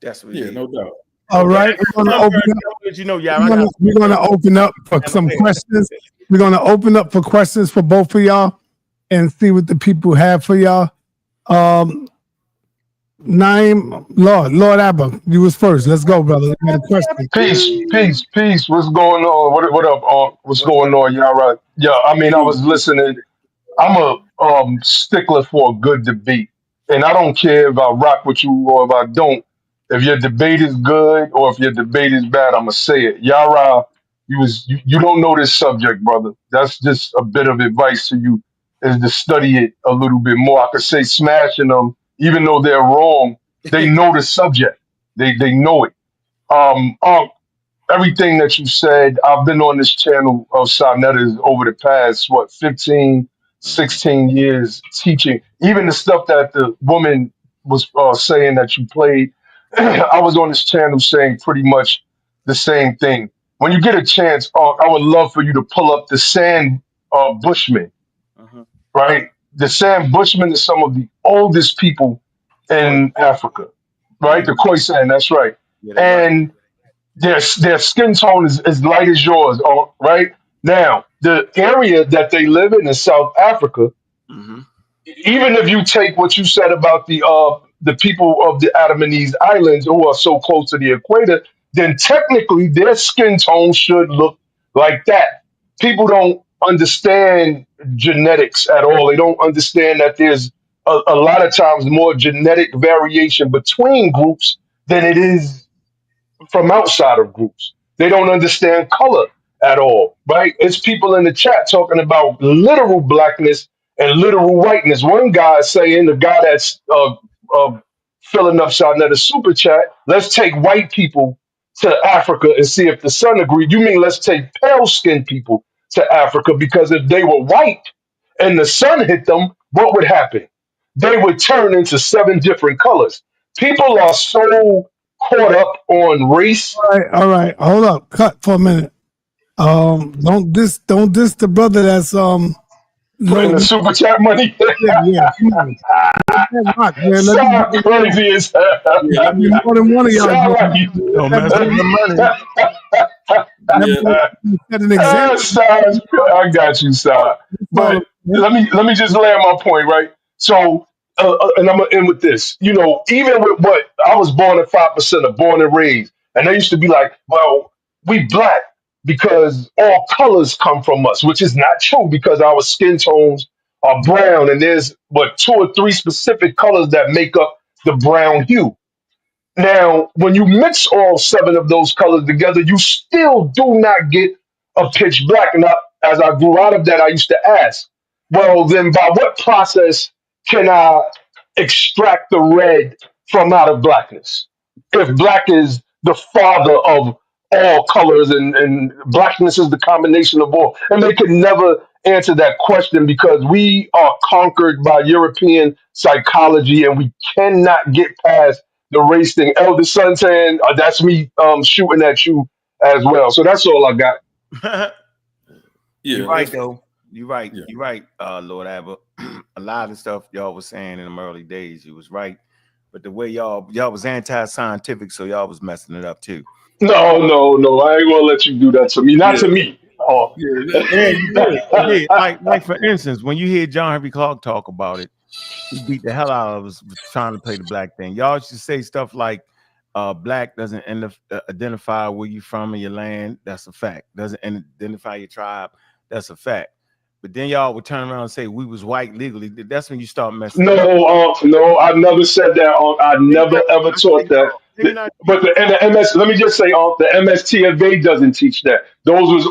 That's what no doubt. All right. We're going to open up for some questions. We're going to open up for questions for both of y'all and see what the people have for y'all. Naim, Lord Abba, you was first. Let's go, brother. We got a question. Peace. What's going on? What up? What's going on, Yarah? Yeah, I mean, I was listening. I'm a stickler for a good debate, and I don't care if I rock with you or if I don't. If your debate is good or if your debate is bad, I'm gonna say it. Yarah, you don't know this subject, brother. That's just a bit of advice to you, is to study it a little bit more. I could say smashing them, even though they're wrong. They know the subject. They know it. Everything that you said, I've been on this channel of Sarnetta's over the past, 15, 16 years teaching. Even the stuff that the woman was saying that you played, I was on this channel saying pretty much the same thing. When you get a chance, I would love for you to pull up the Sand Bushmen, right? The Sand Bushmen are some of the oldest people in Africa, right? The Khoisan, that's right. And their skin tone is as light as yours, right? Now, the area that they live in South Africa, even if you take what you said about the people of the Andamanese Islands who are so close to the equator, then technically their skin tone should look like that. People don't understand genetics at all. They don't understand that there's a lot of times more genetic variation between groups than it is from outside of groups. They don't understand color at all, right? It's people in the chat talking about literal blackness and literal whiteness. One guy is saying, the guy that's filling up Shawnetta super chat, let's take white people to Africa and see if the sun agreed. You mean let's take pale skinned people to Africa, because if they were white and the sun hit them, what would happen? They would turn into 7 different colors. People are so caught up on race. All right. Hold up. Cut for a minute. Don't diss the brother that's putting the super chat money. Yeah. Sound crazy as hell. More than one of y'all. Don't mess with the Set an example. I got you, Sal. But let me just land my point, right? So and I'm gonna end with this. You know, even with what I was born at 5% of born and raised, and they used to be like, "Well, we black because all colors come from us," which is not true because our skin tones are brown, and there's what 2 or 3 specific colors that make up the brown hue. Now, when you mix all 7 of those colors together, you still do not get a pitch black. And as I grew out of that, I used to ask, well, then by what process can I extract the red from out of blackness? If black is the father of all colors and blackness is the combination of all. And they could never answer that question because we are conquered by European psychology and we cannot get past the race thing. Elder Son saying, that's me shooting at you as well. So that's all I got. You're right, though. You're right. Yeah. You're right, Lord Abbott. A lot of stuff y'all was saying in them early days, you was right. But the way y'all was anti-scientific, so y'all was messing it up too. No. I ain't gonna let you do that to me. Not to me. Oh, yeah, you did. Like for instance, when you hear John Henry Clark talk about it, he beat the hell out of us trying to play the black thing. Y'all should say stuff like, black doesn't identify where you from in your land. That's a fact. Doesn't identify your tribe. That's a fact. But then y'all would turn around and say we was white legally. That's when you start messing. No, I never said that. I never ever taught that. But the MS, let me just say, the MSTFA doesn't teach that. Those was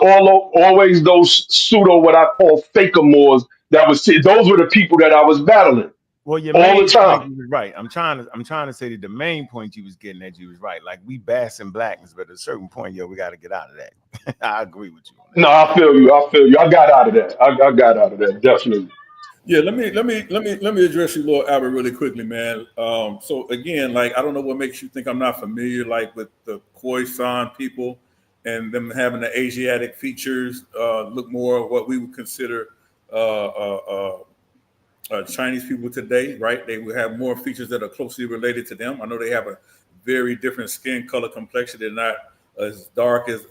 always those pseudo what I call fakeamores. Those were the people that I was battling. Well, your all main the time. Point, you was right. I'm trying to say that the main point you was getting at, you was right. Like we bassing blackness, but at a certain point, we got to get out of that. I agree with you on that. No, I feel you. I got out of that. I got out of that, definitely. Yeah, let me address you, Lord Albert, really quickly, man. So again, like I don't know what makes you think I'm not familiar, like with the Khoisan people and them having the Asiatic features, look more of what we would consider Chinese people today, right? They would have more features that are closely related to them. I know they have a very different skin color complexion. They're not as dark as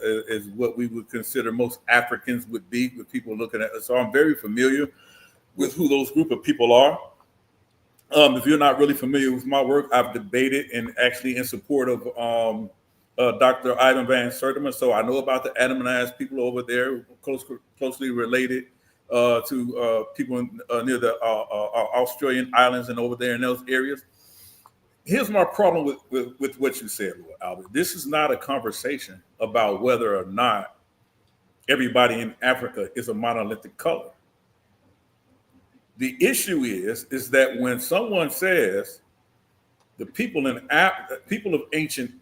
what we would consider most Africans would be with people looking at us. So I'm very familiar with who those group of people are. If you're not really familiar with my work, I've debated and actually in support of Dr. Ivan Van Sertima. So I know about the Adamanized people over there, closely related to people near the Australian islands and over there in those areas. Here's my problem with what you said, Lord Albert. This is not a conversation about whether or not everybody in Africa is a monolithic color. The issue is that when someone says the people of ancient